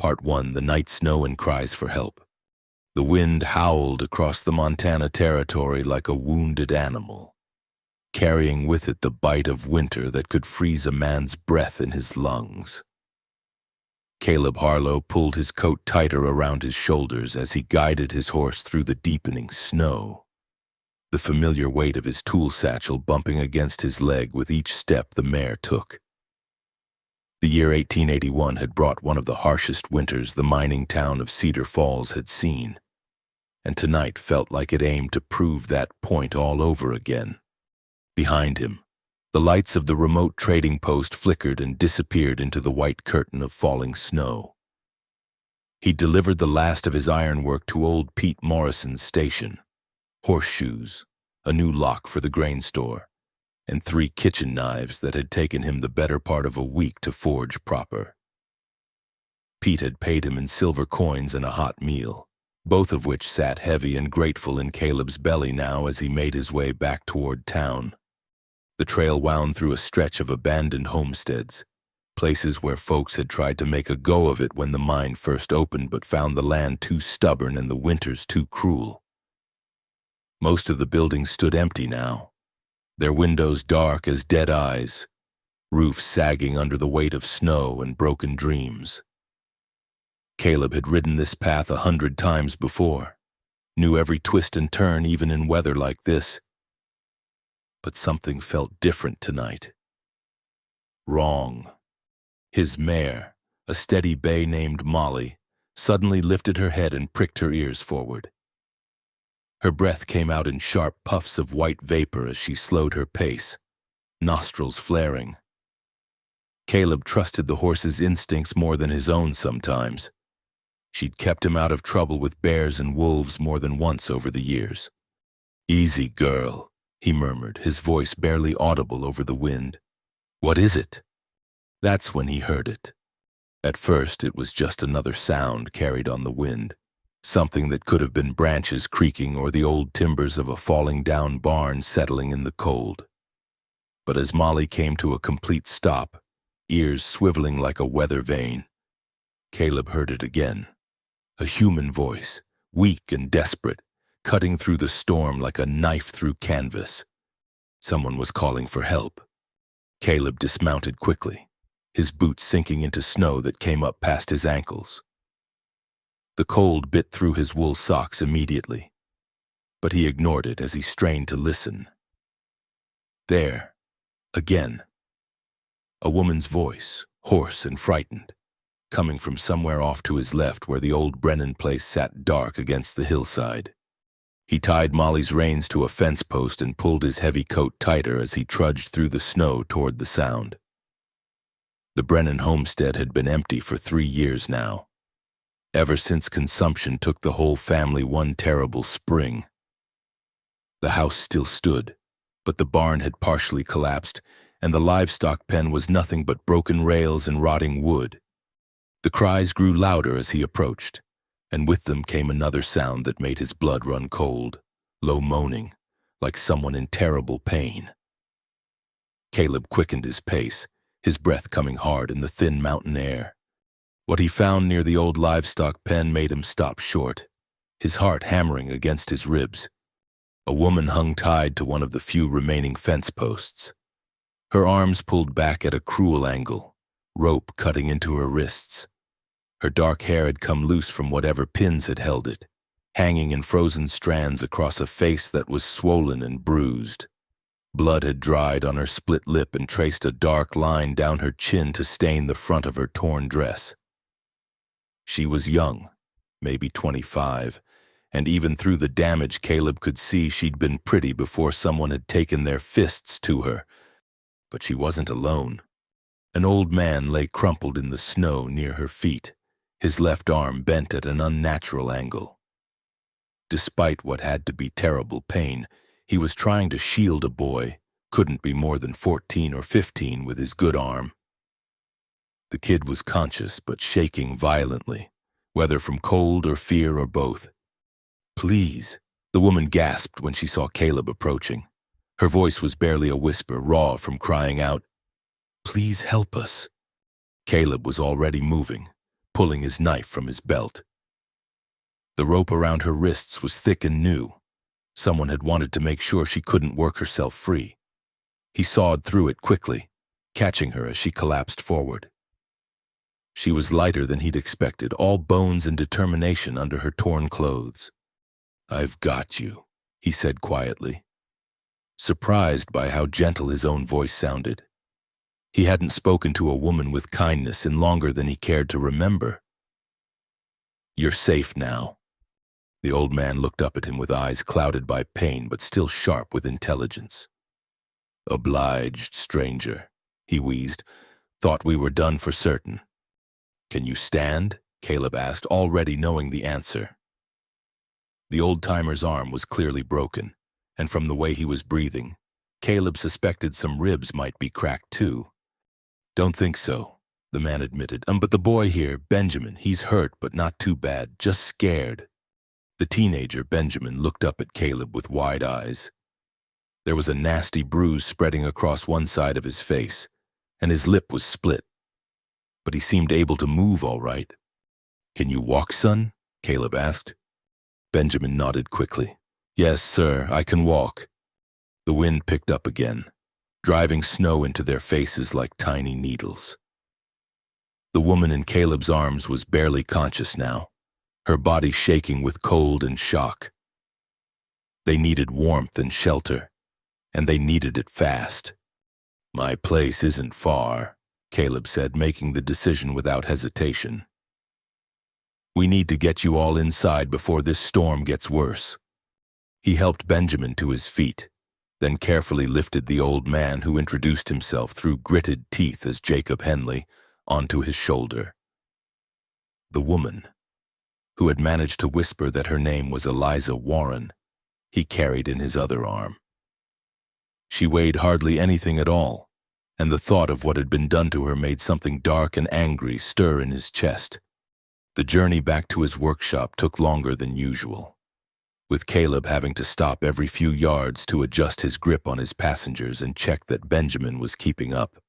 Part 1. The Night Snow and Cries for Help. The wind howled across the Montana territory like a wounded animal, carrying with it the bite of winter that could freeze a man's breath in his lungs. Caleb Harlow pulled his coat tighter around his shoulders as he guided his horse through the deepening snow, the familiar weight of his tool satchel bumping against his leg with each step the mare took. The year 1881 had brought one of the harshest winters the mining town of Cedar Falls had seen, and tonight felt like it aimed to prove that point all over again. Behind him, the lights of the remote trading post flickered and disappeared into the white curtain of falling snow. He delivered the last of his ironwork to old Pete Morrison's station: horseshoes, a new lock for the grain store, and 3 kitchen knives that had taken him the better part of a week to forge proper. Pete had paid him in silver coins and a hot meal, both of which sat heavy and grateful in Caleb's belly now as he made his way back toward town. The trail wound through a stretch of abandoned homesteads, places where folks had tried to make a go of it when the mine first opened but found the land too stubborn and the winters too cruel. Most of the buildings stood empty now, their windows dark as dead eyes, roofs sagging under the weight of snow and broken dreams. Caleb had ridden this path 100 times before, knew every twist and turn even in weather like this. But something felt different tonight. Wrong. His mare, a steady bay named Molly, suddenly lifted her head and pricked her ears forward. Her breath came out in sharp puffs of white vapor as she slowed her pace, nostrils flaring. Caleb trusted the horse's instincts more than his own sometimes. She'd kept him out of trouble with bears and wolves more than once over the years. "Easy, girl," he murmured, his voice barely audible over the wind. "What is it?" That's when he heard it. At first, it was just another sound carried on the wind, something that could have been branches creaking or the old timbers of a falling-down barn settling in the cold. But as Molly came to a complete stop, ears swiveling like a weather vane, Caleb heard it again. A human voice, weak and desperate, cutting through the storm like a knife through canvas. Someone was calling for help. Caleb dismounted quickly, his boots sinking into snow that came up past his ankles. The cold bit through his wool socks immediately, but he ignored it as he strained to listen. There, again, a woman's voice, hoarse and frightened, coming from somewhere off to his left where the old Brennan place sat dark against the hillside. He tied Molly's reins to a fence post and pulled his heavy coat tighter as he trudged through the snow toward the sound. The Brennan homestead had been empty for 3 years now, ever since consumption took the whole family one terrible spring. The house still stood, but the barn had partially collapsed, and the livestock pen was nothing but broken rails and rotting wood. The cries grew louder as he approached, and with them came another sound that made his blood run cold, low moaning, like someone in terrible pain. Caleb quickened his pace, his breath coming hard in the thin mountain air. What he found near the old livestock pen made him stop short, his heart hammering against his ribs. A woman hung tied to one of the few remaining fence posts. Her arms pulled back at a cruel angle, rope cutting into her wrists. Her dark hair had come loose from whatever pins had held it, hanging in frozen strands across a face that was swollen and bruised. Blood had dried on her split lip and traced a dark line down her chin to stain the front of her torn dress. She was young, maybe 25, and even through the damage Caleb could see she'd been pretty before someone had taken their fists to her. But she wasn't alone. An old man lay crumpled in the snow near her feet, his left arm bent at an unnatural angle. Despite what had to be terrible pain, he was trying to shield a boy, couldn't be more than 14 or 15, with his good arm. The kid was conscious but shaking violently, whether from cold or fear or both. "Please," the woman gasped when she saw Caleb approaching. Her voice was barely a whisper, raw from crying out, "Please help us." Caleb was already moving, pulling his knife from his belt. The rope around her wrists was thick and new. Someone had wanted to make sure she couldn't work herself free. He sawed through it quickly, catching her as she collapsed forward. She was lighter than he'd expected, all bones and determination under her torn clothes. "I've got you," he said quietly, surprised by how gentle his own voice sounded. He hadn't spoken to a woman with kindness in longer than he cared to remember. "You're safe now." The old man looked up at him with eyes clouded by pain but still sharp with intelligence. "Obliged, stranger," he wheezed. "Thought we were done for certain." "Can you stand?" Caleb asked, already knowing the answer. The old-timer's arm was clearly broken, and from the way he was breathing, Caleb suspected some ribs might be cracked too. "Don't think so," the man admitted. But the boy here, Benjamin, he's hurt but not too bad, just scared." The teenager, Benjamin, looked up at Caleb with wide eyes. There was a nasty bruise spreading across one side of his face, and his lip was split. But he seemed able to move all right. "Can you walk, son?" Caleb asked. Benjamin nodded quickly. "Yes, sir, I can walk." The wind picked up again, driving snow into their faces like tiny needles. The woman in Caleb's arms was barely conscious now, her body shaking with cold and shock. They needed warmth and shelter, and they needed it fast. "My place isn't far," Caleb said, making the decision without hesitation. "We need to get you all inside before this storm gets worse." He helped Benjamin to his feet, then carefully lifted the old man, who introduced himself through gritted teeth as Jacob Henley, onto his shoulder. The woman, who had managed to whisper that her name was Eliza Warren, he carried in his other arm. She weighed hardly anything at all, and the thought of what had been done to her made something dark and angry stir in his chest. The journey back to his workshop took longer than usual, with Caleb having to stop every few yards to adjust his grip on his passengers and check that Benjamin was keeping up.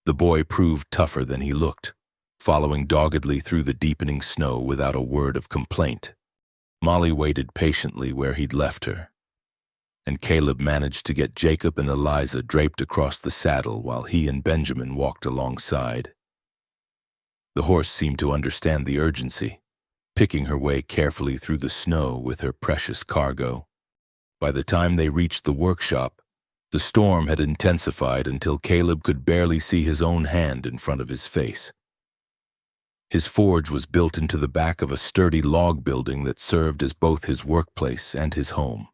The boy proved tougher than he looked, following doggedly through the deepening snow without a word of complaint. Molly waited patiently where he'd left her, and Caleb managed to get Jacob and Eliza draped across the saddle while he and Benjamin walked alongside. The horse seemed to understand the urgency, picking her way carefully through the snow with her precious cargo. By the time they reached the workshop, the storm had intensified until Caleb could barely see his own hand in front of his face. His forge was built into the back of a sturdy log building that served as both his workplace and his home.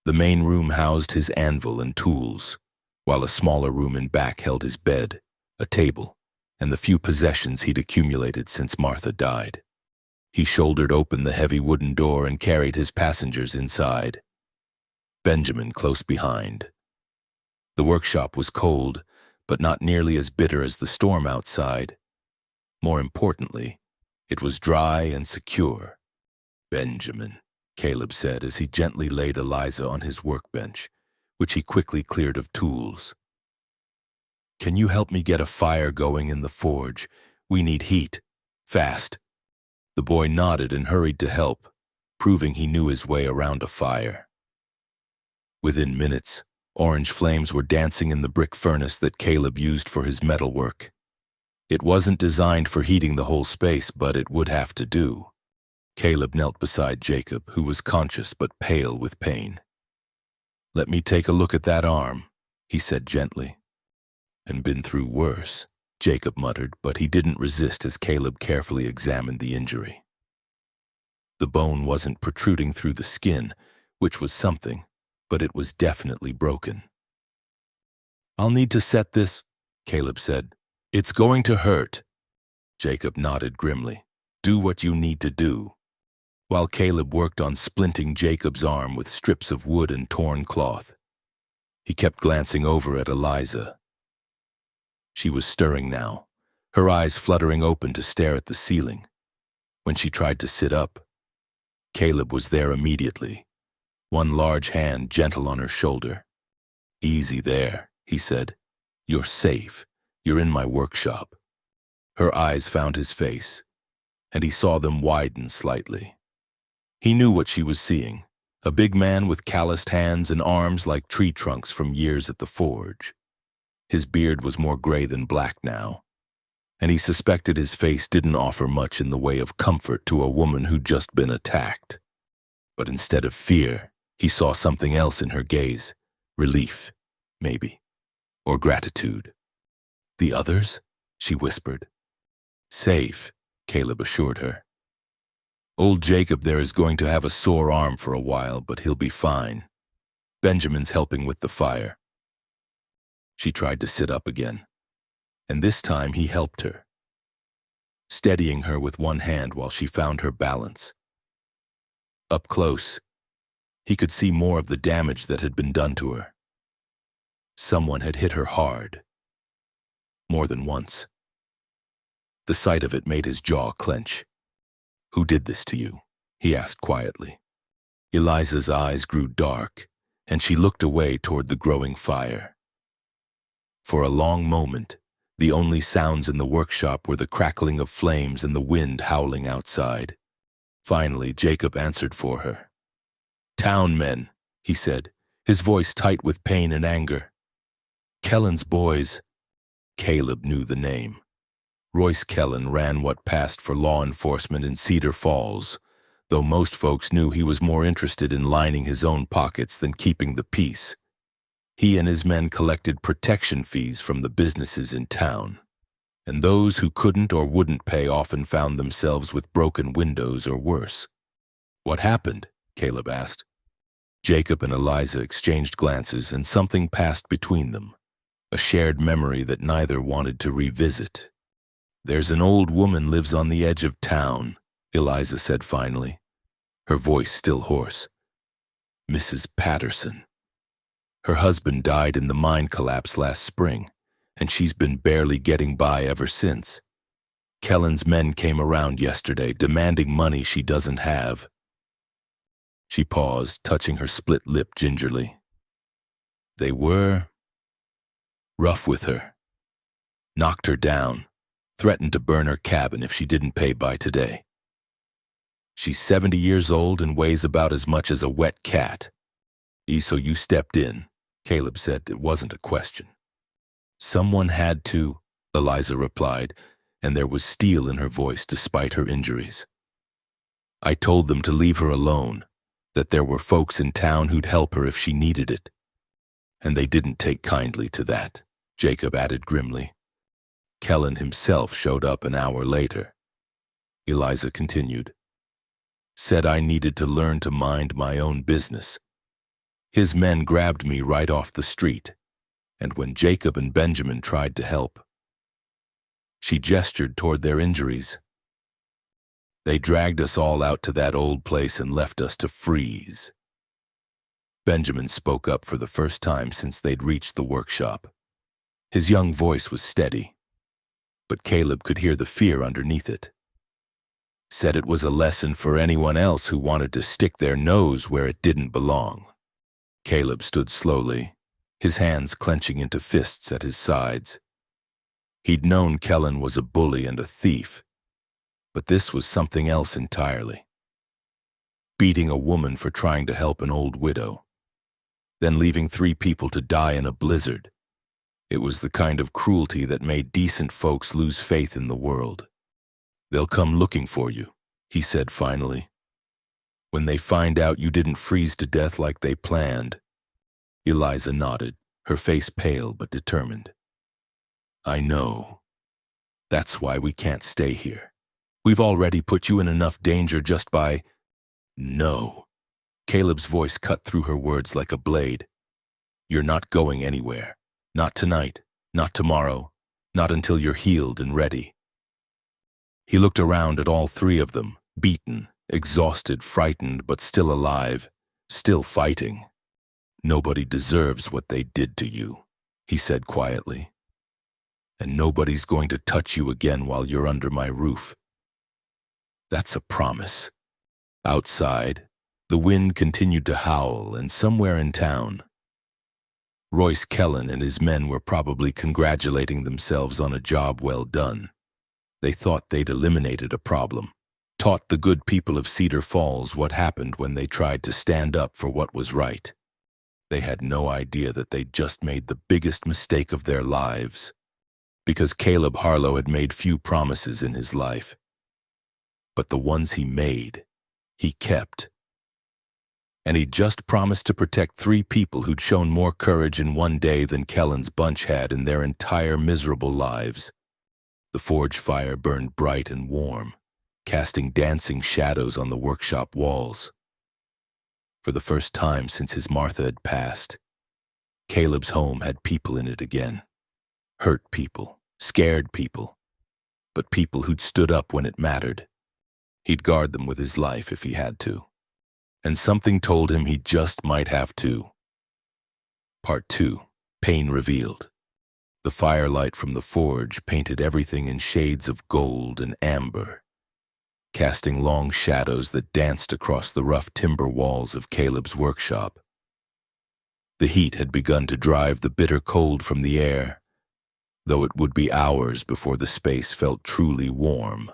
The main room housed his anvil and tools, while a smaller room in back held his bed, a table, and the few possessions he'd accumulated since Martha died. He shouldered open the heavy wooden door and carried his passengers inside, Benjamin close behind. The workshop was cold, but not nearly as bitter as the storm outside. More importantly, it was dry and secure. "Benjamin," Caleb said as he gently laid Eliza on his workbench, which he quickly cleared of tools. "Can you help me get a fire going in the forge? We need heat. Fast." The boy nodded and hurried to help, proving he knew his way around a fire. Within minutes, orange flames were dancing in the brick furnace that Caleb used for his metalwork. It wasn't designed for heating the whole space, but it would have to do. Caleb knelt beside Jacob, who was conscious but pale with pain. "Let me take a look at that arm," he said gently. "And been through worse," Jacob muttered, but he didn't resist as Caleb carefully examined the injury. The bone wasn't protruding through the skin, which was something, but it was definitely broken. "I'll need to set this," Caleb said. "It's going to hurt." Jacob nodded grimly. "Do what you need to do." While Caleb worked on splinting Jacob's arm with strips of wood and torn cloth, he kept glancing over at Eliza. She was stirring now, her eyes fluttering open to stare at the ceiling. When she tried to sit up, Caleb was there immediately, one large hand gentle on her shoulder. "Easy there," he said. "You're safe. You're in my workshop." Her eyes found his face, and he saw them widen slightly. He knew what she was seeing, a big man with calloused hands and arms like tree trunks from years at the forge. His beard was more gray than black now, and he suspected his face didn't offer much in the way of comfort to a woman who'd just been attacked. But instead of fear, he saw something else in her gaze. Relief, maybe, or gratitude. "The others?" she whispered. "Safe," Caleb assured her. "Old Jacob there is going to have a sore arm for a while, but he'll be fine. Benjamin's helping with the fire." She tried to sit up again, and this time he helped her, steadying her with one hand while she found her balance. Up close, he could see more of the damage that had been done to her. Someone had hit her hard, more than once. The sight of it made his jaw clench. "Who did this to you?" he asked quietly. Eliza's eyes grew dark, and she looked away toward the growing fire. For a long moment, the only sounds in the workshop were the crackling of flames and the wind howling outside. Finally, Jacob answered for her. "Town men," he said, his voice tight with pain and anger. "Kellen's boys." Caleb knew the name. Royce Kellen ran what passed for law enforcement in Cedar Falls, though most folks knew he was more interested in lining his own pockets than keeping the peace. He and his men collected protection fees from the businesses in town, and those who couldn't or wouldn't pay often found themselves with broken windows or worse. "What happened?" Caleb asked. Jacob and Eliza exchanged glances, and something passed between them, a shared memory that neither wanted to revisit. "There's an old woman lives on the edge of town," Eliza said finally, her voice still hoarse. "Mrs. Patterson. Her husband died in the mine collapse last spring, and she's been barely getting by ever since. Kellen's men came around yesterday, demanding money she doesn't have." She paused, touching her split lip gingerly. "They were rough with her. Knocked her down. Threatened to burn her cabin if she didn't pay by today. She's 70 years old and weighs about as much as a wet cat." "So you stepped in," Caleb said. It wasn't a question. "Someone had to," Eliza replied, and there was steel in her voice despite her injuries. "I told them to leave her alone, that there were folks in town who'd help her if she needed it. And they didn't take kindly to that," Jacob added grimly. "Kellen himself showed up an hour later." Eliza continued. "Said I needed to learn to mind my own business. His men grabbed me right off the street, and when Jacob and Benjamin tried to help," she gestured toward their injuries, "they dragged us all out to that old place and left us to freeze." Benjamin spoke up for the first time since they'd reached the workshop. His young voice was steady, but Caleb could hear the fear underneath it. Said it was a lesson for anyone else who wanted to stick their nose where it didn't belong. Caleb stood slowly, his hands clenching into fists at his sides. He'd known Kellen was a bully and a thief, but this was something else entirely. Beating a woman for trying to help an old widow, then leaving 3 people to die in a blizzard. It was the kind of cruelty that made decent folks lose faith in the world. "They'll come looking for you," he said finally. "When they find out you didn't freeze to death like they planned." Eliza nodded, her face pale but determined. "I know. That's why we can't stay here. We've already put you in enough danger just by—" "No." Caleb's voice cut through her words like a blade. "You're not going anywhere. Not tonight, not tomorrow, not until you're healed and ready." He looked around at all 3 of them, beaten, exhausted, frightened, but still alive, still fighting. "Nobody deserves what they did to you," he said quietly. "And nobody's going to touch you again while you're under my roof. That's a promise." Outside, the wind continued to howl, and somewhere in town, Royce Kellen and his men were probably congratulating themselves on a job well done. They thought they'd eliminated a problem, taught the good people of Cedar Falls what happened when they tried to stand up for what was right. They had no idea that they'd just made the biggest mistake of their lives, because Caleb Harlow had made few promises in his life. But the ones he made, he kept. And he'd just promised to protect 3 people who'd shown more courage in one day than Kellen's bunch had in their entire miserable lives. The forge fire burned bright and warm, casting dancing shadows on the workshop walls. For the first time since his Martha had passed, Caleb's home had people in it again. Hurt people, scared people, but people who'd stood up when it mattered. He'd guard them with his life if he had to. And something told him he just might have to. Part 2. Pain Revealed. The firelight from the forge painted everything in shades of gold and amber, casting long shadows that danced across the rough timber walls of Caleb's workshop. The heat had begun to drive the bitter cold from the air, though it would be hours before the space felt truly warm.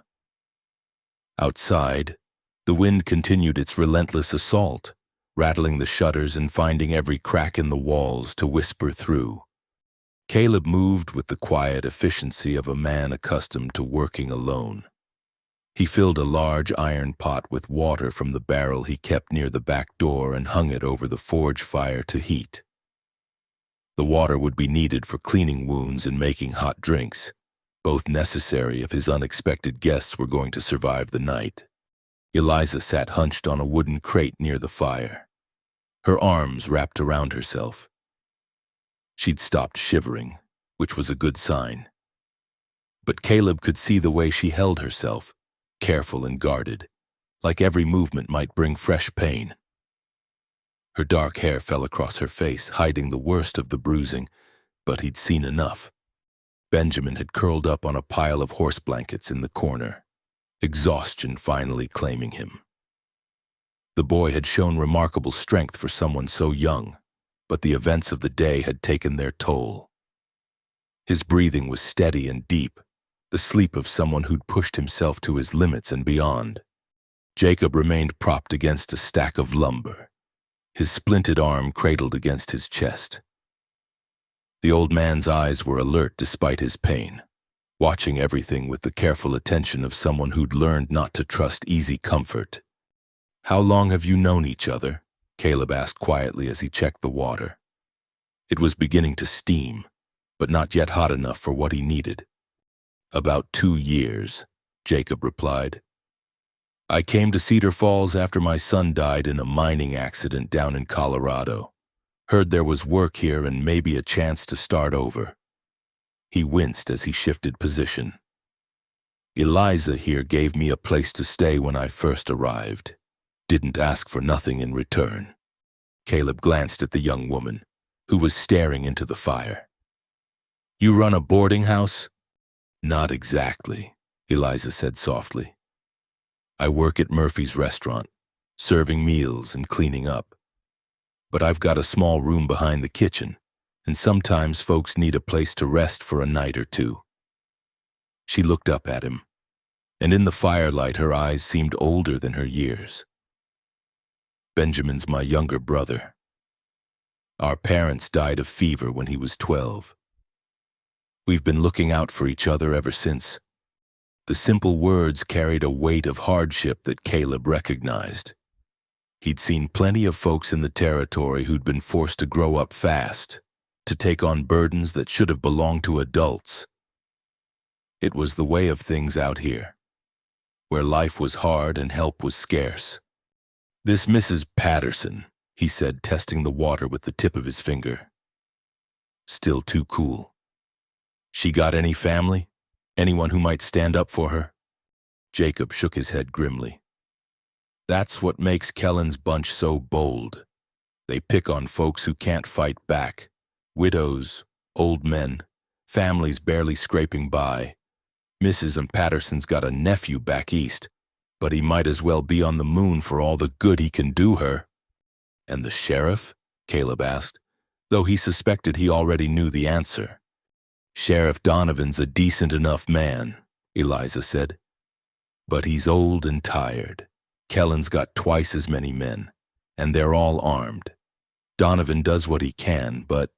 Outside, the wind continued its relentless assault, rattling the shutters and finding every crack in the walls to whisper through. Caleb moved with the quiet efficiency of a man accustomed to working alone. He filled a large iron pot with water from the barrel he kept near the back door and hung it over the forge fire to heat. The water would be needed for cleaning wounds and making hot drinks, both necessary if his unexpected guests were going to survive the night. Eliza sat hunched on a wooden crate near the fire, her arms wrapped around herself. She'd stopped shivering, which was a good sign. But Caleb could see the way she held herself, careful and guarded, like every movement might bring fresh pain. Her dark hair fell across her face, hiding the worst of the bruising, but he'd seen enough. Benjamin had curled up on a pile of horse blankets in the corner, exhaustion finally claiming him. The boy had shown remarkable strength for someone so young, but the events of the day had taken their toll. His breathing was steady and deep, the sleep of someone who'd pushed himself to his limits and beyond. Jacob remained propped against a stack of lumber, his splinted arm cradled against his chest. The old man's eyes were alert despite his pain, watching everything with the careful attention of someone who'd learned not to trust easy comfort. "How long have you known each other?" Caleb asked quietly as he checked the water. It was beginning to steam, but not yet hot enough for what he needed. "About 2 years," Jacob replied. "I came to Cedar Falls after my son died in a mining accident down in Colorado. Heard there was work here and maybe a chance to start over." He winced as he shifted position. "Eliza here gave me a place to stay when I first arrived. Didn't ask for nothing in return." Caleb glanced at the young woman, who was staring into the fire. "You run a boarding house?" "Not exactly," Eliza said softly. "I work at Murphy's restaurant, serving meals and cleaning up. But I've got a small room behind the kitchen, and sometimes folks need a place to rest for a night or two." She looked up at him, and in the firelight her eyes seemed older than her years. "Benjamin's my younger brother. Our parents died of fever when he was 12. We've been looking out for each other ever since." The simple words carried a weight of hardship that Caleb recognized. He'd seen plenty of folks in the territory who'd been forced to grow up fast, to take on burdens that should have belonged to adults. It was the way of things out here, where life was hard and help was scarce. "This Mrs. Patterson," he said, testing the water with the tip of his finger. "Still too cool. She got any family? Anyone who might stand up for her?" Jacob shook his head grimly. "That's what makes Kellen's bunch so bold. They pick on folks who can't fight back. Widows, old men, families barely scraping by. Mrs. and Patterson's got a nephew back east, but he might as well be on the moon for all the good he can do her." "And the sheriff?" Caleb asked, though he suspected he already knew the answer. "Sheriff Donovan's a decent enough man, Eliza said. But he's old and tired. Kellen's got twice as many men, and they're all armed. Donovan does what he can, but...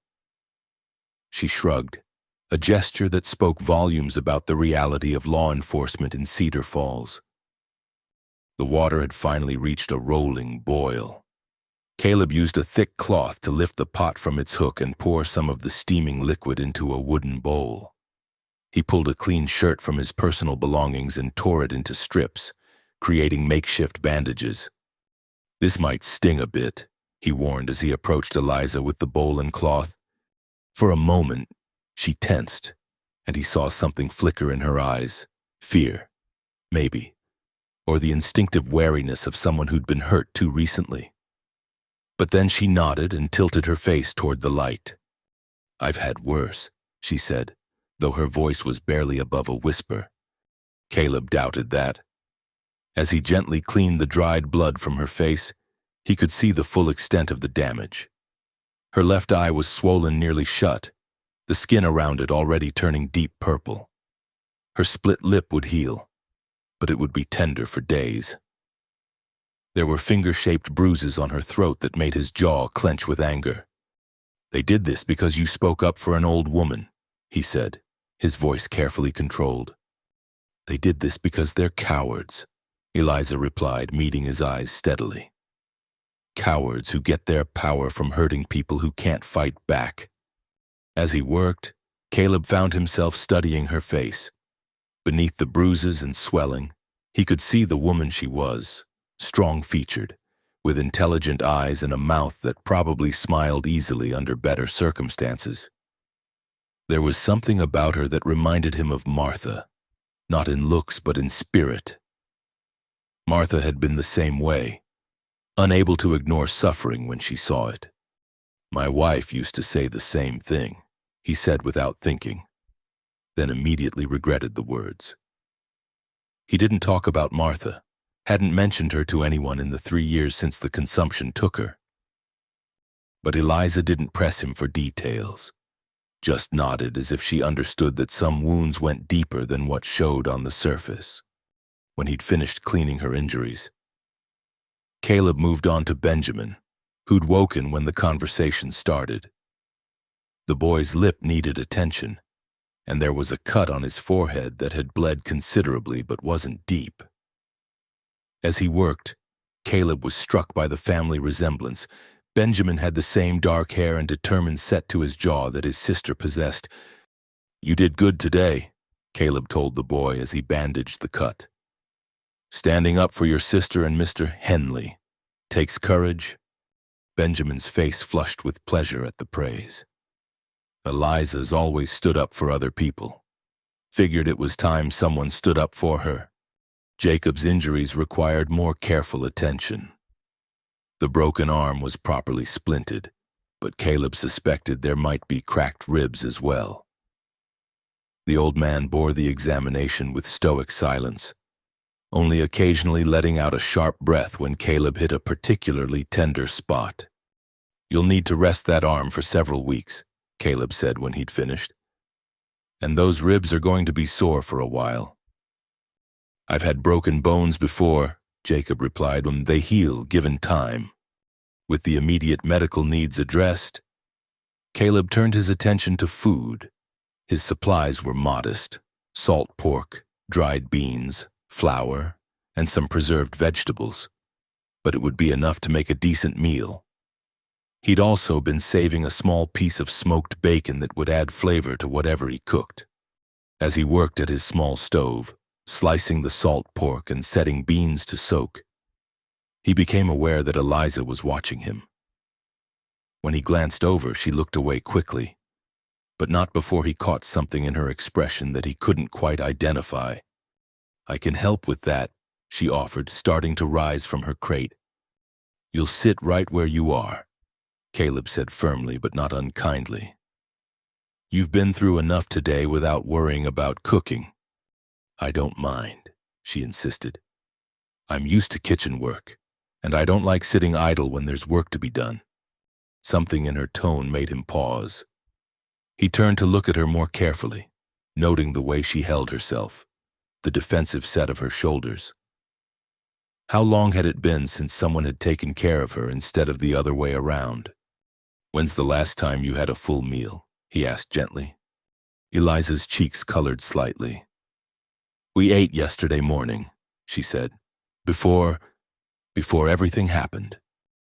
She shrugged, a gesture that spoke volumes about the reality of law enforcement in Cedar Falls. The water had finally reached a rolling boil. Caleb used a thick cloth to lift the pot from its hook and pour some of the steaming liquid into a wooden bowl. He pulled a clean shirt from his personal belongings and tore it into strips, creating makeshift bandages. This might sting a bit, he warned as he approached Eliza with the bowl and cloth. For a moment, she tensed, and he saw something flicker in her eyes. Fear, maybe, or the instinctive wariness of someone who'd been hurt too recently. But then she nodded and tilted her face toward the light. "I've had worse," she said, though her voice was barely above a whisper. Caleb doubted that. As he gently cleaned the dried blood from her face, he could see the full extent of the damage. Her left eye was swollen nearly shut, the skin around it already turning deep purple. Her split lip would heal, but it would be tender for days. There were finger-shaped bruises on her throat that made his jaw clench with anger. "They did this because you spoke up for an old woman," he said, his voice carefully controlled. "They did this because they're cowards," Eliza replied, meeting his eyes steadily. "Cowards who get their power from hurting people who can't fight back." As he worked, Caleb found himself studying her face. Beneath the bruises and swelling, he could see the woman she was, strong-featured, with intelligent eyes and a mouth that probably smiled easily under better circumstances. There was something about her that reminded him of Martha, not in looks but in spirit. Martha had been the same way, unable to ignore suffering when she saw it. "My wife used to say the same thing," he said without thinking, then immediately regretted the words. He didn't talk about Martha, hadn't mentioned her to anyone in the 3 years since the consumption took her. But Eliza didn't press him for details, just nodded as if she understood that some wounds went deeper than what showed on the surface. When he'd finished cleaning her injuries, Caleb moved on to Benjamin, who'd woken when the conversation started. The boy's lip needed attention, and there was a cut on his forehead that had bled considerably but wasn't deep. As he worked, Caleb was struck by the family resemblance. Benjamin had the same dark hair and determined set to his jaw that his sister possessed. "You did good today," Caleb told the boy as he bandaged the cut. "Standing up for your sister and Mr. Henley takes courage." Benjamin's face flushed with pleasure at the praise. Eliza's always stood up for other people. Figured it was time someone stood up for her. Jacob's injuries required more careful attention. The broken arm was properly splinted, but Caleb suspected there might be cracked ribs as well. The old man bore the examination with stoic silence, only occasionally letting out a sharp breath when Caleb hit a particularly tender spot. "You'll need to rest that arm for several weeks," Caleb said when he'd finished. "And those ribs are going to be sore for a while." "I've had broken bones before," Jacob replied, "when they heal given time." With the immediate medical needs addressed, Caleb turned his attention to food. His supplies were modest: salt pork, dried beans, flour, and some preserved vegetables, but it would be enough to make a decent meal. He'd also been saving a small piece of smoked bacon that would add flavor to whatever he cooked. As he worked at his small stove, slicing the salt pork and setting beans to soak, he became aware that Eliza was watching him. When he glanced over, she looked away quickly, but not before he caught something in her expression that he couldn't quite identify. "I can help with that," she offered, starting to rise from her crate. "You'll sit right where you are," Caleb said firmly but not unkindly. "You've been through enough today without worrying about cooking." "I don't mind," she insisted. "I'm used to kitchen work, and I don't like sitting idle when there's work to be done." Something in her tone made him pause. He turned to look at her more carefully, noting the way she held herself. the defensive set of her shoulders. How long had it been since someone had taken care of her instead of the other way around? "When's the last time you had a full meal?" he asked gently. Eliza's cheeks colored slightly. "We ate yesterday morning," she said. Before everything happened.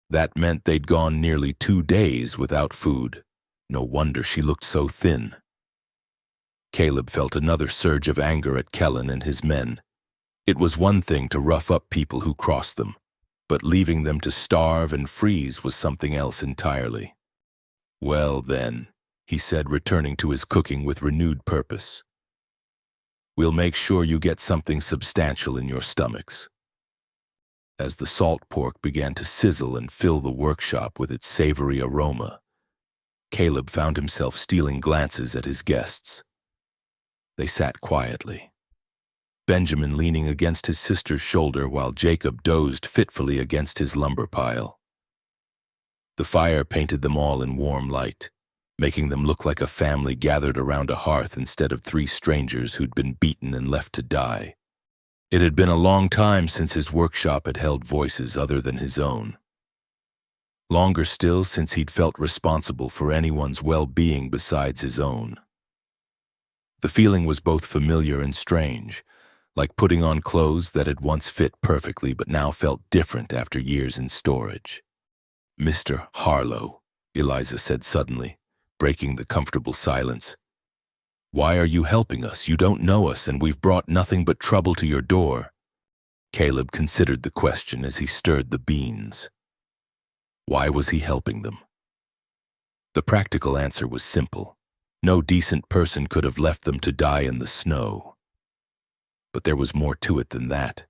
That meant they'd gone nearly 2 days without food. No wonder she looked so thin. Caleb felt another surge of anger at Kellen and his men. It was one thing to rough up people who crossed them, but leaving them to starve and freeze was something else entirely. "Well then," he said, returning to his cooking with renewed purpose, "we'll make sure you get something substantial in your stomachs." As the salt pork began to sizzle and fill the workshop with its savory aroma, Caleb found himself stealing glances at his guests. They sat quietly, Benjamin leaning against his sister's shoulder while Jacob dozed fitfully against his lumber pile. The fire painted them all in warm light, making them look like a family gathered around a hearth instead of 3 strangers who'd been beaten and left to die. It had been a long time since his workshop had held voices other than his own. Longer still since he'd felt responsible for anyone's well-being besides his own. The feeling was both familiar and strange, like putting on clothes that had once fit perfectly but now felt different after years in storage. "Mr. Harlow," Eliza said suddenly, breaking the comfortable silence. "Why are you helping us? You don't know us, and we've brought nothing but trouble to your door." Caleb considered the question as he stirred the beans. Why was he helping them? The practical answer was simple. No decent person could have left them to die in the snow. But there was more to it than that.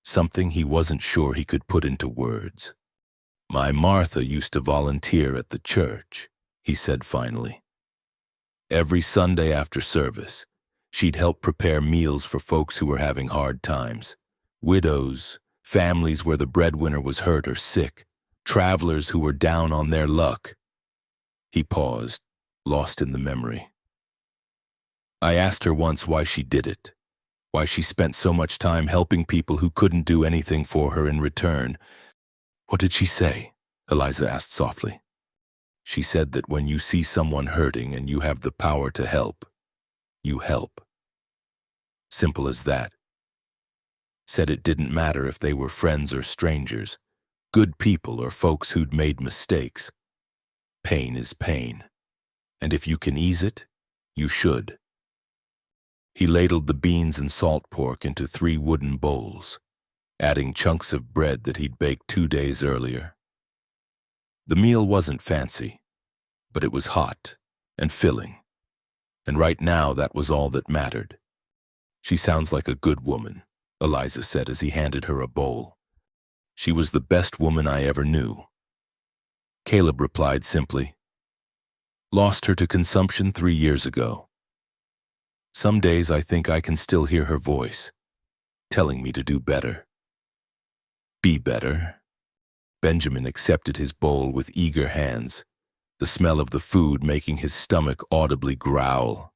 Something he wasn't sure he could put into words. "My Martha used to volunteer at the church," he said finally. "Every Sunday after service, she'd help prepare meals for folks who were having hard times. Widows, families where the breadwinner was hurt or sick, travelers who were down on their luck." He paused, lost in the memory. "I asked her once why she did it, why she spent so much time helping people who couldn't do anything for her in return." "What did she say?" Eliza asked softly. "She said that when you see someone hurting and you have the power to help, you help. Simple as that. Said it didn't matter if they were friends or strangers, good people or folks who'd made mistakes. Pain is pain, and if you can ease it, you should." He ladled the beans and salt pork into 3 wooden bowls, adding chunks of bread that he'd baked 2 days earlier. The meal wasn't fancy, but it was hot and filling, and right now that was all that mattered. "She sounds like a good woman," Eliza said as he handed her a bowl. "She was the best woman I ever knew." Caleb replied simply, "Lost her to consumption 3 years ago. Some days I think I can still hear her voice, telling me to do better. Be better." Benjamin accepted his bowl with eager hands, the smell of the food making his stomach audibly growl.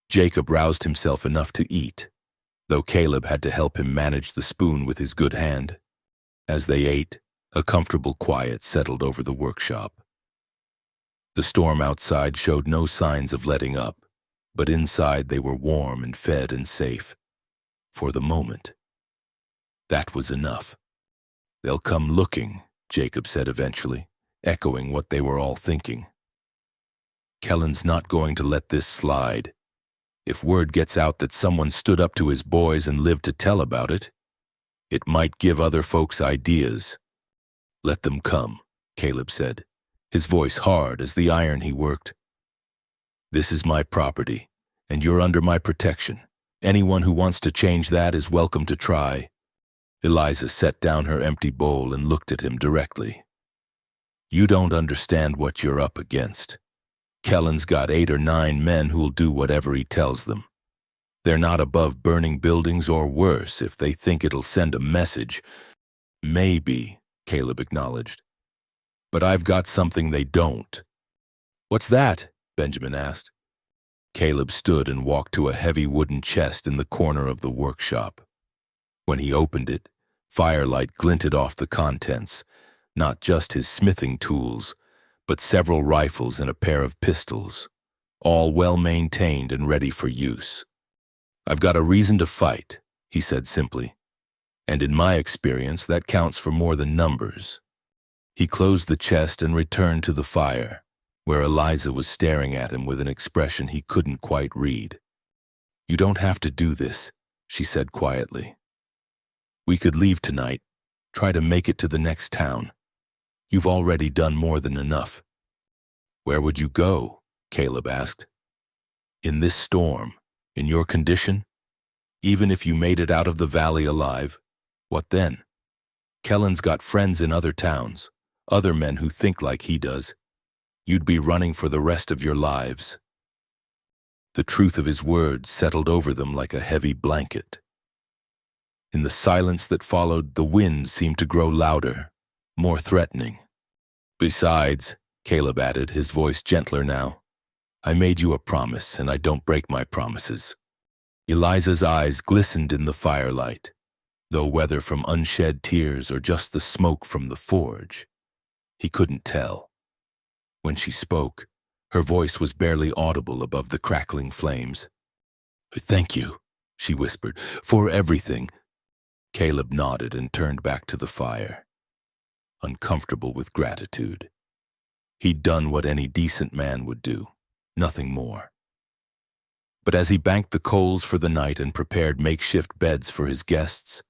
Jacob roused himself enough to eat, though Caleb had to help him manage the spoon with his good hand. As they ate, a comfortable quiet settled over the workshop. The storm outside showed no signs of letting up, but inside they were warm and fed and safe. For the moment. That was enough. "They'll come looking," Jacob said eventually, echoing what they were all thinking. "Kellen's not going to let this slide. If word gets out that someone stood up to his boys and lived to tell about it, it might give other folks ideas." "Let them come," Caleb said, his voice hard as the iron he worked. "This is my property, and you're under my protection. Anyone who wants to change that is welcome to try." Eliza set down her empty bowl and looked at him directly. "You don't understand what you're up against. Kellen's got 8 or 9 men who'll do whatever he tells them. They're not above burning buildings or worse if they think it'll send a message." "Maybe," Caleb acknowledged. "But I've got something they don't." "What's that?" Benjamin asked. Caleb stood and walked to a heavy wooden chest in the corner of the workshop. When he opened it, firelight glinted off the contents, not just his smithing tools, but several rifles and a pair of pistols, all well maintained and ready for use. "I've got a reason to fight," he said simply, "and in my experience that counts for more than numbers." He closed the chest and returned to the fire, where Eliza was staring at him with an expression he couldn't quite read. "You don't have to do this," she said quietly. "We could leave tonight, try to make it to the next town. You've already done more than enough." "Where would you go?" Caleb asked. "In this storm, in your condition? Even if you made it out of the valley alive, what then? Kellen's got friends in other towns, other men who think like he does. You'd be running for the rest of your lives." The truth of his words settled over them like a heavy blanket. In the silence that followed, the wind seemed to grow louder, more threatening. "Besides," Caleb added, his voice gentler now, "I made you a promise, and I don't break my promises." Eliza's eyes glistened in the firelight, though whether from unshed tears or just the smoke from the forge, he couldn't tell. When she spoke, her voice was barely audible above the crackling flames. "Thank you," she whispered, "for everything." Caleb nodded and turned back to the fire, uncomfortable with gratitude. He'd done what any decent man would do, nothing more. But as he banked the coals for the night and prepared makeshift beds for his guests,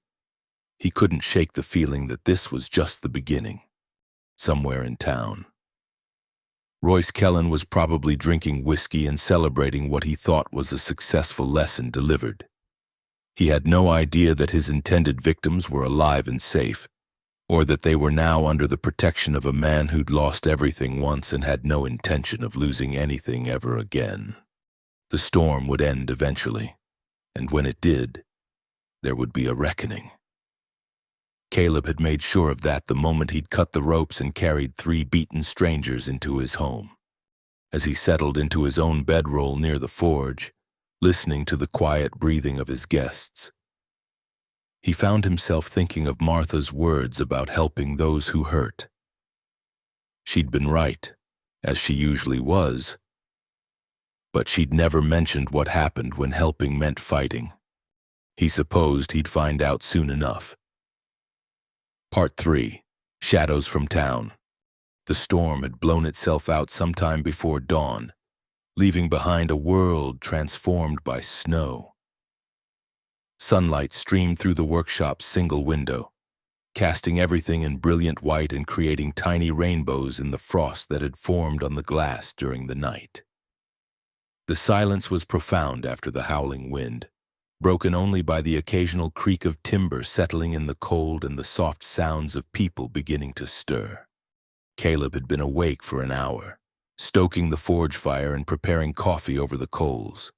he couldn't shake the feeling that this was just the beginning, somewhere in town. Royce Kellen was probably drinking whiskey and celebrating what he thought was a successful lesson delivered. He had no idea that his intended victims were alive and safe, or that they were now under the protection of a man who'd lost everything once and had no intention of losing anything ever again. The storm would end eventually, and when it did, there would be a reckoning. Caleb had made sure of that the moment he'd cut the ropes and carried 3 beaten strangers into his home. As he settled into his own bedroll near the forge, listening to the quiet breathing of his guests, he found himself thinking of Martha's words about helping those who hurt. She'd been right, as she usually was, but she'd never mentioned what happened when helping meant fighting. He supposed he'd find out soon enough. Part 3. Shadows from Town. The storm had blown itself out sometime before dawn, leaving behind a world transformed by snow. Sunlight streamed through the workshop's single window, casting everything in brilliant white and creating tiny rainbows in the frost that had formed on the glass during the night. The silence was profound after the howling wind, broken only by the occasional creak of timber settling in the cold and the soft sounds of people beginning to stir. Caleb had been awake for an hour, stoking the forge fire and preparing coffee over the coals.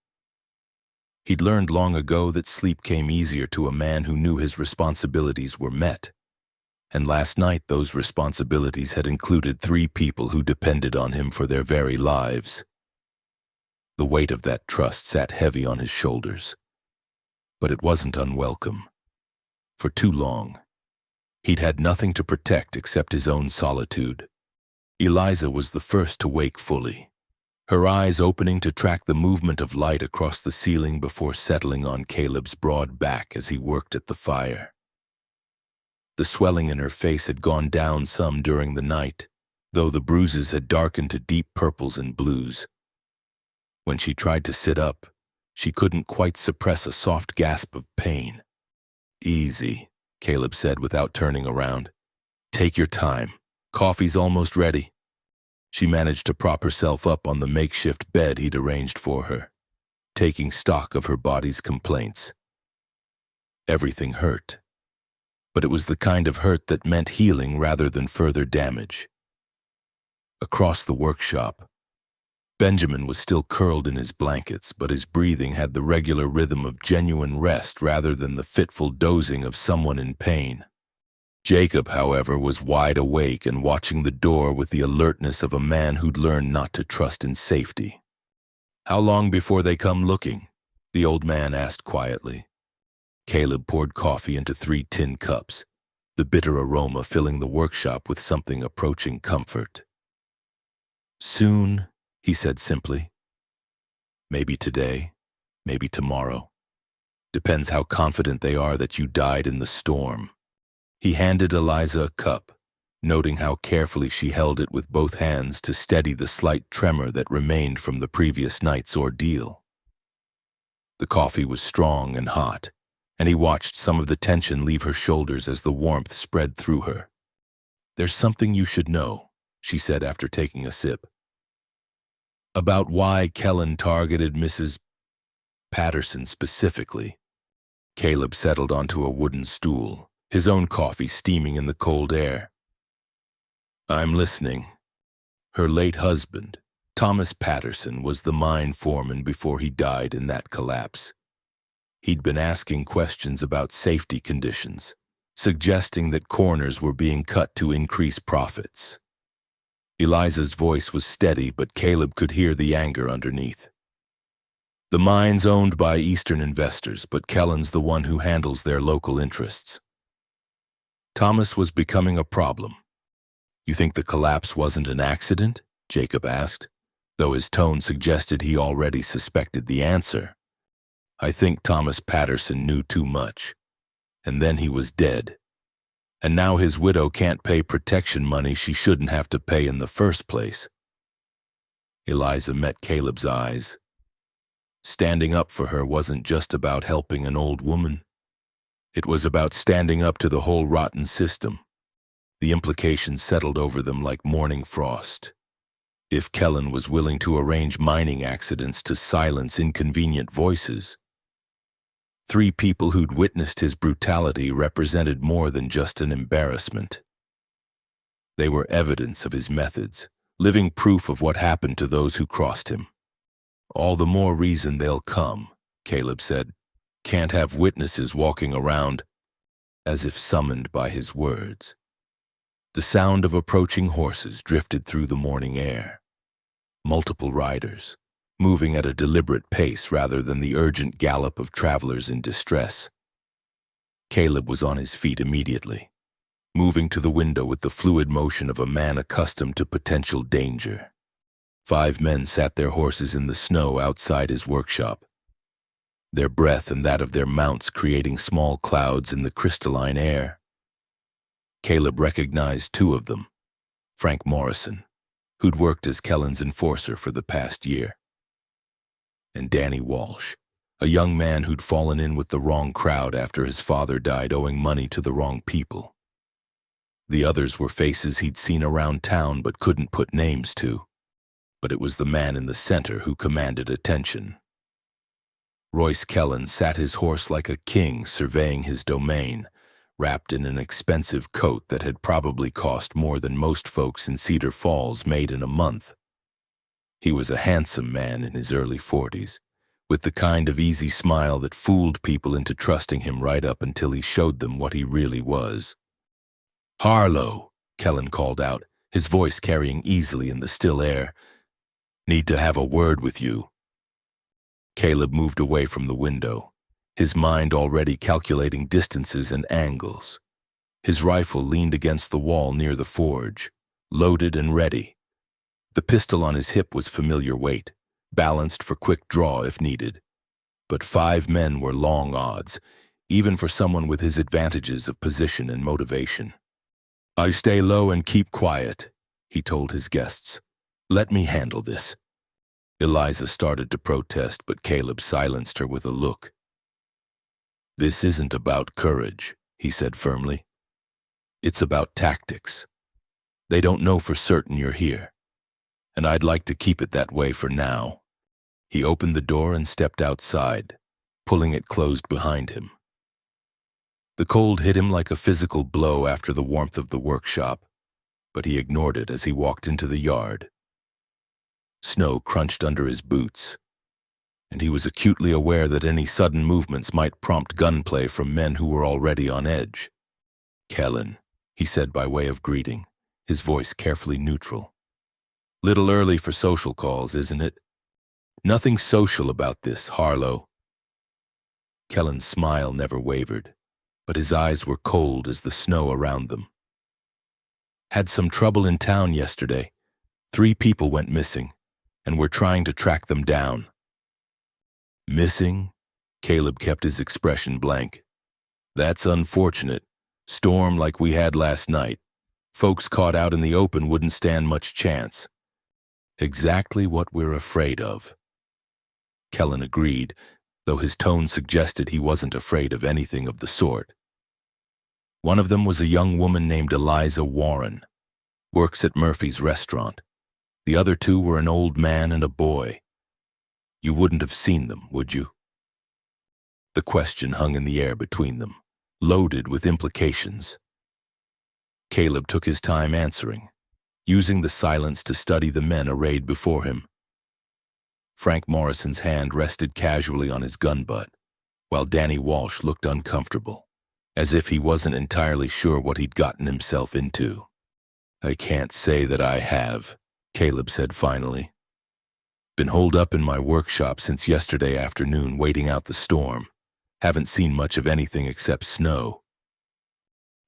He'd learned long ago that sleep came easier to a man who knew his responsibilities were met. And last night those responsibilities had included 3 people who depended on him for their very lives. The weight of that trust sat heavy on his shoulders. But it wasn't unwelcome. For too long, he'd had nothing to protect except his own solitude. Eliza was the first to wake fully, her eyes opening to track the movement of light across the ceiling before settling on Caleb's broad back as he worked at the fire. The swelling in her face had gone down some during the night, though the bruises had darkened to deep purples and blues. When she tried to sit up, she couldn't quite suppress a soft gasp of pain. "Easy," Caleb said without turning around. "Take your time. Coffee's almost ready." She managed to prop herself up on the makeshift bed he'd arranged for her, taking stock of her body's complaints. Everything hurt, but it was the kind of hurt that meant healing rather than further damage. Across the workshop, Benjamin was still curled in his blankets, but his breathing had the regular rhythm of genuine rest rather than the fitful dozing of someone in pain. Jacob, however, was wide awake and watching the door with the alertness of a man who'd learned not to trust in safety. How long before they come looking? The old man asked quietly. Caleb poured coffee into 3 tin cups, the bitter aroma filling the workshop with something approaching comfort. Soon, he said simply. Maybe today, maybe tomorrow. Depends how confident they are that you died in the storm. He handed Eliza a cup, noting how carefully she held it with both hands to steady the slight tremor that remained from the previous night's ordeal. The coffee was strong and hot, and he watched some of the tension leave her shoulders as the warmth spread through her. There's something you should know, she said after taking a sip. About why Kellen targeted Mrs. Patterson specifically. Caleb settled onto a wooden stool, his own coffee steaming in the cold air. I'm listening. Her late husband, Thomas Patterson, was the mine foreman before he died in that collapse. He'd been asking questions about safety conditions, suggesting that corners were being cut to increase profits. Eliza's voice was steady, but Caleb could hear the anger underneath. The mine's owned by Eastern investors, but Kellen's the one who handles their local interests. Thomas was becoming a problem. You think the collapse wasn't an accident? Jacob asked, though his tone suggested he already suspected the answer. I think Thomas Patterson knew too much, and then he was dead. And now his widow can't pay protection money she shouldn't have to pay in the first place. Eliza met Caleb's eyes. Standing up for her wasn't just about helping an old woman. It was about standing up to the whole rotten system. The implications settled over them like morning frost. If Kellen was willing to arrange mining accidents to silence inconvenient voices, 3 people who'd witnessed his brutality represented more than just an embarrassment. They were evidence of his methods, living proof of what happened to those who crossed him. All the more reason they'll come, Caleb said. Can't have witnesses walking around as if summoned by his words. The sound of approaching horses drifted through the morning air. Multiple riders, moving at a deliberate pace rather than the urgent gallop of travelers in distress. Caleb was on his feet immediately, moving to the window with the fluid motion of a man accustomed to potential danger. 5 men sat their horses in the snow outside his workshop, their breath and that of their mounts creating small clouds in the crystalline air. Caleb recognized 2 of them, Frank Morrison, who'd worked as Kellen's enforcer for the past year, and Danny Walsh, a young man who'd fallen in with the wrong crowd after his father died owing money to the wrong people. The others were faces he'd seen around town but couldn't put names to, but it was the man in the center who commanded attention. Royce Kellen sat his horse like a king surveying his domain, wrapped in an expensive coat that had probably cost more than most folks in Cedar Falls made in a month. He was a handsome man in his early 40s, with the kind of easy smile that fooled people into trusting him right up until he showed them what he really was. "Harlow," Kellen called out, his voice carrying easily in the still air. "Need to have a word with you." Caleb moved away from the window, his mind already calculating distances and angles. His rifle leaned against the wall near the forge, loaded and ready. The pistol on his hip was familiar weight, balanced for quick draw if needed. But 5 men were long odds, even for someone with his advantages of position and motivation. "I stay low and keep quiet," he told his guests. "Let me handle this." Eliza started to protest, but Caleb silenced her with a look. "This isn't about courage," he said firmly. "It's about tactics. They don't know for certain you're here, and I'd like to keep it that way for now." He opened the door and stepped outside, pulling it closed behind him. The cold hit him like a physical blow after the warmth of the workshop, but he ignored it as he walked into the yard. Snow crunched under his boots, and he was acutely aware that any sudden movements might prompt gunplay from men who were already on edge. "Kellen," he said by way of greeting, his voice carefully neutral. "Little early for social calls, isn't it?" Nothing social about this, Harlow. Kellen's smile never wavered, but his eyes were cold as the snow around them. Had some trouble in town yesterday. 3 people went missing, and we're trying to track them down. Missing? Caleb kept his expression blank. That's unfortunate. Storm like we had last night. Folks caught out in the open wouldn't stand much chance. Exactly what we're afraid of. Kellen agreed, though his tone suggested he wasn't afraid of anything of the sort. One of them was a young woman named Eliza Warren. Works at Murphy's restaurant. The other 2 were an old man and a boy. You wouldn't have seen them, would you? The question hung in the air between them, loaded with implications. Caleb took his time answering, using the silence to study the men arrayed before him. Frank Morrison's hand rested casually on his gun butt, while Danny Walsh looked uncomfortable, as if he wasn't entirely sure what he'd gotten himself into. I can't say that I have, Caleb said finally. Been holed up in my workshop since yesterday afternoon waiting out the storm. Haven't seen much of anything except snow.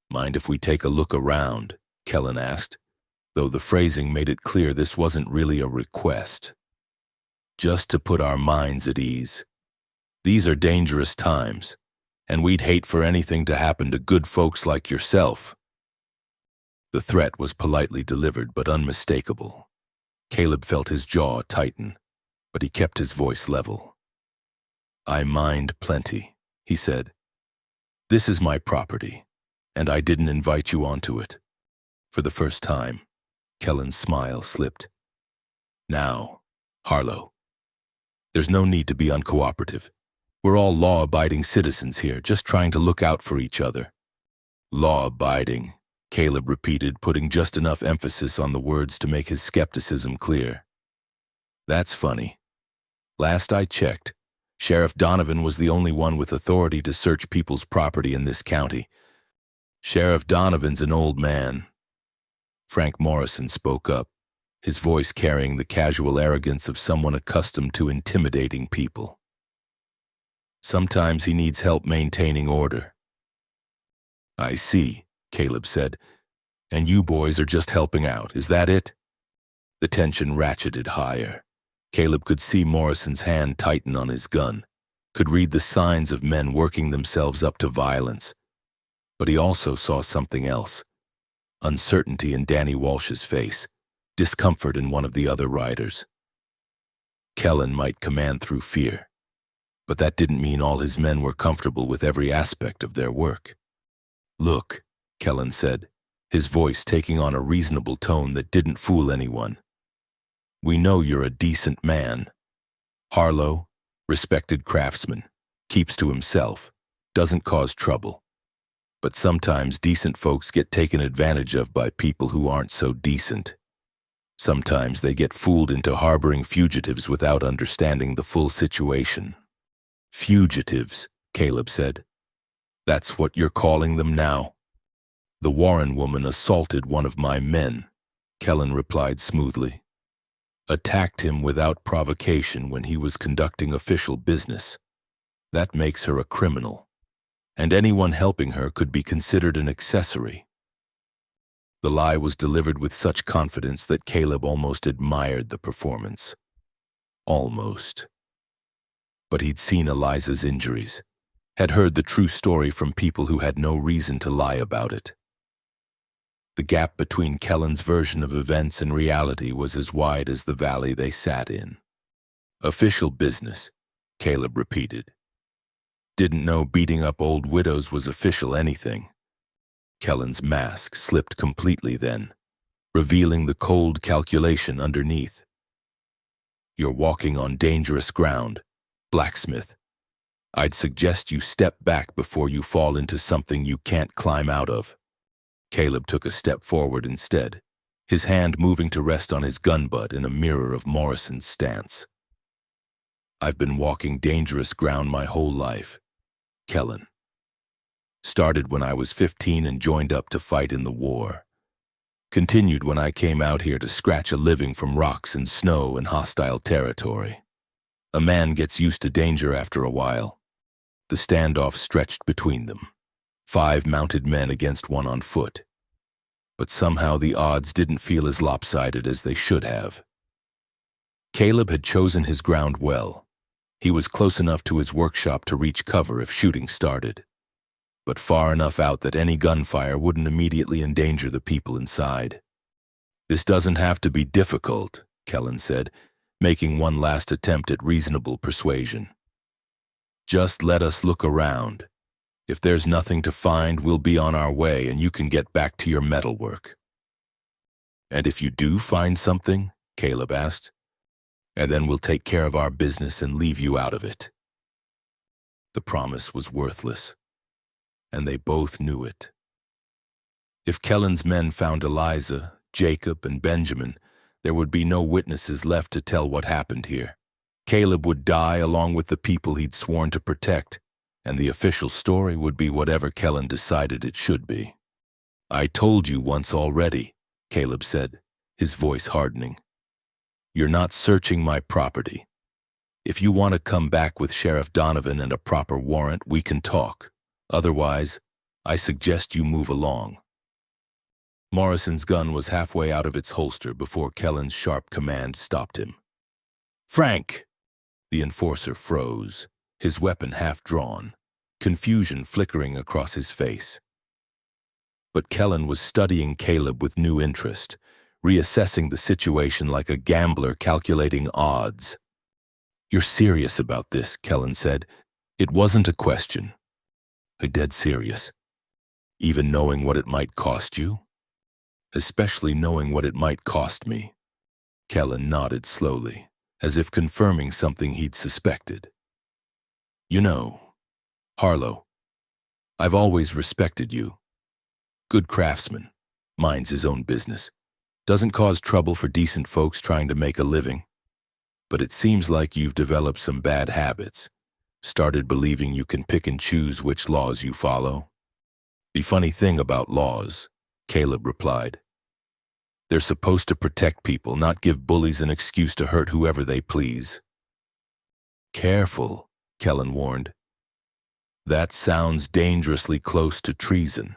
Mind if we take a look around? Kellen asked, though the phrasing made it clear this wasn't really a request. Just to put our minds at ease. These are dangerous times, and we'd hate for anything to happen to good folks like yourself. The threat was politely delivered but unmistakable. Caleb felt his jaw tighten, but he kept his voice level. I mind plenty, he said. This is my property, and I didn't invite you onto it. For the first time, Kellen's smile slipped. Now, Harlow. There's no need to be uncooperative. We're all law-abiding citizens here, just trying to look out for each other. Law-abiding, Caleb repeated, putting just enough emphasis on the words to make his skepticism clear. That's funny. Last I checked, Sheriff Donovan was the only one with authority to search people's property in this county. Sheriff Donovan's an old man. Frank Morrison spoke up, his voice carrying the casual arrogance of someone accustomed to intimidating people. Sometimes he needs help maintaining order. I see, Caleb said. And you boys are just helping out, is that it? The tension ratcheted higher. Caleb could see Morrison's hand tighten on his gun, could read the signs of men working themselves up to violence. But he also saw something else. Uncertainty in Danny Walsh's face, discomfort in one of the other riders. Kellen might command through fear, but that didn't mean all his men were comfortable with every aspect of their work. Look, Kellen said, his voice taking on a reasonable tone that didn't fool anyone. We know you're a decent man. Harlow, respected craftsman, keeps to himself, doesn't cause trouble. But sometimes decent folks get taken advantage of by people who aren't so decent. Sometimes they get fooled into harboring fugitives without understanding the full situation. Fugitives, Caleb said. That's what you're calling them now? The Warren woman assaulted one of my men, Kellen replied smoothly. Attacked him without provocation when he was conducting official business. That makes her a criminal, and anyone helping her could be considered an accessory. The lie was delivered with such confidence that Caleb almost admired the performance. Almost. But he'd seen Eliza's injuries, had heard the true story from people who had no reason to lie about it. The gap between Kellen's version of events and reality was as wide as the valley they sat in. Official business, Caleb repeated. Didn't know beating up old widows was official anything. Kellen's mask slipped completely then, revealing the cold calculation underneath. You're walking on dangerous ground, Blacksmith. I'd suggest you step back before you fall into something you can't climb out of. Caleb took a step forward instead, his hand moving to rest on his gun butt in a mirror of Morrison's stance. I've been walking dangerous ground my whole life, Kellen. Started when I was 15 and joined up to fight in the war. Continued when I came out here to scratch a living from rocks and snow and hostile territory. A man gets used to danger after a while. The standoff stretched between them. 5 mounted men against 1 on foot. But somehow the odds didn't feel as lopsided as they should have. Caleb had chosen his ground well. He was close enough to his workshop to reach cover if shooting started, but far enough out that any gunfire wouldn't immediately endanger the people inside. "This doesn't have to be difficult," Kellen said, making one last attempt at reasonable persuasion. "Just let us look around. If there's nothing to find, we'll be on our way and you can get back to your metalwork." "And if you do find something?" Caleb asked. "And then we'll take care of our business and leave you out of it." The promise was worthless, and they both knew it. If Kellen's men found Eliza, Jacob, and Benjamin, there would be no witnesses left to tell what happened here. Caleb would die along with the people he'd sworn to protect, and the official story would be whatever Kellen decided it should be. "I told you once already," Caleb said, his voice hardening. "You're not searching my property. If you want to come back with Sheriff Donovan and a proper warrant, we can talk. Otherwise, I suggest you move along." Morrison's gun was halfway out of its holster before Kellen's sharp command stopped him. "Frank!" The enforcer froze, his weapon half drawn, confusion flickering across his face. But Kellen was studying Caleb with new interest, reassessing the situation like a gambler calculating odds. "You're serious about this," Kellen said. "It wasn't a question." "I'm dead serious. Even knowing what it might cost you?" "Especially knowing what it might cost me." Kellen nodded slowly, as if confirming something he'd suspected. "You know, Harlow, I've always respected you. Good craftsman, minds his own business. Doesn't cause trouble for decent folks trying to make a living. But it seems like you've developed some bad habits. Started believing you can pick and choose which laws you follow." "The funny thing about laws," Caleb replied. "They're supposed to protect people, not give bullies an excuse to hurt whoever they please." "Careful," Kellen warned. "That sounds dangerously close to treason,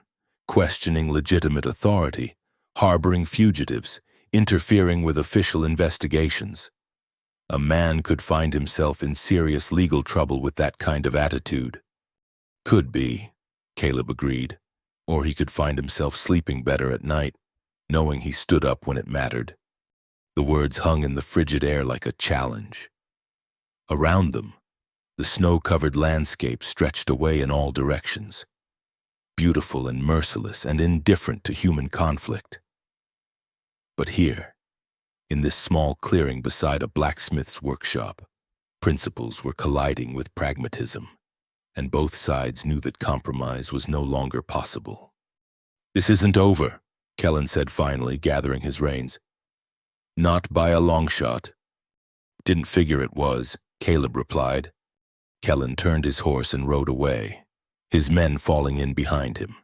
questioning legitimate authority, harboring fugitives, interfering with official investigations. A man could find himself in serious legal trouble with that kind of attitude." "Could be," Caleb agreed. "Or he could find himself sleeping better at night, knowing he stood up when it mattered." The words hung in the frigid air like a challenge. Around them, the snow-covered landscape stretched away in all directions, beautiful and merciless and indifferent to human conflict. But here, in this small clearing beside a blacksmith's workshop, principles were colliding with pragmatism, and both sides knew that compromise was no longer possible. "This isn't over," Kellen said finally, gathering his reins. "Not by a long shot." "Didn't figure it was," Caleb replied. Kellen turned his horse and rode away, his men falling in behind him.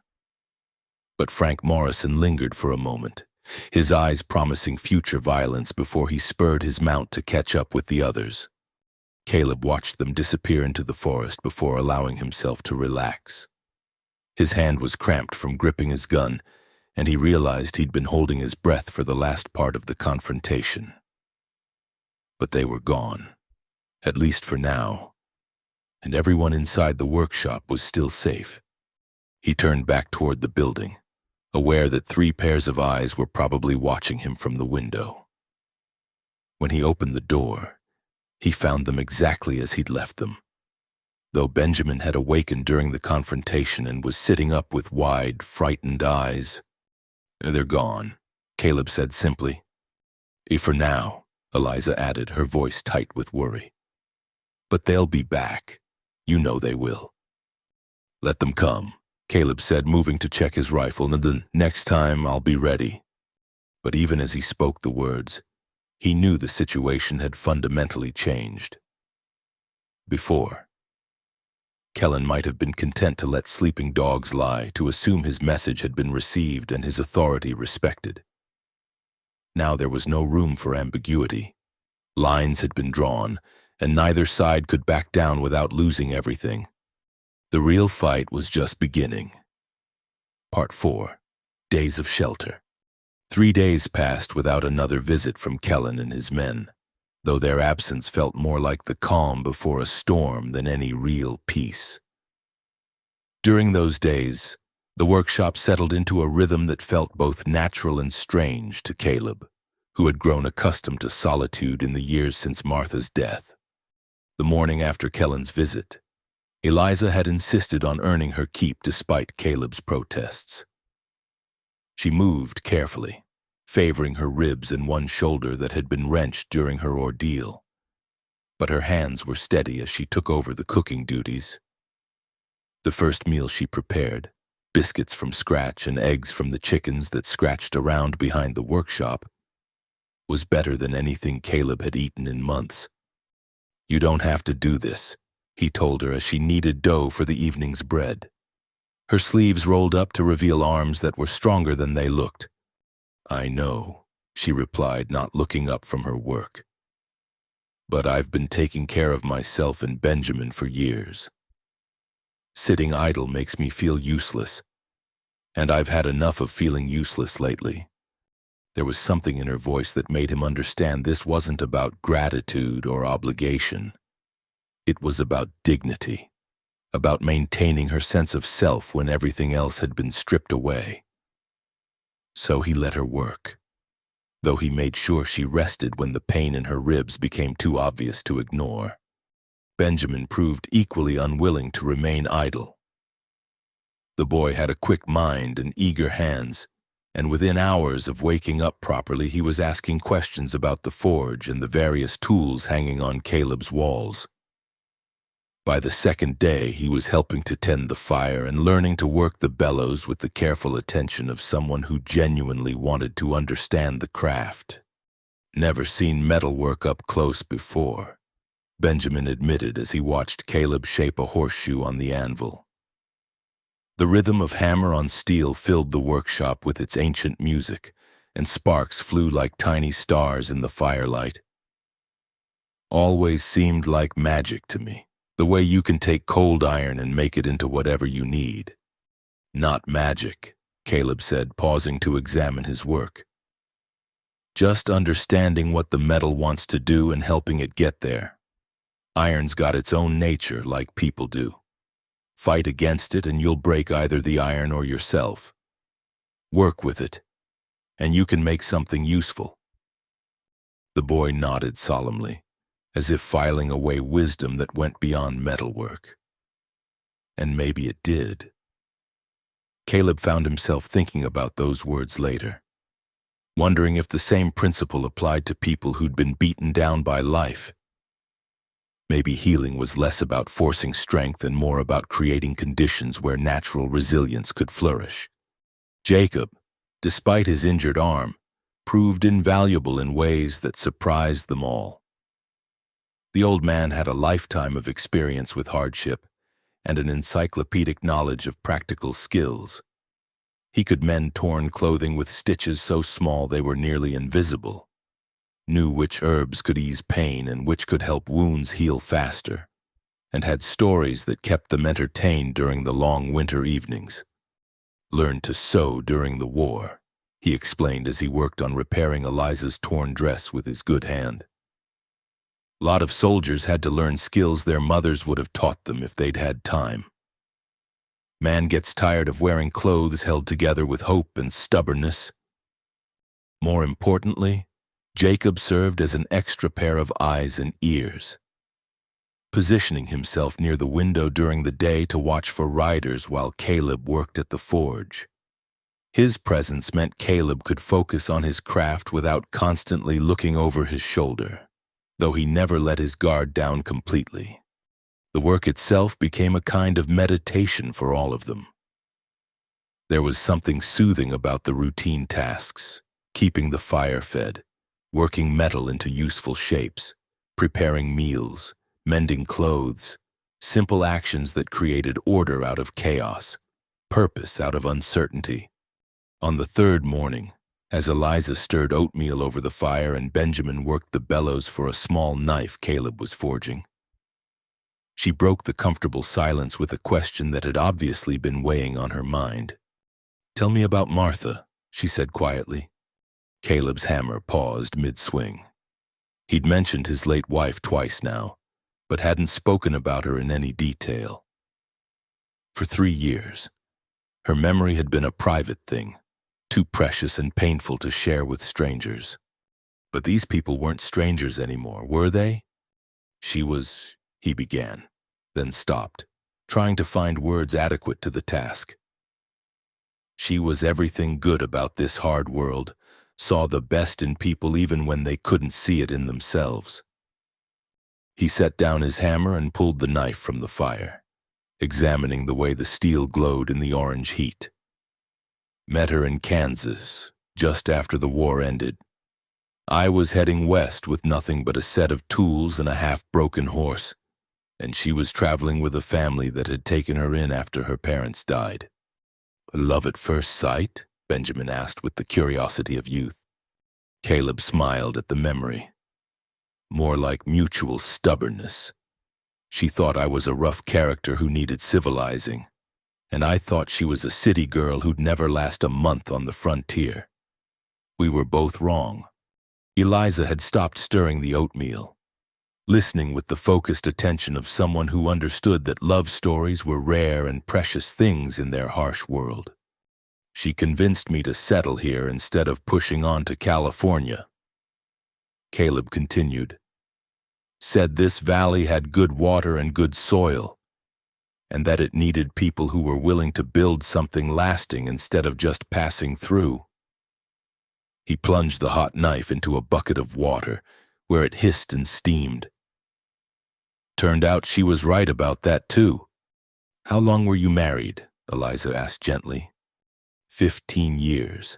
But Frank Morrison lingered for a moment, his eyes promising future violence before he spurred his mount to catch up with the others. Caleb watched them disappear into the forest before allowing himself to relax. His hand was cramped from gripping his gun, and he realized he'd been holding his breath for the last part of the confrontation. But they were gone, at least for now, and everyone inside the workshop was still safe. He turned back toward the building, aware that 3 pairs of eyes were probably watching him from the window. When he opened the door, he found them exactly as he'd left them. Though Benjamin had awakened during the confrontation and was sitting up with wide, frightened eyes. "They're gone," Caleb said simply. "For now," Eliza added, her voice tight with worry. "But they'll be back. You know they will." "Let them come," Caleb said, moving to check his rifle, "and the next time I'll be ready." But even as he spoke the words, he knew the situation had fundamentally changed. Before, Kellen might have been content to let sleeping dogs lie, to assume his message had been received and his authority respected. Now there was no room for ambiguity. Lines had been drawn, and neither side could back down without losing everything. The real fight was just beginning. Part 4. Days of Shelter. 3 days passed without another visit from Kellen and his men, though their absence felt more like the calm before a storm than any real peace. During those days, the workshop settled into a rhythm that felt both natural and strange to Caleb, who had grown accustomed to solitude in the years since Martha's death. The morning after Kellen's visit, Eliza had insisted on earning her keep despite Caleb's protests. She moved carefully, favoring her ribs and one shoulder that had been wrenched during her ordeal, but her hands were steady as she took over the cooking duties. The first meal she prepared, biscuits from scratch and eggs from the chickens that scratched around behind the workshop, was better than anything Caleb had eaten in months. "You don't have to do this," he told her as she kneaded dough for the evening's bread. Her sleeves rolled up to reveal arms that were stronger than they looked. "I know," she replied, not looking up from her work. "But I've been taking care of myself and Benjamin for years. Sitting idle makes me feel useless, and I've had enough of feeling useless lately." There was something in her voice that made him understand this wasn't about gratitude or obligation. It was about dignity, about maintaining her sense of self when everything else had been stripped away. So he let her work, though he made sure she rested when the pain in her ribs became too obvious to ignore. Benjamin proved equally unwilling to remain idle. The boy had a quick mind and eager hands, and within hours of waking up properly, he was asking questions about the forge and the various tools hanging on Caleb's walls. By the second day, he was helping to tend the fire and learning to work the bellows with the careful attention of someone who genuinely wanted to understand the craft. "Never seen metalwork up close before," Benjamin admitted as he watched Caleb shape a horseshoe on the anvil. The rhythm of hammer on steel filled the workshop with its ancient music, and sparks flew like tiny stars in the firelight. "Always seemed like magic to me, the way you can take cold iron and make it into whatever you need." "Not magic," Caleb said, pausing to examine his work. "Just understanding what the metal wants to do and helping it get there. Iron's got its own nature, like people do. Fight against it and you'll break either the iron or yourself. Work with it, and you can make something useful." The boy nodded solemnly, as if filing away wisdom that went beyond metalwork. And maybe it did. Caleb found himself thinking about those words later, wondering if the same principle applied to people who'd been beaten down by life. Maybe healing was less about forcing strength and more about creating conditions where natural resilience could flourish. Jacob, despite his injured arm, proved invaluable in ways that surprised them all. The old man had a lifetime of experience with hardship and an encyclopedic knowledge of practical skills. He could mend torn clothing with stitches so small they were nearly invisible, knew which herbs could ease pain and which could help wounds heal faster, and had stories that kept them entertained during the long winter evenings. "Learned to sew during the war," he explained as he worked on repairing Eliza's torn dress with his good hand. "A lot of soldiers had to learn skills their mothers would have taught them if they'd had time. Man gets tired of wearing clothes held together with hope and stubbornness." More importantly, Jacob served as an extra pair of eyes and ears, positioning himself near the window during the day to watch for riders while Caleb worked at the forge. His presence meant Caleb could focus on his craft without constantly looking over his shoulder, though he never let his guard down completely. The work itself became a kind of meditation for all of them. There was something soothing about the routine tasks, keeping the fire fed, working metal into useful shapes, preparing meals, mending clothes, simple actions that created order out of chaos, purpose out of uncertainty. On the third morning, As Eliza stirred oatmeal over the fire and Benjamin worked the bellows for a small knife Caleb was forging, she broke the comfortable silence with a question that had obviously been weighing on her mind. "Tell me about Martha," she said quietly. Caleb's hammer paused mid-swing. He'd mentioned his late wife twice now, but hadn't spoken about her in any detail. For 3 years, her memory had been a private thing, too precious and painful to share with strangers. But these people weren't strangers anymore, were they? He began, then stopped, trying to find words adequate to the task. She was everything good about this hard world, saw the best in people even when they couldn't see it in themselves. He set down his hammer and pulled the knife from the fire, examining the way the steel glowed in the orange heat. Met her in Kansas, just after the war ended. I was heading west with nothing but a set of tools and a half-broken horse, and she was traveling with a family that had taken her in after her parents died. "Love at first sight?" Benjamin asked with the curiosity of youth. Caleb smiled at the memory. "More like mutual stubbornness. She thought I was a rough character who needed civilizing, and I thought she was a city girl who'd never last a month on the frontier. We were both wrong." Eliza had stopped stirring the oatmeal, listening with the focused attention of someone who understood that love stories were rare and precious things in their harsh world. "She convinced me to settle here instead of pushing on to California." Caleb continued. "Said this valley had good water and good soil, and that it needed people who were willing to build something lasting instead of just passing through." He plunged the hot knife into a bucket of water, where it hissed and steamed. "Turned out she was right about that, too." "How long were you married?" Eliza asked gently. 15 years.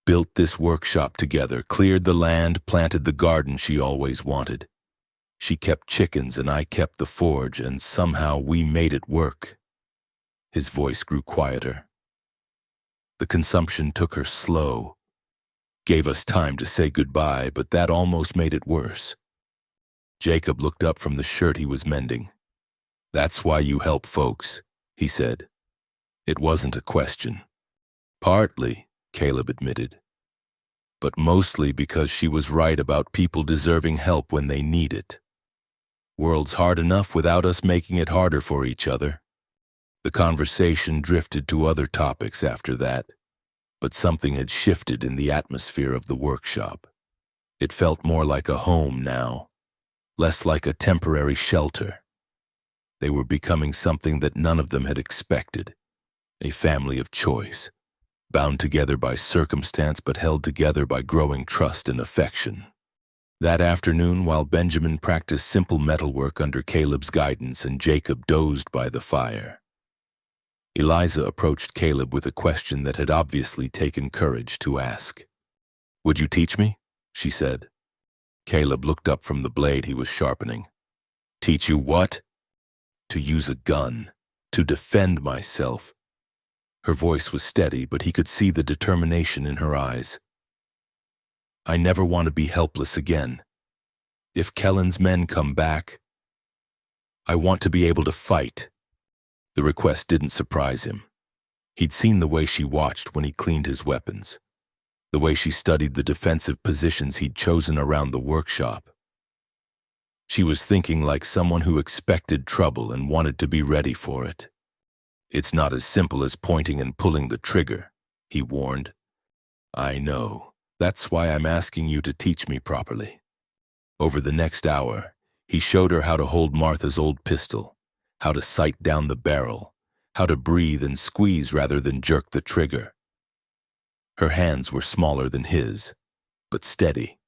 Built this workshop together, cleared the land, planted the garden she always wanted. She kept chickens and I kept the forge, and somehow we made it work." His voice grew quieter. "The consumption took her slow. Gave us time to say goodbye, but that almost made it worse." Jacob looked up from the shirt he was mending. "That's why you help folks," he said. It wasn't a question. "Partly," Caleb admitted, "but mostly because she was right about people deserving help when they need it. World's hard enough without us making it harder for each other." The conversation drifted to other topics after that, but something had shifted in the atmosphere of the workshop. It felt more like a home now, less like a temporary shelter. They were becoming something that none of them had expected, a family of choice, bound together by circumstance but held together by growing trust and affection. That afternoon, while Benjamin practiced simple metalwork under Caleb's guidance and Jacob dozed by the fire, Eliza approached Caleb with a question that had obviously taken courage to ask. "Would you teach me?" she said. Caleb looked up from the blade he was sharpening. "Teach you what?" "To use a gun, to defend myself." Her voice was steady, but he could see the determination in her eyes. "I never want to be helpless again. If Kellen's men come back, I want to be able to fight." The request didn't surprise him. He'd seen the way she watched when he cleaned his weapons, the way she studied the defensive positions he'd chosen around the workshop. She was thinking like someone who expected trouble and wanted to be ready for it. "It's not as simple as pointing and pulling the trigger," he warned. "I know. That's why I'm asking you to teach me properly." Over the next hour, he showed her how to hold Martha's old pistol, how to sight down the barrel, how to breathe and squeeze rather than jerk the trigger. Her hands were smaller than his, but steady,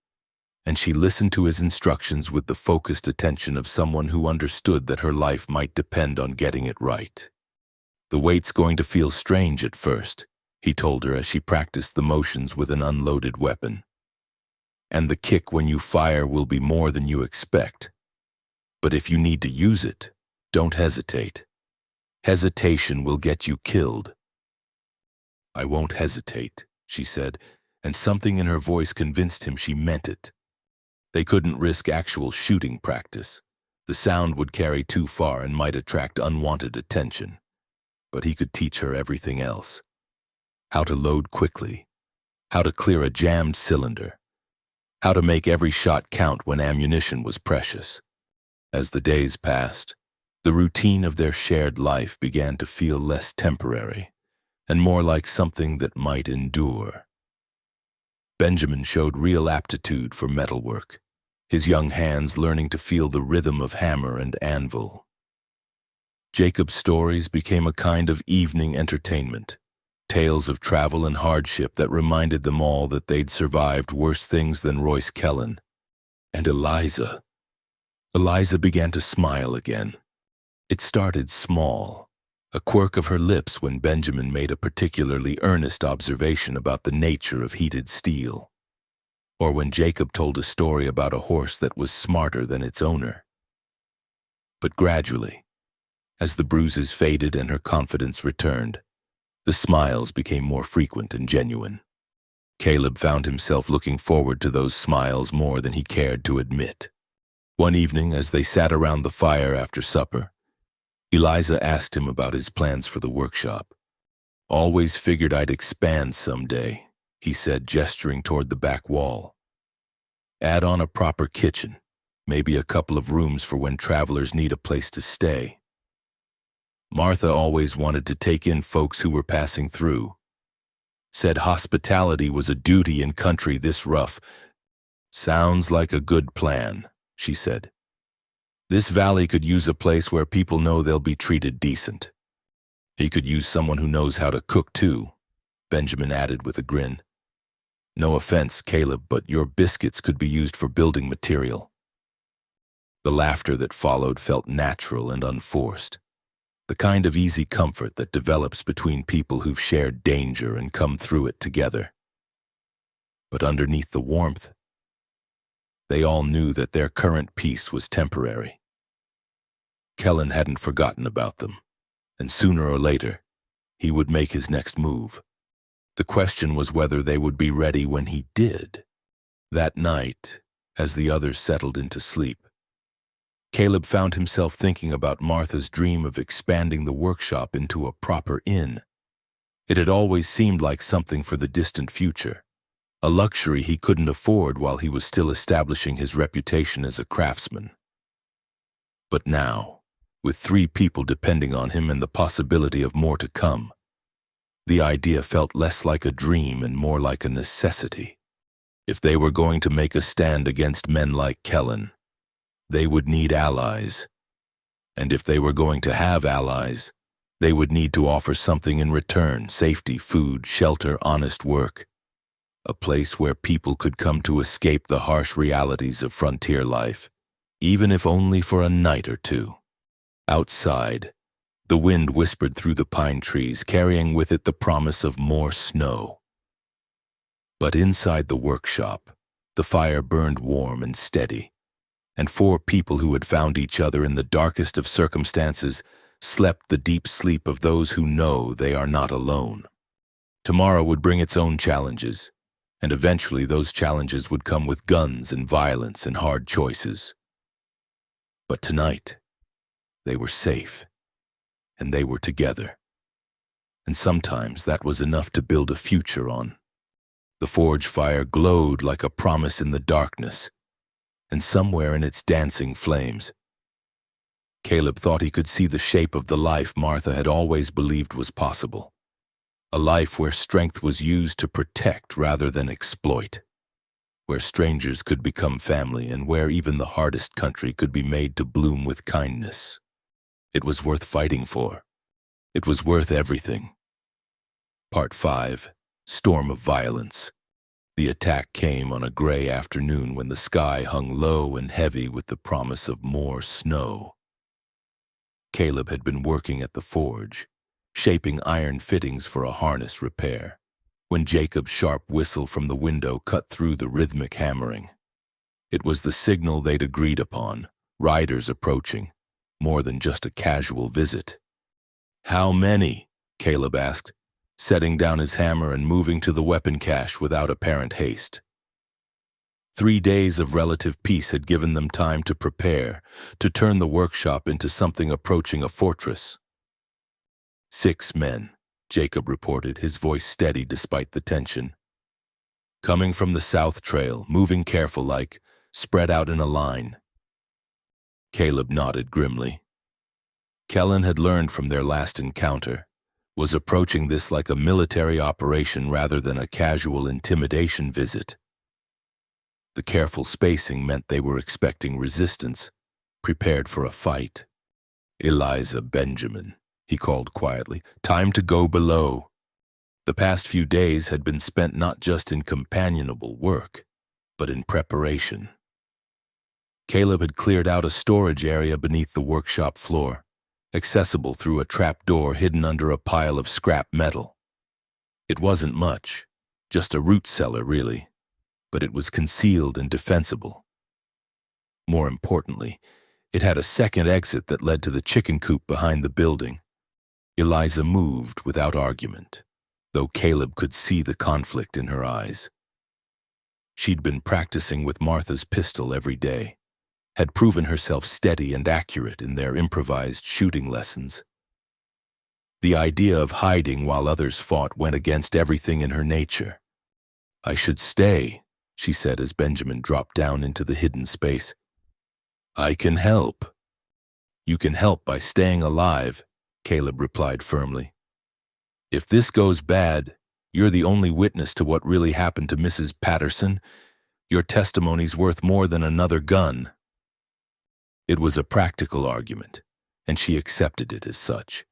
and she listened to his instructions with the focused attention of someone who understood that her life might depend on getting it right. "The weight's going to feel strange at first," he told her as she practiced the motions with an unloaded weapon. "And the kick when you fire will be more than you expect. But if you need to use it, don't hesitate. Hesitation will get you killed." "I won't hesitate," she said, and something in her voice convinced him she meant it. They couldn't risk actual shooting practice. The sound would carry too far and might attract unwanted attention. But he could teach her everything else. How to load quickly, how to clear a jammed cylinder, how to make every shot count when ammunition was precious. As the days passed, the routine of their shared life began to feel less temporary and more like something that might endure. Benjamin showed real aptitude for metalwork, his young hands learning to feel the rhythm of hammer and anvil. Jacob's stories became a kind of evening entertainment, tales of travel and hardship that reminded them all that they'd survived worse things than Royce Kellen. And Eliza began to smile again. It started small, a quirk of her lips when Benjamin made a particularly earnest observation about the nature of heated steel, or when Jacob told a story about a horse that was smarter than its owner. But gradually, as the bruises faded and her confidence returned, the smiles became more frequent and genuine. Caleb found himself looking forward to those smiles more than he cared to admit. One evening, as they sat around the fire after supper, Eliza asked him about his plans for the workshop. "Always figured I'd expand someday," he said, gesturing toward the back wall. "Add on a proper kitchen, maybe a couple of rooms for when travelers need a place to stay. Martha always wanted to take in folks who were passing through. Said hospitality was a duty in country this rough." "Sounds like a good plan," she said. "This valley could use a place where people know they'll be treated decent." "He could use someone who knows how to cook too," Benjamin added with a grin. "No offense, Caleb, but your biscuits could be used for building material." The laughter that followed felt natural and unforced, the kind of easy comfort that develops between people who've shared danger and come through it together. But underneath the warmth, they all knew that their current peace was temporary. Kellen hadn't forgotten about them, and sooner or later, he would make his next move. The question was whether they would be ready when he did. That night, as the others settled into sleep, Caleb found himself thinking about Martha's dream of expanding the workshop into a proper inn. It had always seemed like something for the distant future, a luxury he couldn't afford while he was still establishing his reputation as a craftsman. But now, with 3 people depending on him and the possibility of more to come, the idea felt less like a dream and more like a necessity. If they were going to make a stand against men like Kellen, they would need allies. And if they were going to have allies, they would need to offer something in return: safety, food, shelter, honest work. A place where people could come to escape the harsh realities of frontier life, even if only for a night or two. Outside, the wind whispered through the pine trees, carrying with it the promise of more snow. But inside the workshop, the fire burned warm and steady, and 4 people who had found each other in the darkest of circumstances slept the deep sleep of those who know they are not alone. Tomorrow would bring its own challenges, and eventually those challenges would come with guns and violence and hard choices. But tonight, they were safe, and they were together. And sometimes that was enough to build a future on. The forge fire glowed like a promise in the darkness, and somewhere in its dancing flames, Caleb thought he could see the shape of the life Martha had always believed was possible. A life where strength was used to protect rather than exploit, where strangers could become family, and where even the hardest country could be made to bloom with kindness. It was worth fighting for. It was worth everything. Part 5. Storm of Violence. The attack came on a gray afternoon when the sky hung low and heavy with the promise of more snow. Caleb had been working at the forge, shaping iron fittings for a harness repair, when Jacob's sharp whistle from the window cut through the rhythmic hammering. It was the signal they'd agreed upon, riders approaching, more than just a casual visit. "How many?" Caleb asked. setting down his hammer and moving to the weapon cache without apparent haste. 3 days of relative peace had given them time to prepare, to turn the workshop into something approaching a fortress. 6 men, Jacob reported, his voice steady despite the tension. Coming from the south trail, moving careful-like, spread out in a line. Caleb nodded grimly. Kellen had learned from their last encounter, was approaching this like a military operation rather than a casual intimidation visit. The careful spacing meant they were expecting resistance, prepared for a fight. "Eliza Benjamin," he called quietly, "time to go below." The past few days had been spent not just in companionable work, but in preparation. Caleb had cleared out a storage area beneath the workshop floor, accessible through a trap door hidden under a pile of scrap metal. It wasn't much, just a root cellar really, but it was concealed and defensible. More importantly, it had a second exit that led to the chicken coop behind the building. Eliza moved without argument, though Caleb could see the conflict in her eyes. She'd been practicing with Martha's pistol every day, had proven herself steady and accurate in their improvised shooting lessons. The idea of hiding while others fought went against everything in her nature. "I should stay," she said as Benjamin dropped down into the hidden space. "I can help." "You can help by staying alive," Caleb replied firmly. "If this goes bad, you're the only witness to what really happened to Mrs. Patterson. Your testimony's worth more than another gun." It was a practical argument, and she accepted it as such,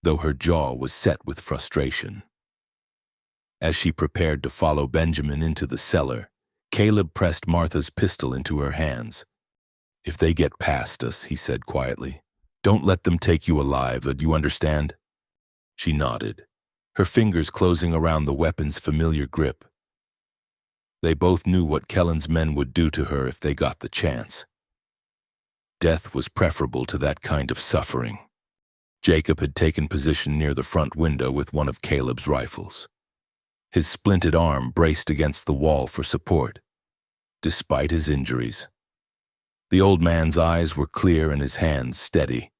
though her jaw was set with frustration. As she prepared to follow Benjamin into the cellar, Caleb pressed Martha's pistol into her hands. "If they get past us," he said quietly, "don't let them take you alive, do you understand?" She nodded, her fingers closing around the weapon's familiar grip. They both knew what Kellen's men would do to her if they got the chance. Death was preferable to that kind of suffering. Jacob had taken position near the front window with one of Caleb's rifles. His splinted arm braced against the wall for support, despite his injuries. The old man's eyes were clear and his hands steady.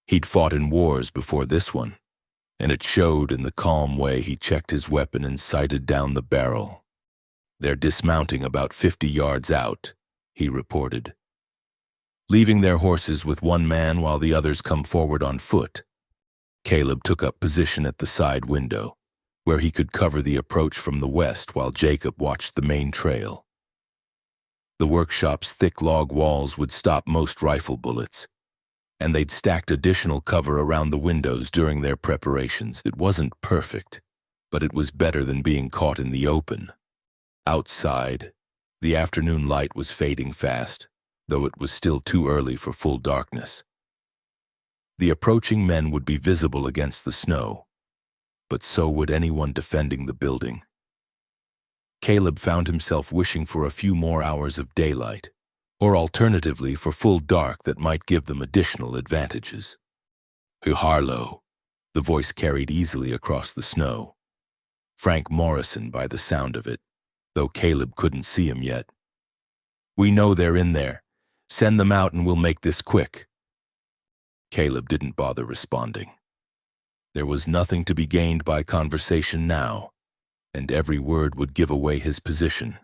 He'd fought in wars before this one, and it showed in the calm way he checked his weapon and sighted down the barrel. "They're dismounting about 50 yards out," he reported. Leaving their horses with one man while the others come forward on foot, Caleb took up position at the side window, where he could cover the approach from the west while Jacob watched the main trail. The workshop's thick log walls would stop most rifle bullets, and they'd stacked additional cover around the windows during their preparations. It wasn't perfect, but it was better than being caught in the open. Outside, the afternoon light was fading fast, though it was still too early for full darkness. The approaching men would be visible against the snow, but so would anyone defending the building. Caleb found himself wishing for a few more hours of daylight, or alternatively for full dark that might give them additional advantages. "Harlow," the voice carried easily across the snow. Frank Morrison by the sound of it, though Caleb couldn't see him yet. "We know they're in there. Send them out and we'll make this quick." Caleb didn't bother responding. There was nothing to be gained by conversation now, and every word would give away his position.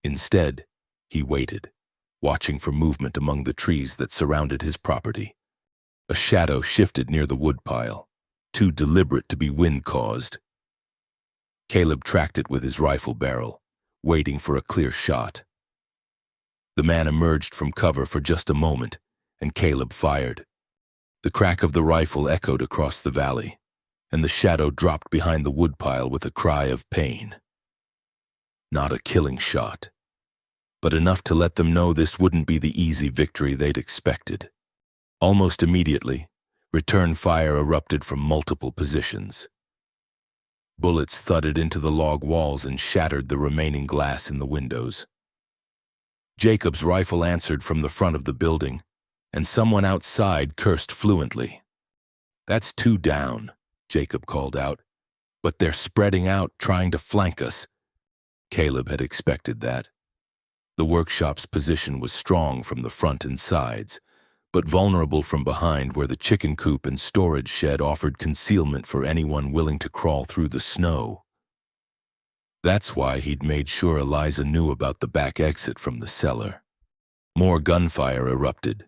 Instead, he waited, watching for movement among the trees that surrounded his property. A shadow shifted near the woodpile, too deliberate to be wind-caused. Caleb tracked it with his rifle barrel, waiting for a clear shot. The man emerged from cover for just a moment, and Caleb fired. The crack of the rifle echoed across the valley, and the shadow dropped behind the woodpile with a cry of pain. Not a killing shot, but enough to let them know this wouldn't be the easy victory they'd expected. Almost immediately, return fire erupted from multiple positions. Bullets thudded into the log walls and shattered the remaining glass in the windows. Jacob's rifle answered from the front of the building, and someone outside cursed fluently. "That's 2 down," Jacob called out. But they're spreading out, trying to flank us. Caleb had expected that. The workshop's position was strong from the front and sides, but vulnerable from behind where the chicken coop and storage shed offered concealment for anyone willing to crawl through the snow. That's why he'd made sure Eliza knew about the back exit from the cellar. More gunfire erupted,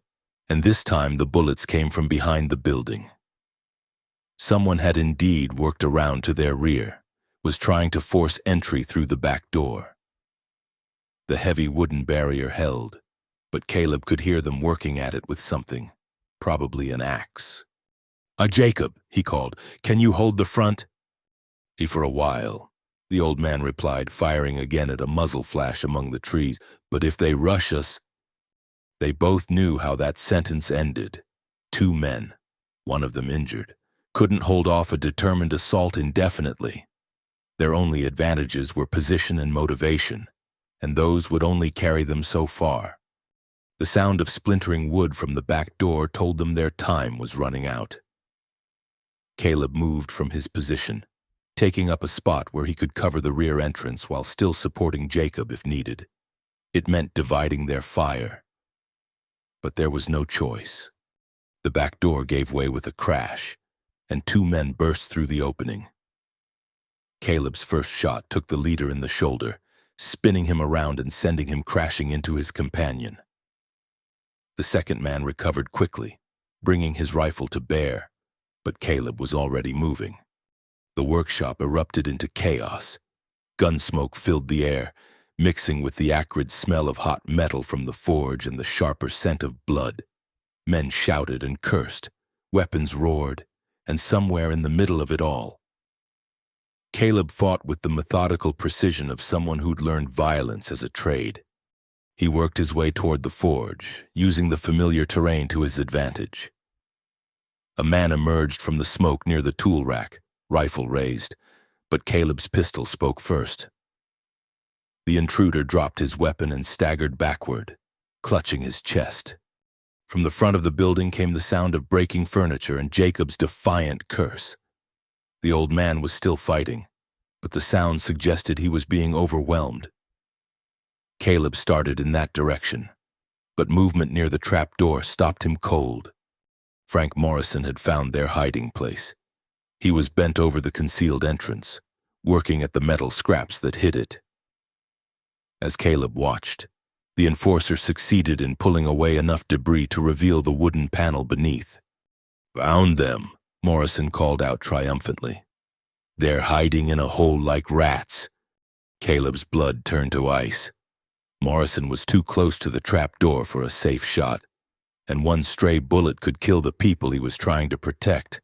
and this time the bullets came from behind the building. Someone had indeed worked around to their rear, was trying to force entry through the back door. The heavy wooden barrier held, but Caleb could hear them working at it with something, probably an axe. Jacob," he called, "can you hold the front?" For a while, the old man replied, firing again at a muzzle flash among the trees. "But if they rush us—" They both knew how that sentence ended. 2 men, one of them injured, couldn't hold off a determined assault indefinitely. Their only advantages were position and motivation, and those would only carry them so far. The sound of splintering wood from the back door told them their time was running out. Caleb moved from his position, taking up a spot where he could cover the rear entrance while still supporting Jacob if needed. It meant dividing their fire. But there was no choice. The back door gave way with a crash, and 2 men burst through the opening. Caleb's first shot took the leader in the shoulder, spinning him around and sending him crashing into his companion. The second man recovered quickly, bringing his rifle to bear, but Caleb was already moving. The workshop erupted into chaos. Gunsmoke filled the air, mixing with the acrid smell of hot metal from the forge and the sharper scent of blood. Men shouted and cursed, weapons roared, and somewhere in the middle of it all, Caleb fought with the methodical precision of someone who'd learned violence as a trade. He worked his way toward the forge, using the familiar terrain to his advantage. A man emerged from the smoke near the tool rack, rifle raised, but Caleb's pistol spoke first. The intruder dropped his weapon and staggered backward, clutching his chest. From the front of the building came the sound of breaking furniture and Jacob's defiant curse. The old man was still fighting, but the sound suggested he was being overwhelmed. Caleb started in that direction, but movement near the trap door stopped him cold. Frank Morrison had found their hiding place. He was bent over the concealed entrance, working at the metal scraps that hid it. As Caleb watched, the enforcer succeeded in pulling away enough debris to reveal the wooden panel beneath. "Found them," Morrison called out triumphantly. "They're hiding in a hole like rats." Caleb's blood turned to ice. Morrison was too close to the trap door for a safe shot, and one stray bullet could kill the people he was trying to protect.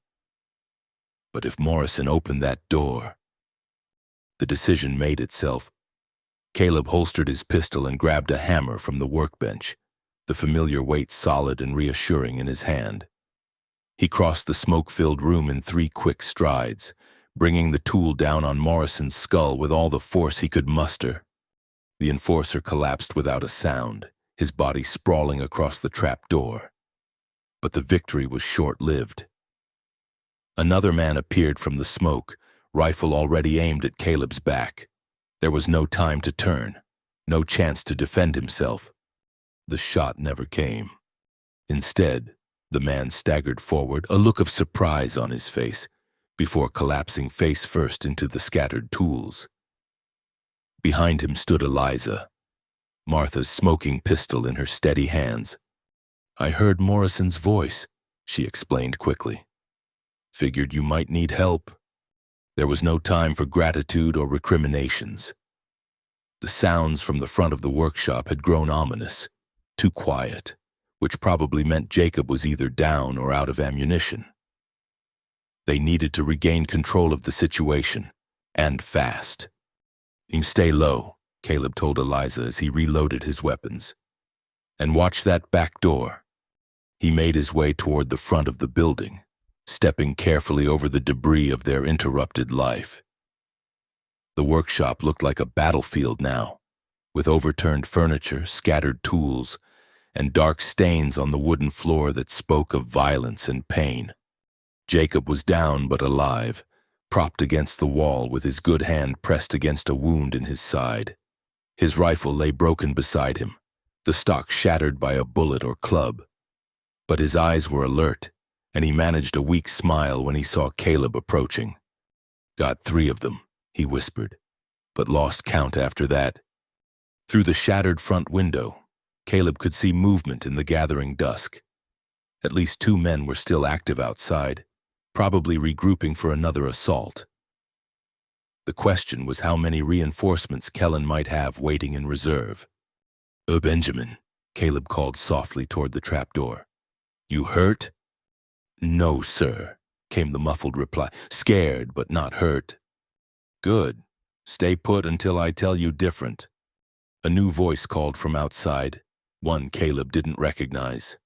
But if Morrison opened that door— The decision made itself. Caleb holstered his pistol and grabbed a hammer from the workbench, the familiar weight solid and reassuring in his hand. He crossed the smoke-filled room in 3 quick strides, bringing the tool down on Morrison's skull with all the force he could muster. The enforcer collapsed without a sound, his body sprawling across the trap door. But the victory was short-lived. Another man appeared from the smoke, rifle already aimed at Caleb's back. There was no time to turn, no chance to defend himself. The shot never came. Instead, the man staggered forward, a look of surprise on his face, before collapsing face first into the scattered tools. Behind him stood Eliza, Martha's smoking pistol in her steady hands. "I heard Morrison's voice," she explained quickly. "Figured you might need help." There was no time for gratitude or recriminations. The sounds from the front of the workshop had grown ominous, too quiet, which probably meant Jacob was either down or out of ammunition. They needed to regain control of the situation, and fast. "You stay low," Caleb told Eliza as he reloaded his weapons. "And watch that back door." He made his way toward the front of the building, stepping carefully over the debris of their interrupted life. The workshop looked like a battlefield now, with overturned furniture, scattered tools, and dark stains on the wooden floor that spoke of violence and pain. Jacob was down but alive, propped against the wall with his good hand pressed against a wound in his side. His rifle lay broken beside him, the stock shattered by a bullet or club. But his eyes were alert, and he managed a weak smile when he saw Caleb approaching. "Got 3 of them," he whispered, but lost count after that. Through the shattered front window, Caleb could see movement in the gathering dusk. At least 2 men were still active outside, probably regrouping for another assault. The question was how many reinforcements Kellen might have waiting in reserve. Benjamin," Caleb called softly toward the trapdoor. "You hurt?" "No, sir," came the muffled reply. "Scared, but not hurt." "Good. Stay put until I tell you different." A new voice called from outside, one Caleb didn't recognize.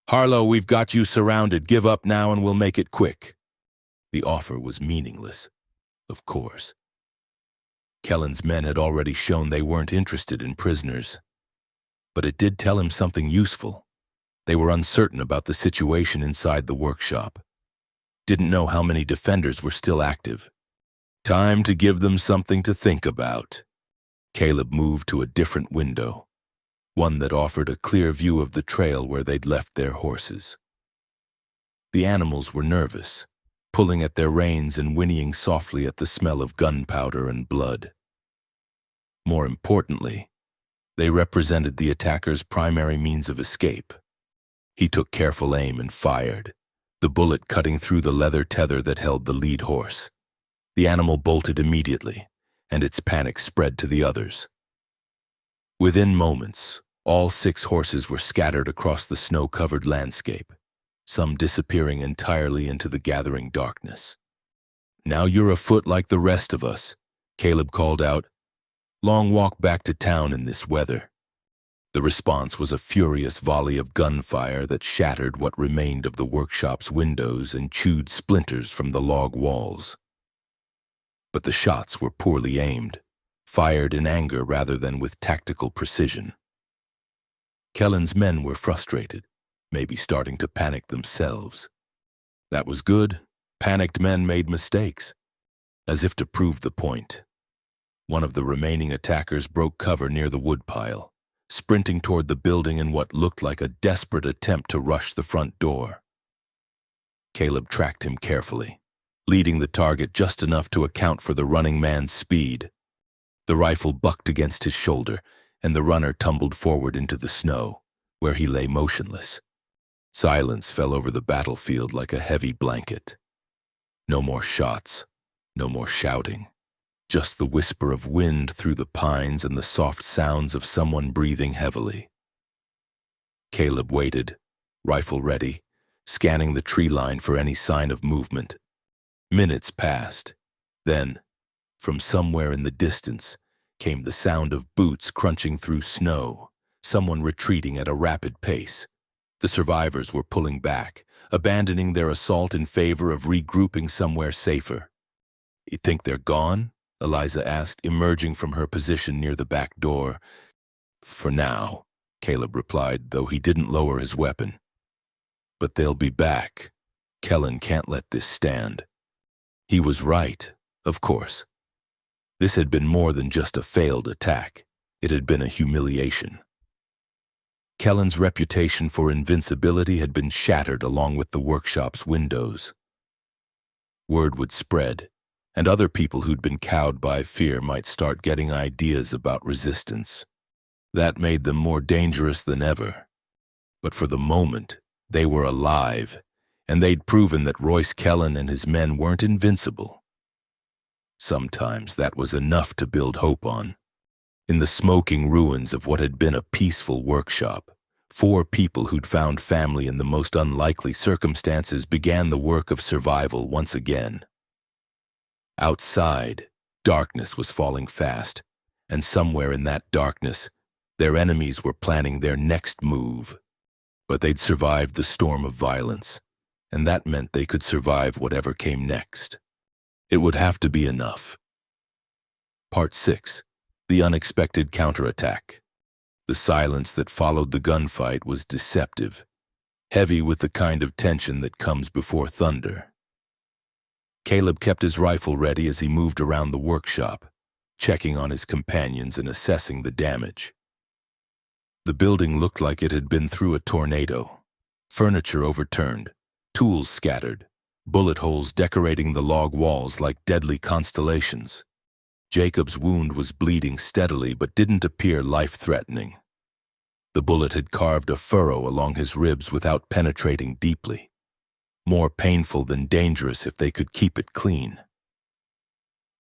"Harlow, we've got you surrounded. Give up now and we'll make it quick." The offer was meaningless, of course. Kellen's men had already shown they weren't interested in prisoners. But it did tell him something useful. They were uncertain about the situation inside the workshop. Didn't know how many defenders were still active. Time to give them something to think about. Caleb moved to a different window, one that offered a clear view of the trail where they'd left their horses. The animals were nervous, pulling at their reins and whinnying softly at the smell of gunpowder and blood. More importantly, they represented the attacker's primary means of escape. He took careful aim and fired, the bullet cutting through the leather tether that held the lead horse. The animal bolted immediately, and its panic spread to the others. Within moments, all 6 horses were scattered across the snow-covered landscape, some disappearing entirely into the gathering darkness. "Now you're afoot like the rest of us," Caleb called out. "Long walk back to town in this weather." The response was a furious volley of gunfire that shattered what remained of the workshop's windows and chewed splinters from the log walls. But the shots were poorly aimed, fired in anger rather than with tactical precision. Kellen's men were frustrated, maybe starting to panic themselves. That was good. Panicked men made mistakes. As if to prove the point, one of the remaining attackers broke cover near the woodpile, sprinting toward the building in what looked like a desperate attempt to rush the front door. Caleb tracked him carefully, leading the target just enough to account for the running man's speed. The rifle bucked against his shoulder, and the runner tumbled forward into the snow, where he lay motionless. Silence fell over the battlefield like a heavy blanket. No more shots, no more shouting. Just the whisper of wind through the pines and the soft sounds of someone breathing heavily. Caleb waited, rifle ready, scanning the tree line for any sign of movement. Minutes passed. Then, from somewhere in the distance, came the sound of boots crunching through snow, someone retreating at a rapid pace. The survivors were pulling back, abandoning their assault in favor of regrouping somewhere safer. "You think they're gone?" Eliza asked, emerging from her position near the back door. "For now," Caleb replied, though he didn't lower his weapon. "But they'll be back. Kellen can't let this stand." He was right, of course. This had been more than just a failed attack. It had been a humiliation. Kellen's reputation for invincibility had been shattered along with the workshop's windows. Word would spread, and other people who'd been cowed by fear might start getting ideas about resistance. That made them more dangerous than ever. But for the moment, they were alive, and they'd proven that Royce Kellen and his men weren't invincible. Sometimes that was enough to build hope on. In the smoking ruins of what had been a peaceful workshop, 4 people who'd found family in the most unlikely circumstances began the work of survival once again. Outside, darkness was falling fast, and somewhere in that darkness, their enemies were planning their next move. But they'd survived the storm of violence, and that meant they could survive whatever came next. It would have to be enough. Part 6. The unexpected counterattack. The silence that followed the gunfight was deceptive, heavy with the kind of tension that comes before thunder. Caleb kept his rifle ready as he moved around the workshop, checking on his companions and assessing the damage. The building looked like it had been through a tornado. Furniture overturned, tools scattered, bullet holes decorating the log walls like deadly constellations. Jacob's wound was bleeding steadily but didn't appear life-threatening. The bullet had carved a furrow along his ribs without penetrating deeply. More painful than dangerous if they could keep it clean.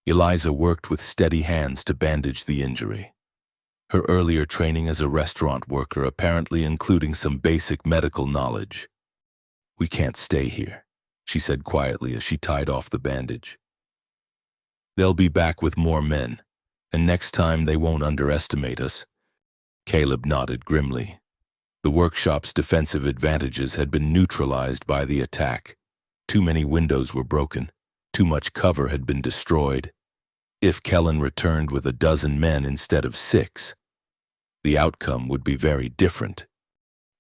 Eliza worked with steady hands to bandage the injury. Her earlier training as a restaurant worker apparently including some basic medical knowledge. "We can't stay here," she said quietly as she tied off the bandage. "They'll be back with more men, and next time they won't underestimate us." Caleb nodded grimly. The workshop's defensive advantages had been neutralized by the attack. Too many windows were broken. Too much cover had been destroyed. If Kellen returned with a dozen men instead of 6, the outcome would be very different.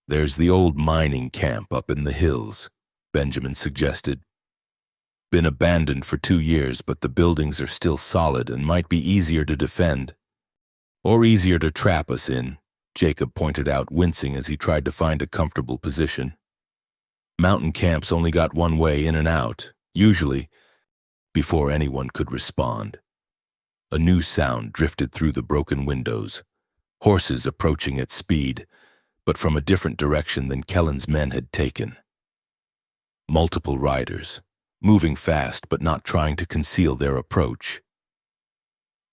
"There's the old mining camp up in the hills," Benjamin suggested. "Been abandoned for 2 years, but the buildings are still solid and might be easier to defend. Or easier to trap us in," Jacob pointed out, wincing as he tried to find a comfortable position. "Mountain camps only got one way in and out, usually," before anyone could respond. A new sound drifted through the broken windows, horses approaching at speed, but from a different direction than Kellen's men had taken. Multiple riders, moving fast but not trying to conceal their approach.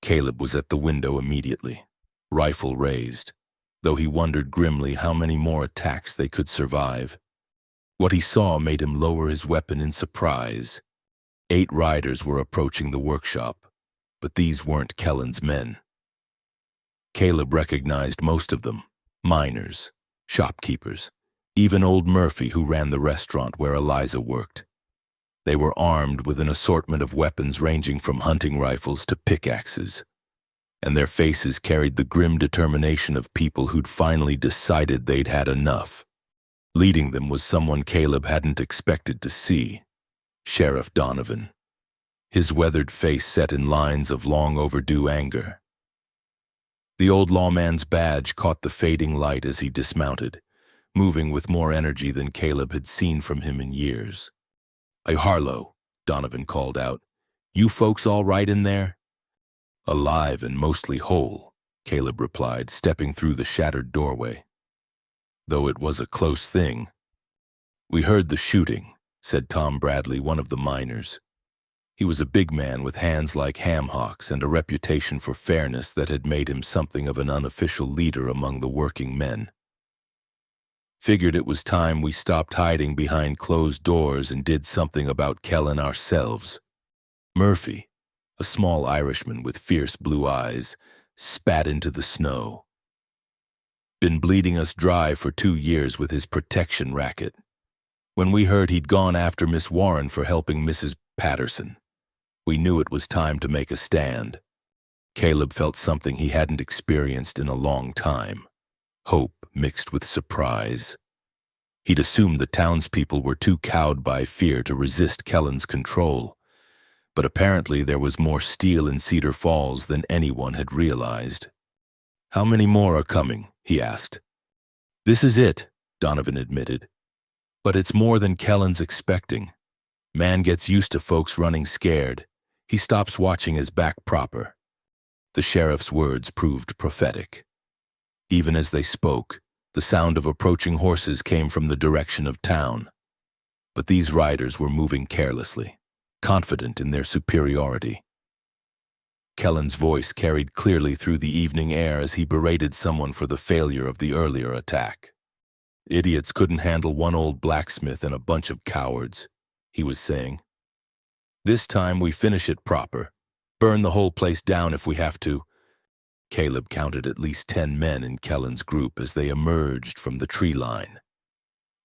Caleb was at the window immediately, rifle raised, though he wondered grimly how many more attacks they could survive. What he saw made him lower his weapon in surprise. 8 riders were approaching the workshop, but these weren't Kellen's men. Caleb recognized most of them, miners, shopkeepers, even old Murphy who ran the restaurant where Eliza worked. They were armed with an assortment of weapons ranging from hunting rifles to pickaxes, and their faces carried the grim determination of people who'd finally decided they'd had enough. Leading them was someone Caleb hadn't expected to see, Sheriff Donovan, his weathered face set in lines of long overdue anger. The old lawman's badge caught the fading light as he dismounted, moving with more energy than Caleb had seen from him in years. "Hey, Harlow," Donovan called out. "You folks all right in there?" "Alive and mostly whole," Caleb replied, stepping through the shattered doorway. "Though it was a close thing." "We heard the shooting," said Tom Bradley, one of the miners. He was a big man with hands like ham hocks and a reputation for fairness that had made him something of an unofficial leader among the working men. "Figured it was time we stopped hiding behind closed doors and did something about Kellen ourselves." Murphy, a small Irishman with fierce blue eyes, spat into the snow. "Been bleeding us dry for 2 years with his protection racket. When we heard he'd gone after Miss Warren for helping Mrs. Patterson, we knew it was time to make a stand." Caleb felt something he hadn't experienced in a long time. Hope mixed with surprise. He'd assumed the townspeople were too cowed by fear to resist Kellen's control, but apparently there was more steel in Cedar Falls than anyone had realized. "How many more are coming?" he asked. "This is it," Donovan admitted. "But it's more than Kellen's expecting. Man gets used to folks running scared. He stops watching his back proper." The sheriff's words proved prophetic. Even as they spoke, the sound of approaching horses came from the direction of town. But these riders were moving carelessly, confident in their superiority. Kellen's voice carried clearly through the evening air as he berated someone for the failure of the earlier attack. "Idiots couldn't handle one old blacksmith and a bunch of cowards," he was saying. "This time we finish it proper. Burn the whole place down if we have to." Caleb counted at least 10 men in Kellen's group as they emerged from the tree line.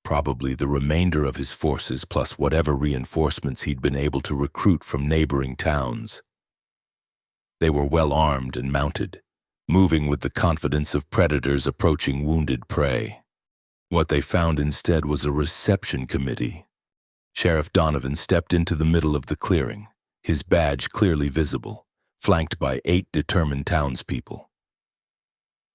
Probably the remainder of his forces plus whatever reinforcements he'd been able to recruit from neighboring towns. They were well armed and mounted, moving with the confidence of predators approaching wounded prey. What they found instead was a reception committee. Sheriff Donovan stepped into the middle of the clearing, his badge clearly visible, flanked by 8 determined townspeople.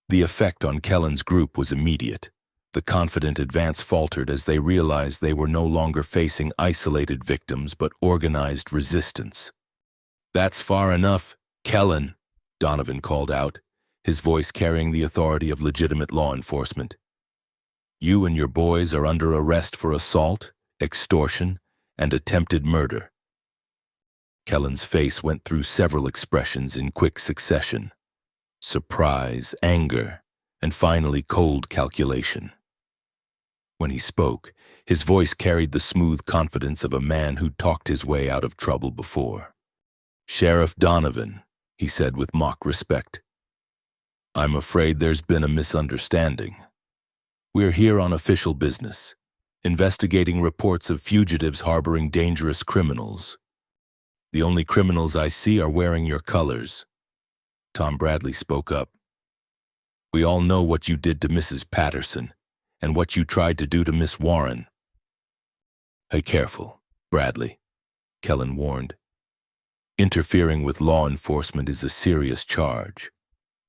The effect on Kellen's group was immediate. The confident advance faltered as they realized they were no longer facing isolated victims but organized resistance. "That's far enough, Kellen," Donovan called out, his voice carrying the authority of legitimate law enforcement. "You and your boys are under arrest for assault, extortion, and attempted murder." Kellen's face went through several expressions in quick succession: surprise, anger, and finally cold calculation. When he spoke, his voice carried the smooth confidence of a man who'd talked his way out of trouble before. "Sheriff Donovan," he said with mock respect, "I'm afraid there's been a misunderstanding. We're here on official business, investigating reports of fugitives harboring dangerous criminals. The only criminals I see are wearing your colors." Tom Bradley spoke up. "We all know what you did to Mrs. Patterson and what you tried to do to Miss Warren." "Be careful, Bradley," Kellen warned. "Interfering with law enforcement is a serious charge.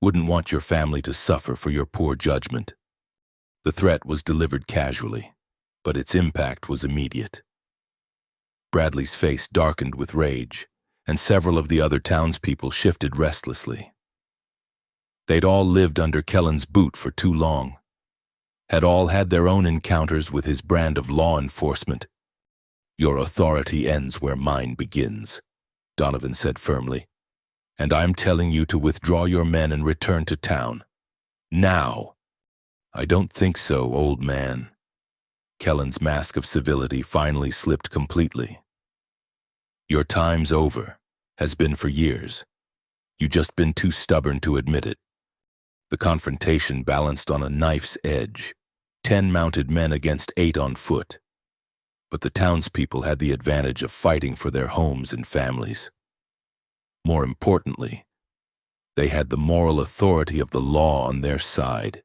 Wouldn't want your family to suffer for your poor judgment." The threat was delivered casually, but its impact was immediate. Bradley's face darkened with rage, and several of the other townspeople shifted restlessly. They'd all lived under Kellen's boot for too long, had all had their own encounters with his brand of law enforcement. "Your authority ends where mine begins," Donovan said firmly, "and I'm telling you to withdraw your men and return to town. Now." "I don't think so, old man." Kellen's mask of civility finally slipped completely. "Your time's over, has been for years. You just been too stubborn to admit it." The confrontation balanced on a knife's edge, 10 mounted men against 8 on foot. But the townspeople had the advantage of fighting for their homes and families. More importantly, they had the moral authority of the law on their side,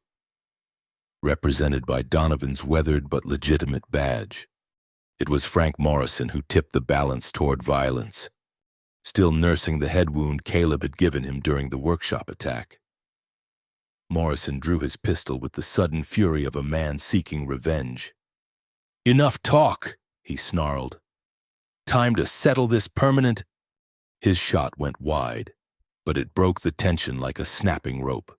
represented by Donovan's weathered but legitimate badge. It was Frank Morrison who tipped the balance toward violence, still nursing the head wound Caleb had given him during the workshop attack. Morrison drew his pistol with the sudden fury of a man seeking revenge. "Enough talk," he snarled. "Time to settle this permanent—" His shot went wide, but it broke the tension like a snapping rope.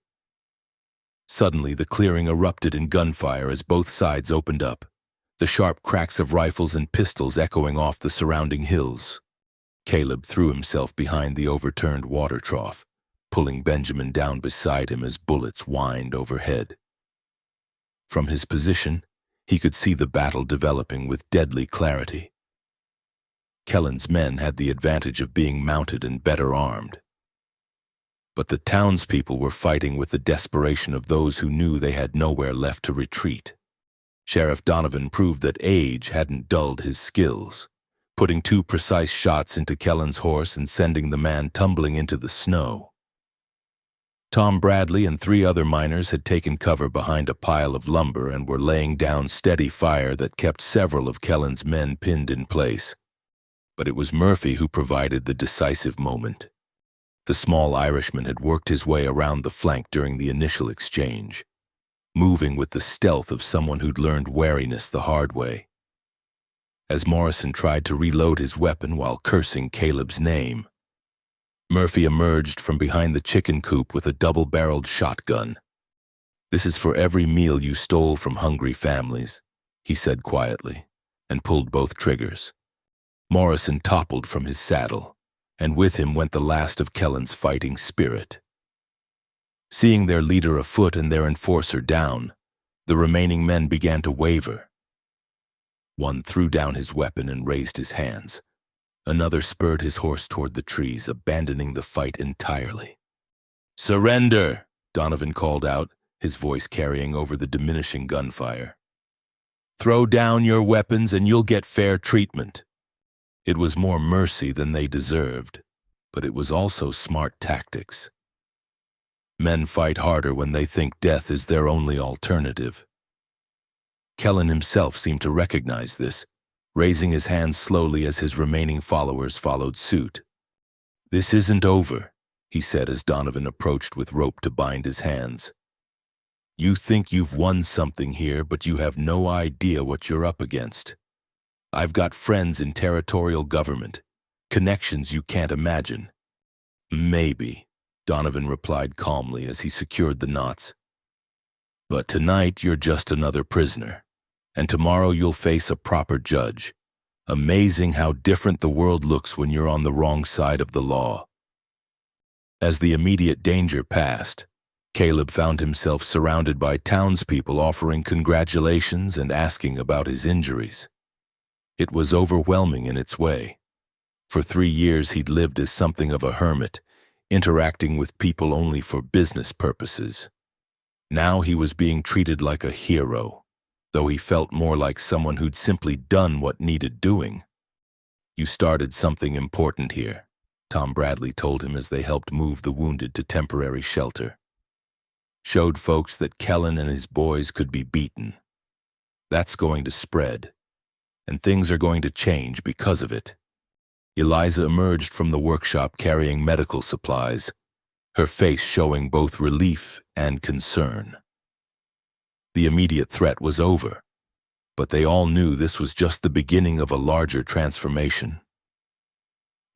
Suddenly, the clearing erupted in gunfire as both sides opened up, the sharp cracks of rifles and pistols echoing off the surrounding hills. Caleb threw himself behind the overturned water trough, pulling Benjamin down beside him as bullets whined overhead. From his position, he could see the battle developing with deadly clarity. Kellen's men had the advantage of being mounted and better armed. But the townspeople were fighting with the desperation of those who knew they had nowhere left to retreat. Sheriff Donovan proved that age hadn't dulled his skills, putting 2 precise shots into Kellen's horse and sending the man tumbling into the snow. Tom Bradley and 3 other miners had taken cover behind a pile of lumber and were laying down steady fire that kept several of Kellen's men pinned in place. But it was Murphy who provided the decisive moment. The small Irishman had worked his way around the flank during the initial exchange, moving with the stealth of someone who'd learned wariness the hard way. As Morrison tried to reload his weapon while cursing Caleb's name, Murphy emerged from behind the chicken coop with a double-barreled shotgun. "This is for every meal you stole from hungry families," he said quietly, and pulled both triggers. Morrison toppled from his saddle, and with him went the last of Kellen's fighting spirit. Seeing their leader afoot and their enforcer down, the remaining men began to waver. One threw down his weapon and raised his hands. Another spurred his horse toward the trees, abandoning the fight entirely. "Surrender!" Donovan called out, his voice carrying over the diminishing gunfire. "Throw down your weapons and you'll get fair treatment." It was more mercy than they deserved, but it was also smart tactics. Men fight harder when they think death is their only alternative. Kellen himself seemed to recognize this, raising his hands slowly as his remaining followers followed suit. "This isn't over," he said as Donovan approached with rope to bind his hands. "You think you've won something here, but you have no idea what you're up against. I've got friends in territorial government, connections you can't imagine." "Maybe," Donovan replied calmly as he secured the knots. "But tonight you're just another prisoner, and tomorrow you'll face a proper judge. Amazing how different the world looks when you're on the wrong side of the law." As the immediate danger passed, Caleb found himself surrounded by townspeople offering congratulations and asking about his injuries. It was overwhelming in its way. For 3 years he'd lived as something of a hermit, interacting with people only for business purposes. Now he was being treated like a hero, though he felt more like someone who'd simply done what needed doing. "You started something important here," Tom Bradley told him as they helped move the wounded to temporary shelter. "Showed folks that Kellen and his boys could be beaten. That's going to spread, and things are going to change because of it." Eliza emerged from the workshop carrying medical supplies, her face showing both relief and concern. The immediate threat was over, but they all knew this was just the beginning of a larger transformation.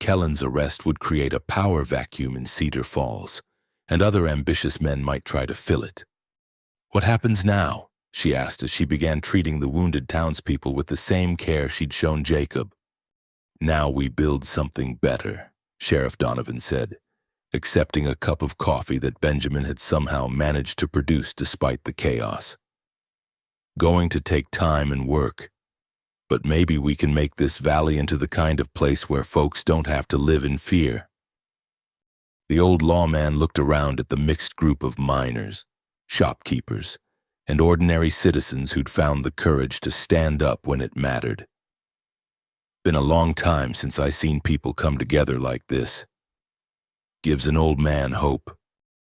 Kellen's arrest would create a power vacuum in Cedar Falls, and other ambitious men might try to fill it. "What happens now?" she asked as she began treating the wounded townspeople with the same care she'd shown Jacob. "Now we build something better," Sheriff Donovan said, accepting a cup of coffee that Benjamin had somehow managed to produce despite the chaos. "Going to take time and work, but maybe we can make this valley into the kind of place where folks don't have to live in fear." The old lawman looked around at the mixed group of miners, shopkeepers, and ordinary citizens who'd found the courage to stand up when it mattered. "Been a long time since I seen people come together like this." Gives an old man hope.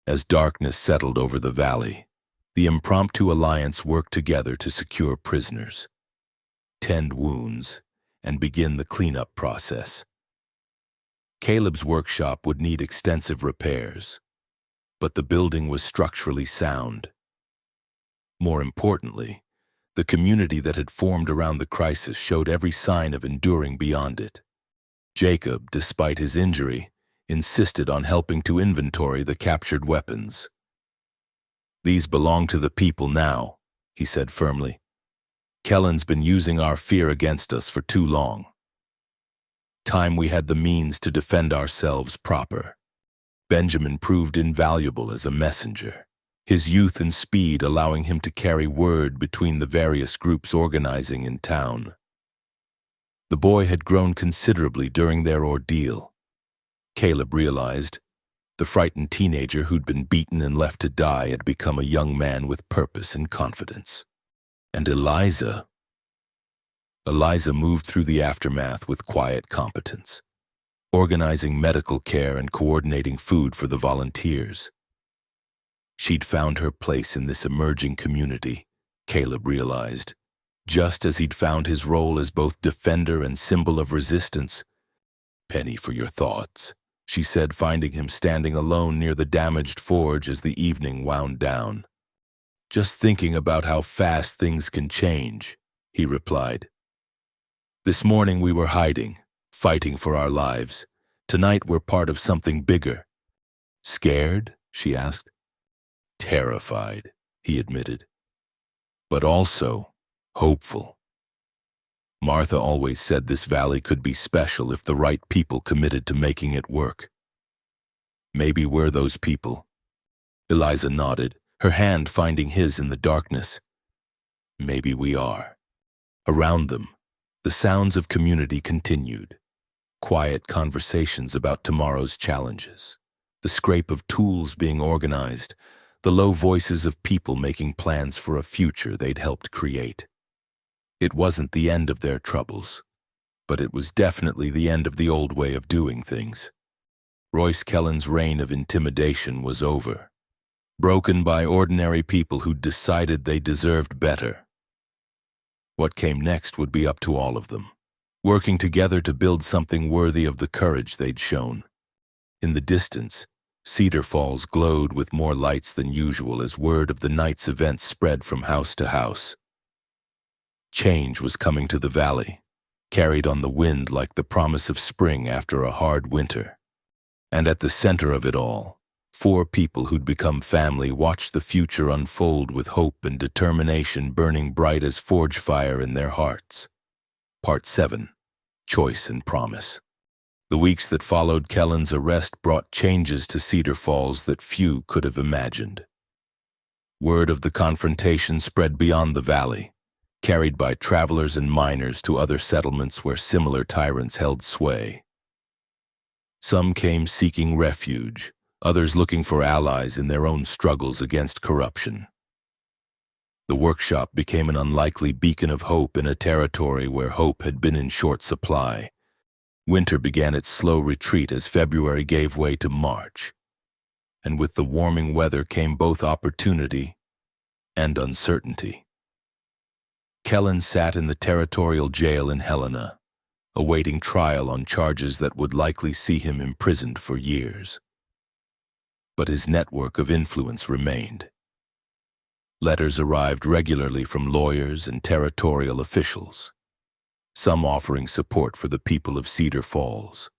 As darkness settled over the valley, the impromptu alliance worked together to secure prisoners, tend wounds, and begin the cleanup process. Caleb's workshop would need extensive repairs, but the building was structurally sound. More importantly, the community that had formed around the crisis showed every sign of enduring beyond it. Jacob, despite his injury, insisted on helping to inventory the captured weapons. "These belong to the people now," he said firmly. "Kellen's been using our fear against us for too long. Time we had the means to defend ourselves proper." Benjamin proved invaluable as a messenger, his youth and speed allowing him to carry word between the various groups organizing in town. The boy had grown considerably during their ordeal. Caleb realized the frightened teenager who'd been beaten and left to die had become a young man with purpose and confidence. And Eliza moved through the aftermath with quiet competence, organizing medical care and coordinating food for the volunteers. She'd found her place in this emerging community, Caleb realized, just as he'd found his role as both defender and symbol of resistance. "Penny for your thoughts," she said, finding him standing alone near the damaged forge as the evening wound down. "Just thinking about how fast things can change," he replied. "This morning we were hiding, fighting for our lives. Tonight we're part of something bigger." "Scared?" she asked. "Terrified," he admitted. "But also hopeful. Martha always said this valley could be special if the right people committed to making it work. Maybe we're those people." Eliza nodded, her hand finding his in the darkness. "Maybe we are." Around them, the sounds of community continued. Quiet conversations about tomorrow's challenges, the scrape of tools being organized, the low voices of people making plans for a future they'd helped create. It wasn't the end of their troubles, but it was definitely the end of the old way of doing things. Royce Kellen's reign of intimidation was over, broken by ordinary people who decided they deserved better. What came next would be up to all of them, working together to build something worthy of the courage they'd shown. In the distance, Cedar Falls glowed with more lights than usual as word of the night's events spread from house to house. Change was coming to the valley, carried on the wind like the promise of spring after a hard winter. And at the center of it all, 4 people who'd become family watched the future unfold with hope and determination burning bright as forge fire in their hearts. Part 7. Choice and Promise. The weeks that followed Kellen's arrest brought changes to Cedar Falls that few could have imagined. Word of the confrontation spread beyond the valley, carried by travelers and miners to other settlements where similar tyrants held sway. Some came seeking refuge, others looking for allies in their own struggles against corruption. The workshop became an unlikely beacon of hope in a territory where hope had been in short supply. Winter began its slow retreat as February gave way to March. And with the warming weather came both opportunity and uncertainty. Kellen sat in the territorial jail in Helena, awaiting trial on charges that would likely see him imprisoned for years. But his network of influence remained. Letters arrived regularly from lawyers and territorial officials, some offering support for the people of Cedar Falls,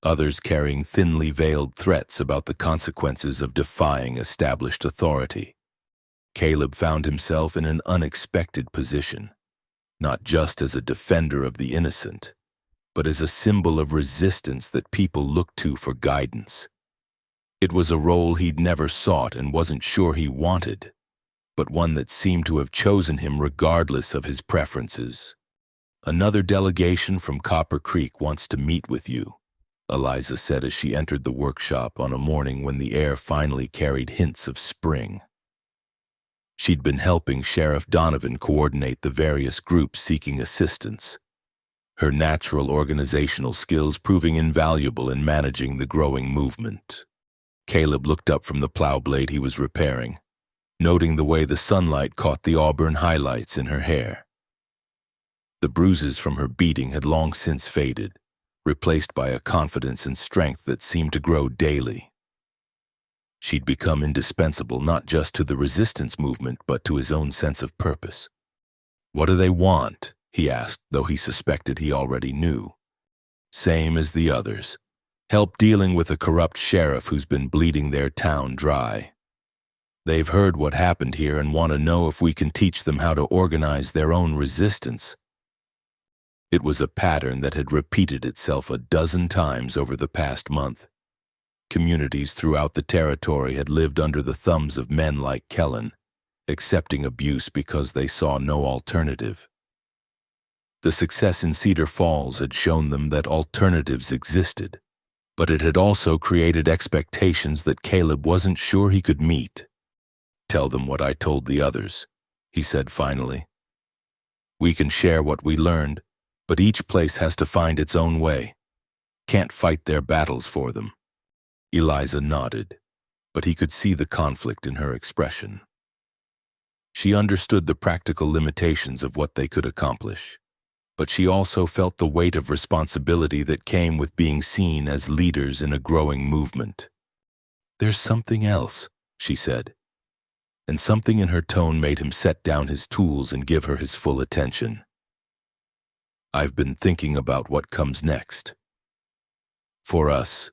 others carrying thinly veiled threats about the consequences of defying established authority. Caleb found himself in an unexpected position, not just as a defender of the innocent, but as a symbol of resistance that people looked to for guidance. It was a role he'd never sought and wasn't sure he wanted, but one that seemed to have chosen him regardless of his preferences. "Another delegation from Copper Creek wants to meet with you," Eliza said as she entered the workshop on a morning when the air finally carried hints of spring. She'd been helping Sheriff Donovan coordinate the various groups seeking assistance, her natural organizational skills proving invaluable in managing the growing movement. Caleb looked up from the plow blade he was repairing, noting the way the sunlight caught the auburn highlights in her hair. The bruises from her beating had long since faded, replaced by a confidence and strength that seemed to grow daily. She'd become indispensable not just to the resistance movement but to his own sense of purpose. "What do they want?" he asked, though he suspected he already knew. "Same as the others. Help dealing with a corrupt sheriff who's been bleeding their town dry. They've heard what happened here and want to know if we can teach them how to organize their own resistance." It was a pattern that had repeated itself a dozen times over the past month. Communities throughout the territory had lived under the thumbs of men like Kellen, accepting abuse because they saw no alternative. The success in Cedar Falls had shown them that alternatives existed, but it had also created expectations that Caleb wasn't sure he could meet. "Tell them what I told the others," he said finally. "We can share what we learned, but each place has to find its own way. Can't fight their battles for them." Eliza nodded, but he could see the conflict in her expression. She understood the practical limitations of what they could accomplish, but she also felt the weight of responsibility that came with being seen as leaders in a growing movement. "There's something else," she said, and something in her tone made him set down his tools and give her his full attention. "I've been thinking about what comes next. For us.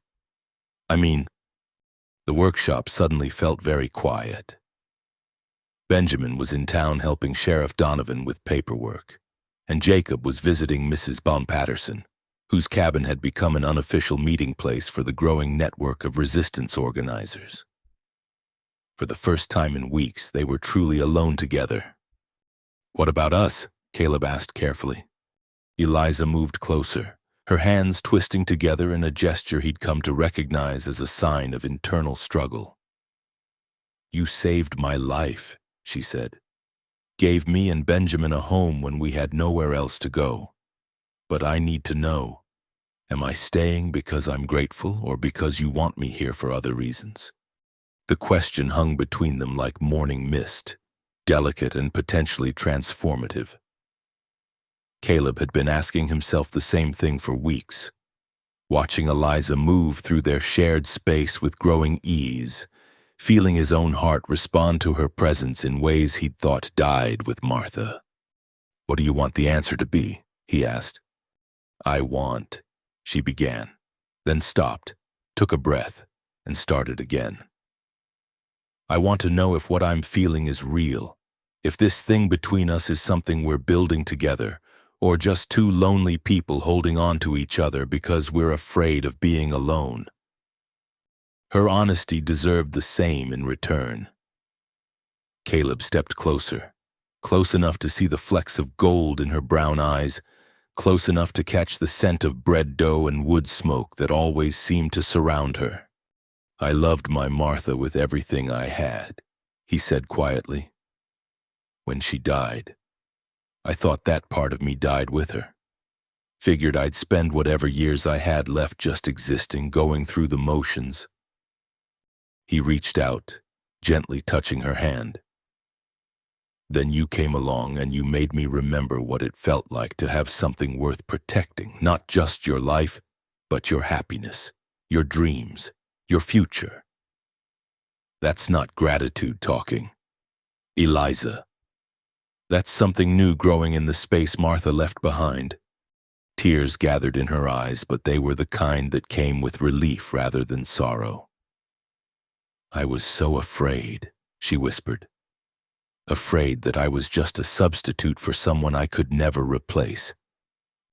The workshop suddenly felt very quiet. Benjamin was in town helping Sheriff Donovan with paperwork, and Jacob was visiting Mrs. Baum Patterson, whose cabin had become an unofficial meeting place for the growing network of resistance organizers. For the first time in weeks, they were truly alone together. "What about us?" Caleb asked carefully. Eliza moved closer, her hands twisting together in a gesture he'd come to recognize as a sign of internal struggle. "You saved my life," she said. "Gave me and Benjamin a home when we had nowhere else to go. But I need to know, am I staying because I'm grateful or because you want me here for other reasons?" The question hung between them like morning mist, delicate and potentially transformative. Caleb had been asking himself the same thing for weeks. Watching Eliza move through their shared space with growing ease, feeling his own heart respond to her presence in ways he'd thought died with Martha. "What do you want the answer to be?" he asked. "I want," she began, then stopped, took a breath, and started again. "I want to know if what I'm feeling is real, if this thing between us is something we're building together, or just two lonely people holding on to each other because we're afraid of being alone." Her honesty deserved the same in return. Caleb stepped closer, close enough to see the flecks of gold in her brown eyes, close enough to catch the scent of bread dough and wood smoke that always seemed to surround her. "I loved my Martha with everything I had," he said quietly. "When she died, I thought that part of me died with her. Figured I'd spend whatever years I had left just existing, going through the motions." He reached out, gently touching her hand. "Then you came along and you made me remember what it felt like to have something worth protecting, not just your life, but your happiness, your dreams, your future." That's not gratitude talking, Eliza. That's something new growing in the space Martha left behind. Tears gathered in her eyes, but they were the kind that came with relief rather than sorrow. "I was so afraid," she whispered. "Afraid that I was just a substitute for someone I could never replace.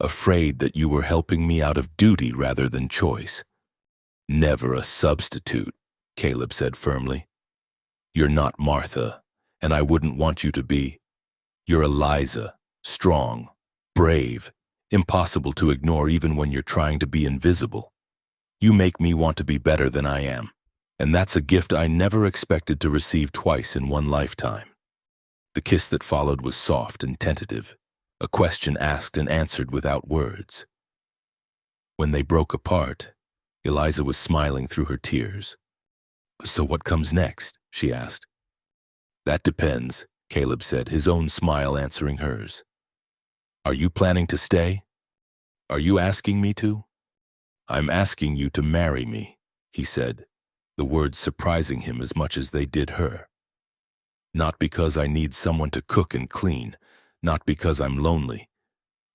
Afraid that you were helping me out of duty rather than choice." "Never a substitute," Caleb said firmly. "You're not Martha, and I wouldn't want you to be. You're Eliza, strong, brave, impossible to ignore even when you're trying to be invisible. You make me want to be better than I am, and that's a gift I never expected to receive twice in one lifetime." The kiss that followed was soft and tentative, a question asked and answered without words. When they broke apart, Eliza was smiling through her tears. "So what comes next?" she asked. "That depends," Caleb said, his own smile answering hers. "Are you planning to stay? Are you asking me to?" "I'm asking you to marry me," he said, the words surprising him as much as they did her. "Not because I need someone to cook and clean, not because I'm lonely,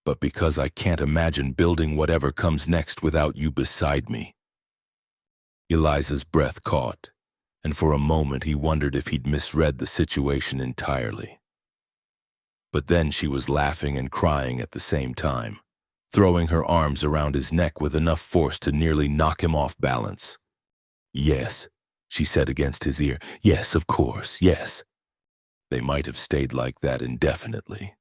but because I can't imagine building whatever comes next without you beside me." Eliza's breath caught, and for a moment he wondered if he'd misread the situation entirely. But then she was laughing and crying at the same time, throwing her arms around his neck with enough force to nearly knock him off balance. "Yes," she said against his ear. "Yes, of course, yes." They might have stayed like that indefinitely.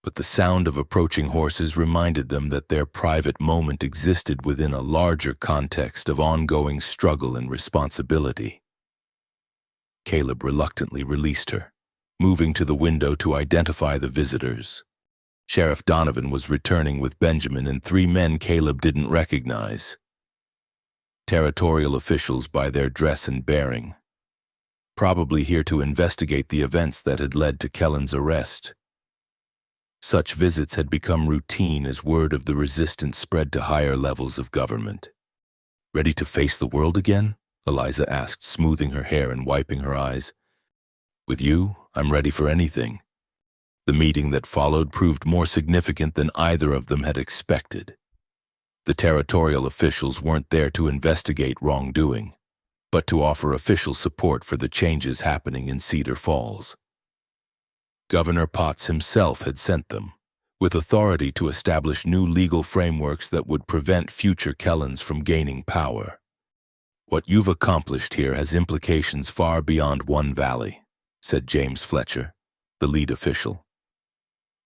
But the sound of approaching horses reminded them that their private moment existed within a larger context of ongoing struggle and responsibility. Caleb reluctantly released her, moving to the window to identify the visitors. Sheriff Donovan was returning with Benjamin and 3 men Caleb didn't recognize. Territorial officials by their dress and bearing, probably here to investigate the events that had led to Kellen's arrest. Such visits had become routine as word of the resistance spread to higher levels of government. "Ready to face the world again?" Eliza asked, smoothing her hair and wiping her eyes. "With you, I'm ready for anything." The meeting that followed proved more significant than either of them had expected. The territorial officials weren't there to investigate wrongdoing, but to offer official support for the changes happening in Cedar Falls. Governor Potts himself had sent them, with authority to establish new legal frameworks that would prevent future Kellens from gaining power. "What you've accomplished here has implications far beyond one valley," said James Fletcher, the lead official.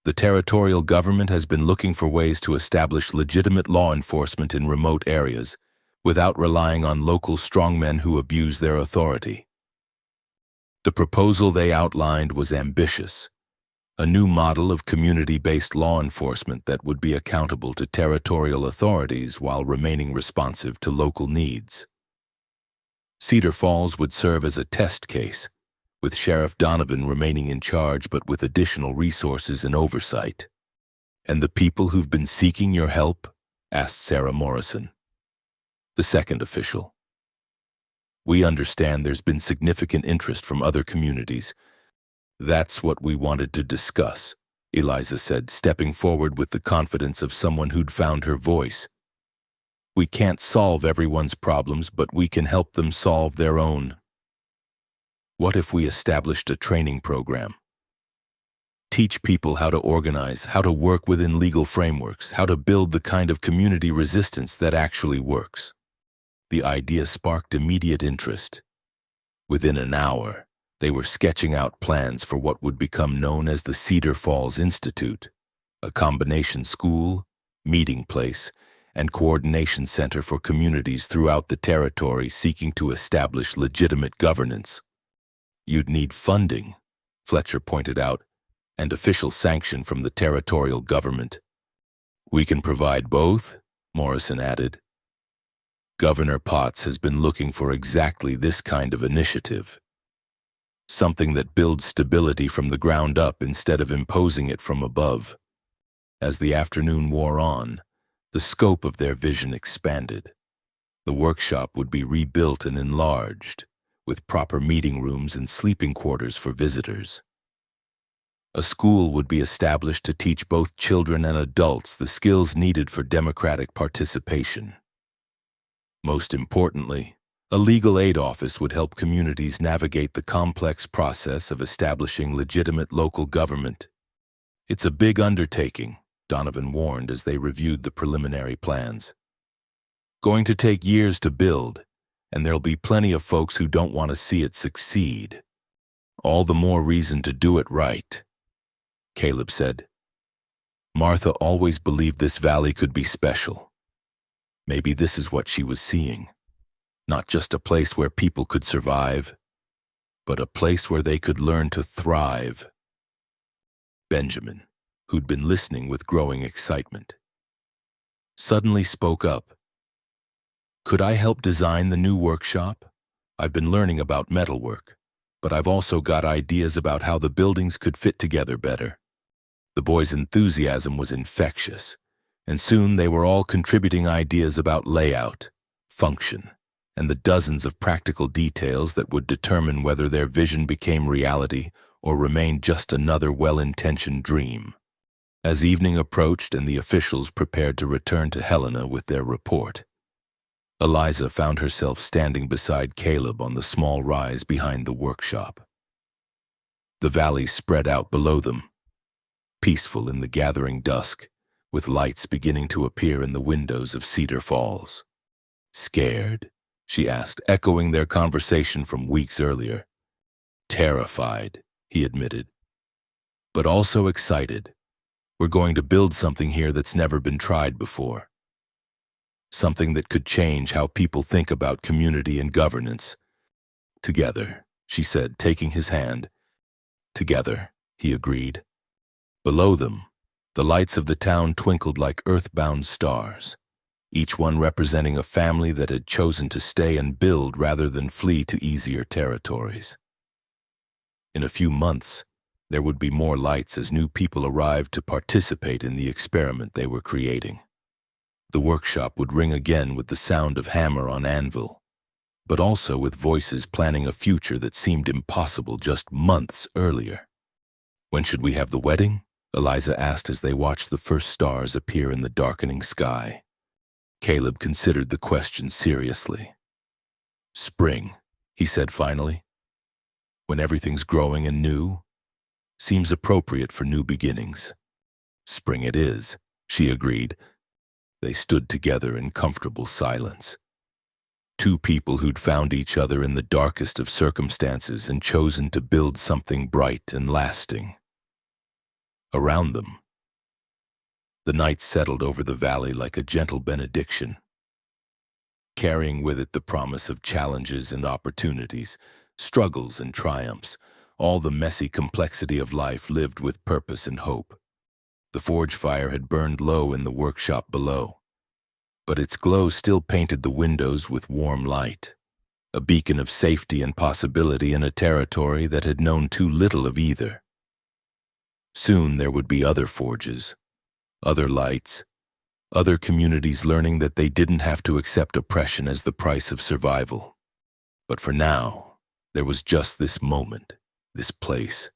"The territorial government has been looking for ways to establish legitimate law enforcement in remote areas without relying on local strongmen who abuse their authority. The proposal they outlined was ambitious, a new model of community-based law enforcement that would be accountable to territorial authorities while remaining responsive to local needs. Cedar Falls would serve as a test case, with Sheriff Donovan remaining in charge but with additional resources and oversight. And the people who've been seeking your help? Asked Sarah Morrison, the second official. We understand there's been significant interest from other communities. That's what we wanted to discuss, Eliza said, stepping forward with the confidence of someone who'd found her voice. We can't solve everyone's problems, but we can help them solve their own. What if we established a training program? Teach people how to organize, how to work within legal frameworks, how to build the kind of community resistance that actually works. The idea sparked immediate interest. Within an hour, they were sketching out plans for what would become known as the Cedar Falls Institute, a combination school, meeting place, and coordination center for communities throughout the territory seeking to establish legitimate governance. You'd need funding, Fletcher pointed out, and official sanction from the territorial government. We can provide both, Morrison added. Governor Potts has been looking for exactly this kind of initiative. Something that builds stability from the ground up instead of imposing it from above. As the afternoon wore on, the scope of their vision expanded. The workshop would be rebuilt and enlarged, with proper meeting rooms and sleeping quarters for visitors. A school would be established to teach both children and adults the skills needed for democratic participation. Most importantly, a legal aid office would help communities navigate the complex process of establishing legitimate local government. It's a big undertaking, Donovan warned as they reviewed the preliminary plans. Going to take years to build, and there'll be plenty of folks who don't want to see it succeed. All the more reason to do it right, Caleb said. Martha always believed this valley could be special. Maybe this is what she was seeing. Not just a place where people could survive, but a place where they could learn to thrive. Benjamin, who'd been listening with growing excitement, suddenly spoke up. Could I help design the new workshop? I've been learning about metalwork, but I've also got ideas about how the buildings could fit together better. The boys' enthusiasm was infectious, and soon they were all contributing ideas about layout, function, and the dozens of practical details that would determine whether their vision became reality or remained just another well-intentioned dream. As evening approached and the officials prepared to return to Helena with their report, Eliza found herself standing beside Caleb on the small rise behind the workshop. The valley spread out below them, peaceful in the gathering dusk, with lights beginning to appear in the windows of Cedar Falls. Scared? She asked, echoing their conversation from weeks earlier. Terrified, he admitted, but also excited. We're going to build something here that's never been tried before. Something that could change how people think about community and governance. Together, she said, taking his hand. Together, he agreed. Below them, the lights of the town twinkled like earthbound stars, each one representing a family that had chosen to stay and build rather than flee to easier territories. In a few months, there would be more lights as new people arrived to participate in the experiment they were creating. The workshop would ring again with the sound of hammer on anvil, but also with voices planning a future that seemed impossible just months earlier. When should we have the wedding? Eliza asked as they watched the first stars appear in the darkening sky. Caleb considered the question seriously. Spring, he said finally. When everything's growing and new, seems appropriate for new beginnings. Spring it is, she agreed. They stood together in comfortable silence. Two people who'd found each other in the darkest of circumstances and chosen to build something bright and lasting. Around them, the night settled over the valley like a gentle benediction, carrying with it the promise of challenges and opportunities, struggles and triumphs, all the messy complexity of life lived with purpose and hope. The forge fire had burned low in the workshop below, but its glow still painted the windows with warm light, a beacon of safety and possibility in a territory that had known too little of either. Soon there would be other forges, Other lights, other communities learning that they didn't have to accept oppression as the price of survival. But for now, there was just this moment, this place,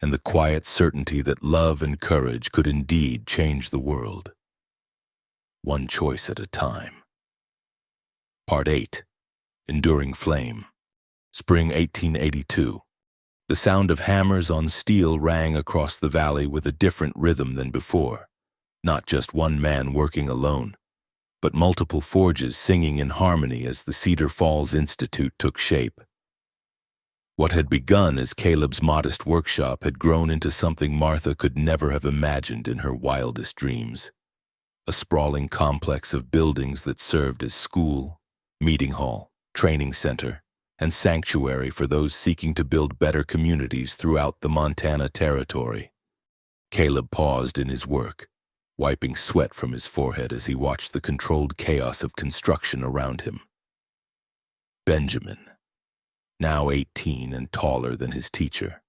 and the quiet certainty that love and courage could indeed change the world. One choice at a time. Part 8. Enduring Flame. Spring 1882. The sound of hammers on steel rang across the valley with a different rhythm than before. Not just one man working alone, but multiple forges singing in harmony as the Cedar Falls Institute took shape. What had begun as Caleb's modest workshop had grown into something Martha could never have imagined in her wildest dreams. A sprawling complex of buildings that served as school, meeting hall, training center, and sanctuary for those seeking to build better communities throughout the Montana Territory. Caleb paused in his work, wiping sweat from his forehead as he watched the controlled chaos of construction around him. Benjamin, now 18 and taller than his teacher,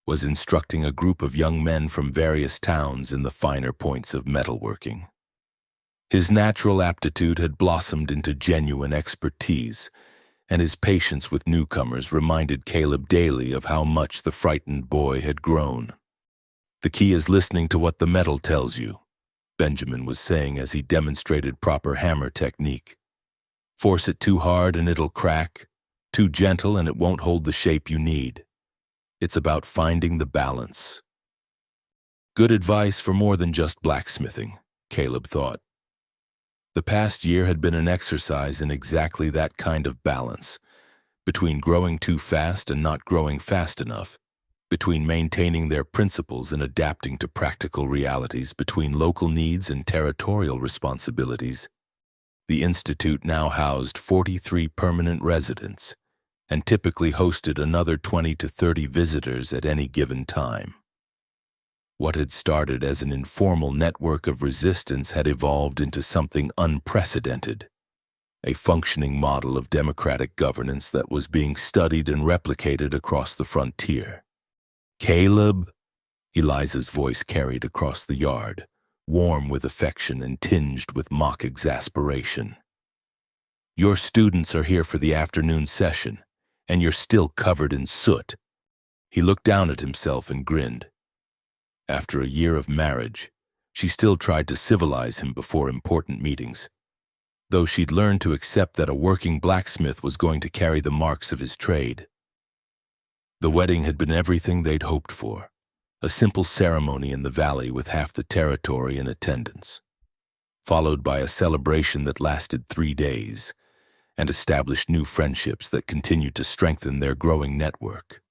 was instructing a group of young men from various towns in the finer points of metalworking. His natural aptitude had blossomed into genuine expertise, and his patience with newcomers reminded Caleb daily of how much the frightened boy had grown. "The key is listening to what the metal tells you," Benjamin was saying as he demonstrated proper hammer technique. "Force it too hard and it'll crack, too gentle and it won't hold the shape you need. It's about finding the balance." Good advice for more than just blacksmithing, Caleb thought. The past year had been an exercise in exactly that kind of balance, between growing too fast and not growing fast enough, between maintaining their principles and adapting to practical realities, between local needs and territorial responsibilities. The Institute now housed 43 permanent residents and typically hosted another 20 to 30 visitors at any given time. What had started as an informal network of resistance had evolved into something unprecedented, a functioning model of democratic governance that was being studied and replicated across the frontier. "Caleb," Eliza's voice carried across the yard, warm with affection and tinged with mock exasperation. "Your students are here for the afternoon session, and you're still covered in soot." He looked down at himself and grinned. After a year of marriage, she still tried to civilize him before important meetings, though she'd learned to accept that a working blacksmith was going to carry the marks of his trade. The wedding had been everything they'd hoped for, a simple ceremony in the valley with half the territory in attendance, followed by a celebration that lasted 3 days and established new friendships that continued to strengthen their growing network.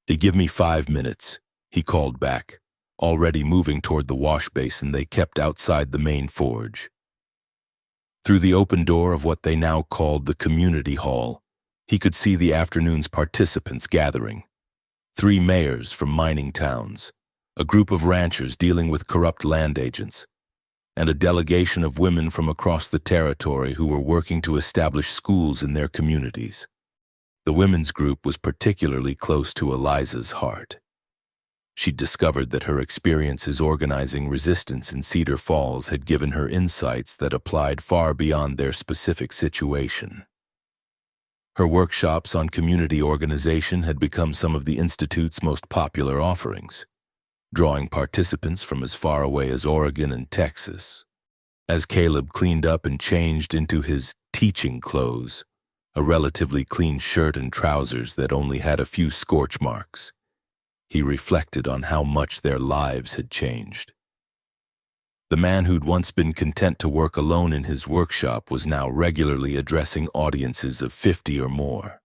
"Give me 5 minutes," he called back, already moving toward the wash basin they kept outside the main forge. Through the open door of what they now called the community hall, he could see the afternoon's participants gathering. 3 mayors from mining towns, a group of ranchers dealing with corrupt land agents, and a delegation of women from across the territory who were working to establish schools in their communities. The women's group was particularly close to Eliza's heart. She'd discovered that her experiences organizing resistance in Cedar Falls had given her insights that applied far beyond their specific situation. Her workshops on community organization had become some of the Institute's most popular offerings, drawing participants from as far away as Oregon and Texas. As Caleb cleaned up and changed into his teaching clothes, a relatively clean shirt and trousers that only had a few scorch marks, he reflected on how much their lives had changed. The man who'd once been content to work alone in his workshop was now regularly addressing audiences of 50 or more,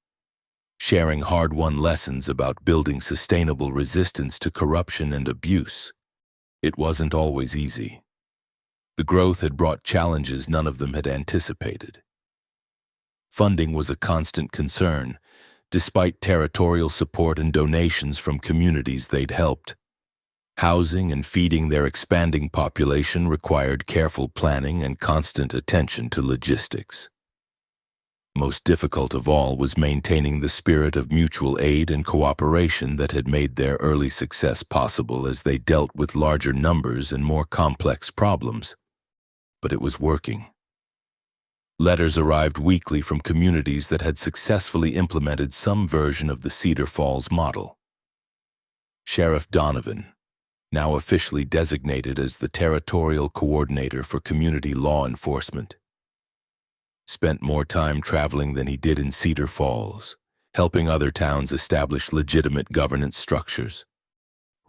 sharing hard-won lessons about building sustainable resistance to corruption and abuse. It wasn't always easy. The growth had brought challenges none of them had anticipated. Funding was a constant concern, despite territorial support and donations from communities they'd helped. Housing and feeding their expanding population required careful planning and constant attention to logistics. most difficult of all was maintaining the spirit of mutual aid and cooperation that had made their early success possible as they dealt with larger numbers and more complex problems. But it was working. Letters arrived weekly from communities that had successfully implemented some version of the Cedar Falls model. Sheriff Donovan, now officially designated as the Territorial Coordinator for Community Law Enforcement, spent more time traveling than he did in Cedar Falls, helping other towns establish legitimate governance structures.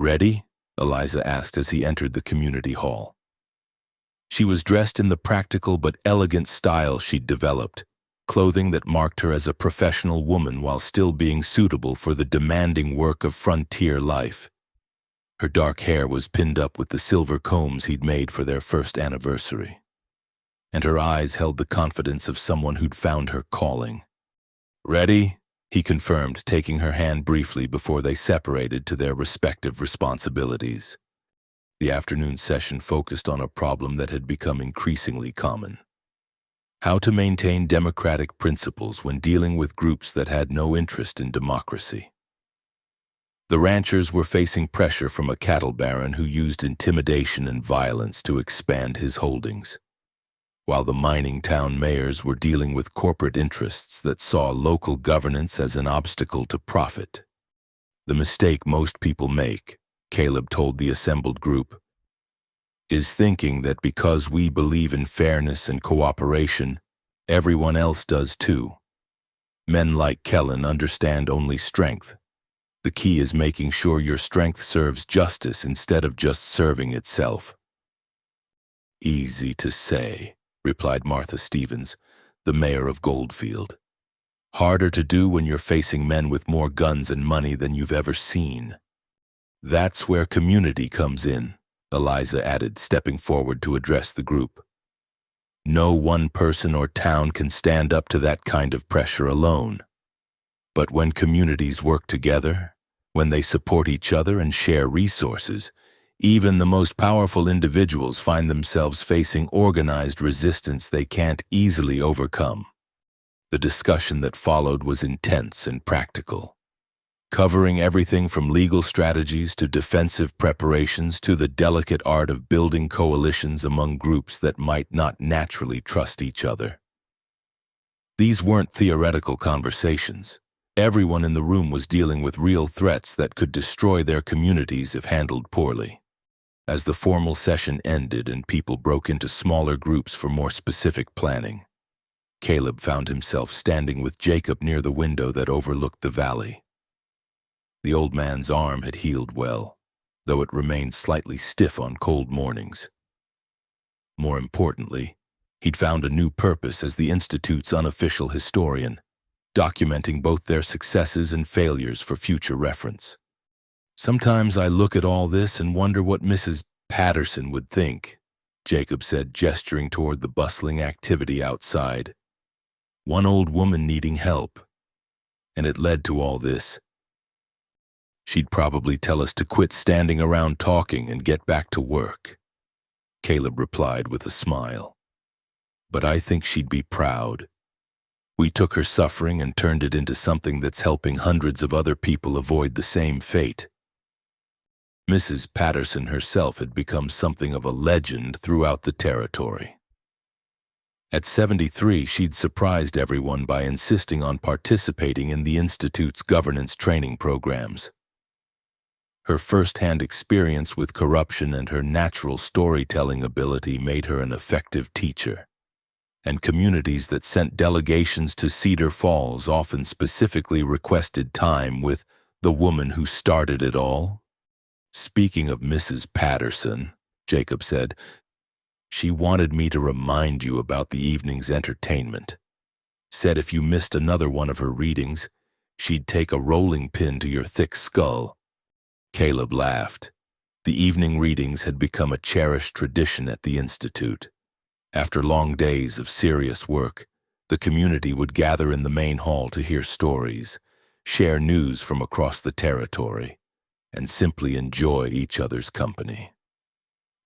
"Ready?" Eliza asked as he entered the community hall. She was dressed in the practical but elegant style she'd developed, clothing that marked her as a professional woman while still being suitable for the demanding work of frontier life. Her dark hair was pinned up with the silver combs he'd made for their first anniversary, and her eyes held the confidence of someone who'd found her calling. "Ready?" he confirmed, taking her hand briefly before they separated to their respective responsibilities. The afternoon session focused on a problem that had become increasingly common: how to maintain democratic principles when dealing with groups that had no interest in democracy. The ranchers were facing pressure from a cattle baron who used intimidation and violence to expand his holdings, while the mining town mayors were dealing with corporate interests that saw local governance as an obstacle to profit. "The mistake most people make," Caleb told the assembled group, "is thinking that because we believe in fairness and cooperation, everyone else does too. Men like Kellen understand only strength. The key is making sure your strength serves justice instead of just serving itself." "Easy to say," replied Martha Stevens, the mayor of Goldfield. "Harder to do when you're facing men with more guns and money than you've ever seen." "That's where community comes in," Eliza added, stepping forward to address the group. "No one person or town can stand up to that kind of pressure alone. But when communities work together, when they support each other and share resources, even the most powerful individuals find themselves facing organized resistance they can't easily overcome." The discussion that followed was intense and practical, covering everything from legal strategies to defensive preparations to the delicate art of building coalitions among groups that might not naturally trust each other. These weren't theoretical conversations. Everyone in the room was dealing with real threats that could destroy their communities if handled poorly. As the formal session ended and people broke into smaller groups for more specific planning, Caleb found himself standing with Jacob near the window that overlooked the valley. The old man's arm had healed well, though it remained slightly stiff on cold mornings. More importantly, he'd found a new purpose as the Institute's unofficial historian, documenting both their successes and failures for future reference. "Sometimes I look at all this and wonder what Mrs. Patterson would think," Jacob said, gesturing toward the bustling activity outside. "One old woman needing help. And it led to all this. She'd probably tell us to quit standing around talking and get back to work," Caleb replied with a smile. "But I think she'd be proud. We took her suffering and turned it into something that's helping hundreds of other people avoid the same fate." Mrs. Patterson herself had become something of a legend throughout the territory. At 73, she'd surprised everyone by insisting on participating in the Institute's governance training programs. Her first-hand experience with corruption and her natural storytelling ability made her an effective teacher, and communities that sent delegations to Cedar Falls often specifically requested time with the woman who started it all. "Speaking of Mrs. Patterson," Jacob said, "she wanted me to remind you about the evening's entertainment. Said if you missed another one of her readings, she'd take a rolling pin to your thick skull." Caleb laughed. The evening readings had become a cherished tradition at the Institute. After long days of serious work, the community would gather in the main hall to hear stories, share news from across the territory, and simply enjoy each other's company.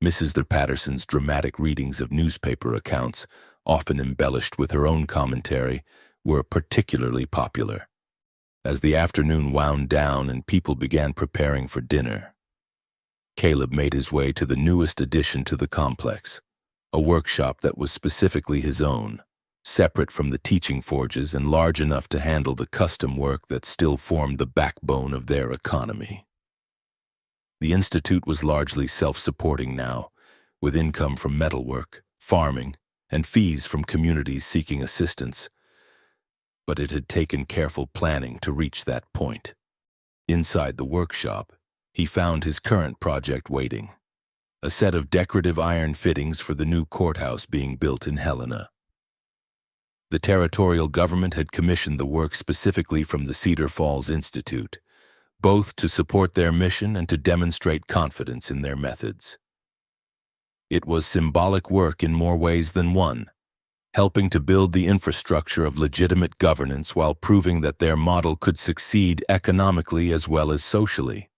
Mrs. Patterson's dramatic readings of newspaper accounts, often embellished with her own commentary, were particularly popular. As the afternoon wound down and people began preparing for dinner, Caleb made his way to the newest addition to the complex, a workshop that was specifically his own, separate from the teaching forges and large enough to handle the custom work that still formed the backbone of their economy. The institute was largely self-supporting now, with income from metalwork, farming, and fees from communities seeking assistance. But it had taken careful planning to reach that point. Inside the workshop, he found his current project waiting, a set of decorative iron fittings for the new courthouse being built in Helena. The territorial government had commissioned the work specifically from the Cedar Falls Institute, both to support their mission and to demonstrate confidence in their methods. It was symbolic work in more ways than one, helping to build the infrastructure of legitimate governance while proving that their model could succeed economically as well as socially.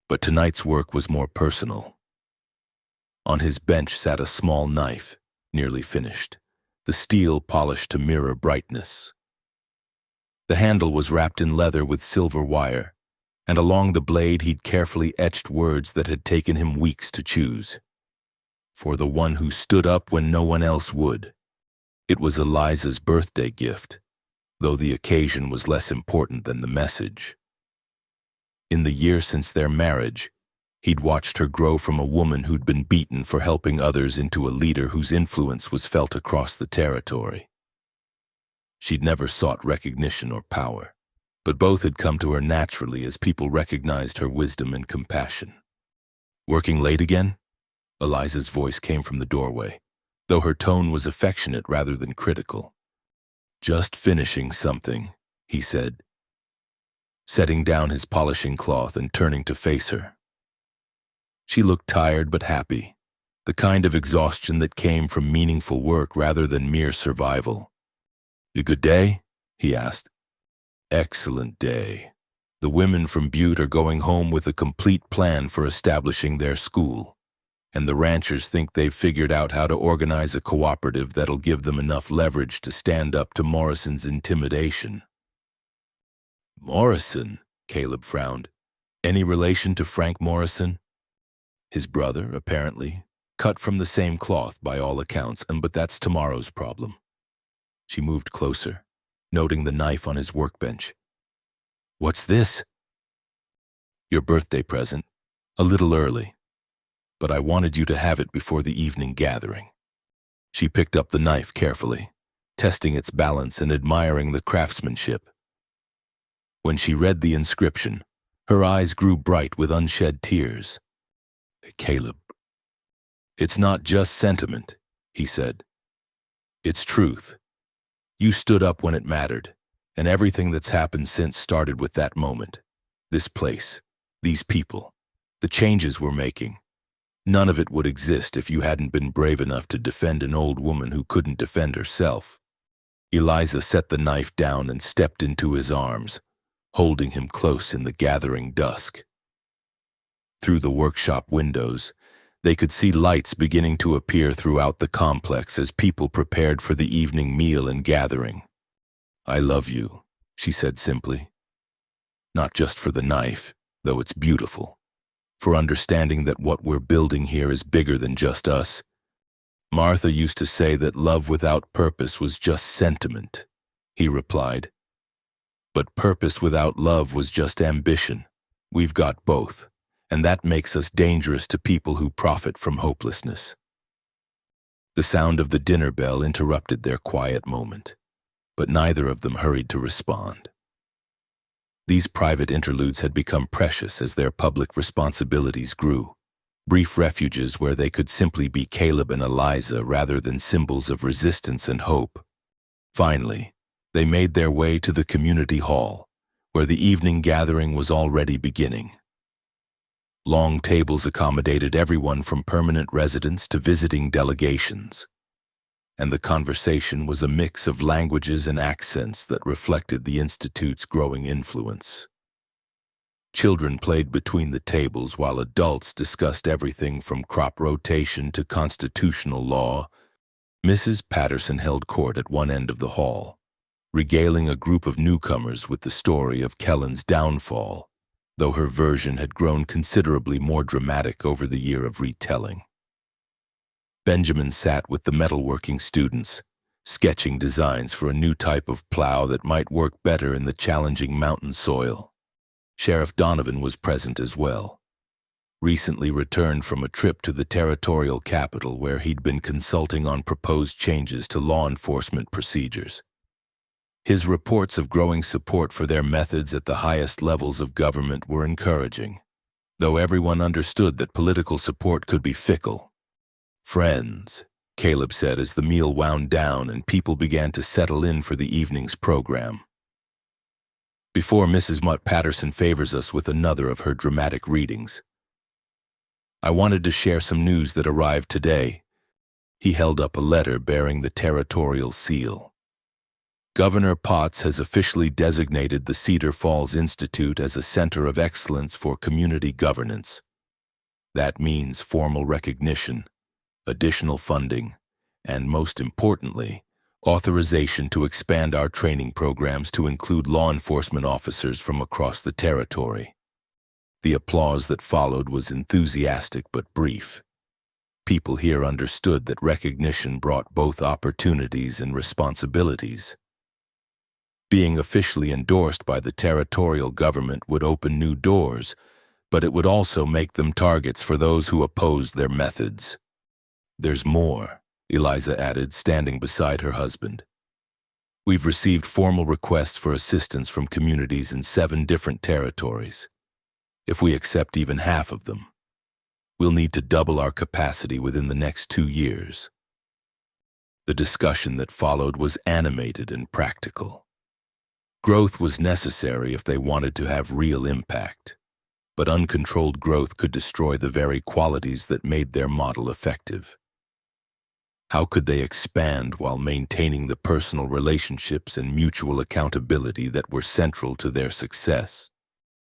But tonight's work was more personal. On his bench sat a small knife, nearly finished, the steel polished to mirror brightness. The handle was wrapped in leather with silver wire, and along the blade he'd carefully etched words that had taken him weeks to choose. For the one who stood up when no one else would. It was Eliza's birthday gift, though the occasion was less important than the message. In the year since their marriage, he'd watched her grow from a woman who'd been beaten for helping others into a leader whose influence was felt across the territory. She'd never sought recognition or power, but both had come to her naturally as people recognized her wisdom and compassion. "Working late again?" Eliza's voice came from the doorway, though her tone was affectionate rather than critical. "Just finishing something," he said, setting down his polishing cloth and turning to face her. She looked tired but happy, the kind of exhaustion that came from meaningful work rather than mere survival. "A good day?" he asked. "Excellent day. The women from Butte are going home with a complete plan for establishing their school, and the ranchers think they've figured out how to organize a cooperative that'll give them enough leverage to stand up to Morrison's intimidation." "Morrison?" Caleb frowned. "Any relation to Frank Morrison?" "His brother, apparently. Cut from the same cloth by all accounts, but that's tomorrow's problem." She moved closer, noting the knife on his workbench. "What's this?" "Your birthday present. A little early. But I wanted you to have it before the evening gathering." She picked up the knife carefully, testing its balance and admiring the craftsmanship. When she read the inscription, her eyes grew bright with unshed tears. "Caleb, it's not just sentiment," he said. "It's truth. You stood up when it mattered, and everything that's happened since started with that moment. This place, these people, the changes we're making. None of it would exist if you hadn't been brave enough to defend an old woman who couldn't defend herself." Eliza set the knife down and stepped into his arms, holding him close in the gathering dusk. Through the workshop windows, they could see lights beginning to appear throughout the complex as people prepared for the evening meal and gathering. "I love you," she said simply. "Not just for the knife, though it's beautiful. For understanding that what we're building here is bigger than just us. Martha used to say that love without purpose was just sentiment," he replied. "But purpose without love was just ambition. We've got both, and that makes us dangerous to people who profit from hopelessness." The sound of the dinner bell interrupted their quiet moment, but neither of them hurried to respond. These private interludes had become precious as their public responsibilities grew, brief refuges where they could simply be Caleb and Eliza rather than symbols of resistance and hope. Finally, they made their way to the community hall, where the evening gathering was already beginning. Long tables accommodated everyone from permanent residents to visiting delegations, and the conversation was a mix of languages and accents that reflected the Institute's growing influence. Children played between the tables while adults discussed everything from crop rotation to constitutional law. Mrs. Patterson held court at one end of the hall, regaling a group of newcomers with the story of Kellen's downfall, though her version had grown considerably more dramatic over the year of retelling. Benjamin sat with the metalworking students, sketching designs for a new type of plow that might work better in the challenging mountain soil. Sheriff Donovan was present as well, recently returned from a trip to the territorial capital where he'd been consulting on proposed changes to law enforcement procedures. His reports of growing support for their methods at the highest levels of government were encouraging, though everyone understood that political support could be fickle. "Friends," Caleb said as the meal wound down and people began to settle in for the evening's program. Before Mrs. Mutt Patterson favors us with another of her dramatic readings, I wanted to share some news that arrived today. He held up a letter bearing the territorial seal. Governor Potts has officially designated the Cedar Falls Institute as a center of excellence for community governance. That means formal recognition, additional funding, and most importantly, authorization to expand our training programs to include law enforcement officers from across the territory. The applause that followed was enthusiastic but brief. People here understood that recognition brought both opportunities and responsibilities. Being officially endorsed by the territorial government would open new doors, but it would also make them targets for those who opposed their methods. "There's more," Eliza added, standing beside her husband. "We've received formal requests for assistance from communities in 7 different territories. If we accept even half of them, we'll need to double our capacity within the next 2 years. The discussion that followed was animated and practical. Growth was necessary if they wanted to have real impact, but uncontrolled growth could destroy the very qualities that made their model effective. How could they expand while maintaining the personal relationships and mutual accountability that were central to their success?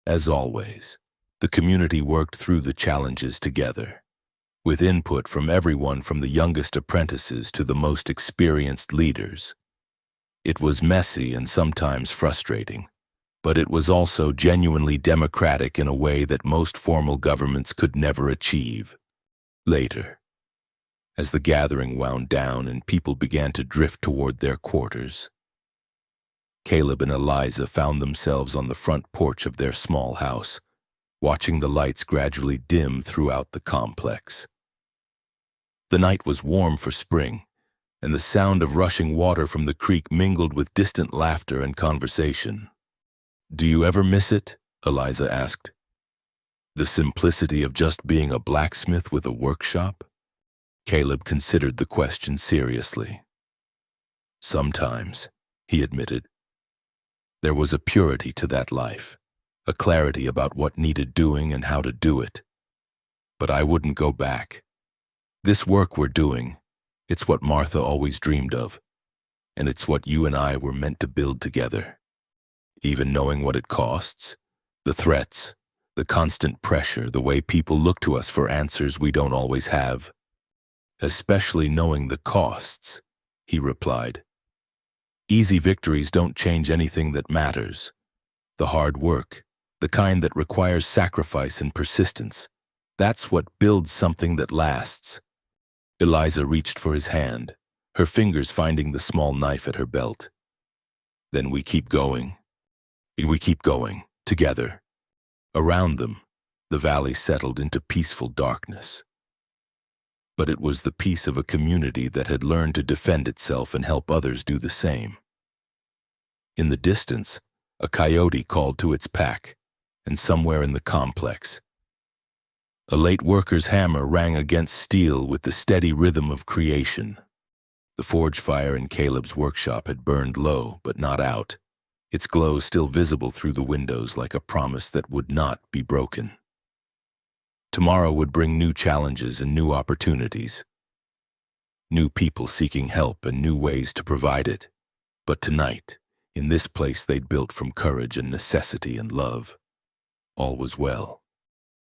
As always, the community worked through the challenges together, with input from everyone from the youngest apprentices to the most experienced leaders. It was messy and sometimes frustrating, but it was also genuinely democratic in a way that most formal governments could never achieve. Later, as the gathering wound down and people began to drift toward their quarters, Caleb and Eliza found themselves on the front porch of their small house, watching the lights gradually dim throughout the complex. The night was warm for spring, and the sound of rushing water from the creek mingled with distant laughter and conversation. "Do you ever miss it?" Eliza asked. "The simplicity of just being a blacksmith with a workshop?" Caleb considered the question seriously. "Sometimes," he admitted. There was a purity to that life, a clarity about what needed doing and how to do it. But I wouldn't go back. This work we're doing, it's what Martha always dreamed of, and it's what you and I were meant to build together. Even knowing what it costs, the threats, the constant pressure, the way people look to us for answers we don't always have. Especially knowing the costs," he replied. "Easy victories don't change anything that matters. The hard work, the kind that requires sacrifice and persistence, that's what builds something that lasts." Eliza reached for his hand, her fingers finding the small knife at her belt. "Then we keep going. We keep going, together." Around them, the valley settled into peaceful darkness. But it was the peace of a community that had learned to defend itself and help others do the same. In the distance, a coyote called to its pack, and somewhere in the complex, a late worker's hammer rang against steel with the steady rhythm of creation. The forge fire in Caleb's workshop had burned low, but not out, its glow still visible through the windows like a promise that would not be broken. Tomorrow would bring new challenges and new opportunities. New people seeking help and new ways to provide it. But tonight, in this place they'd built from courage and necessity and love, all was well.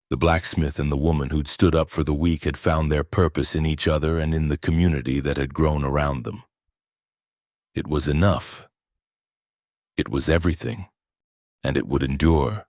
The blacksmith and the woman who'd stood up for the weak had found their purpose in each other and in the community that had grown around them. It was enough. It was everything, and it would endure.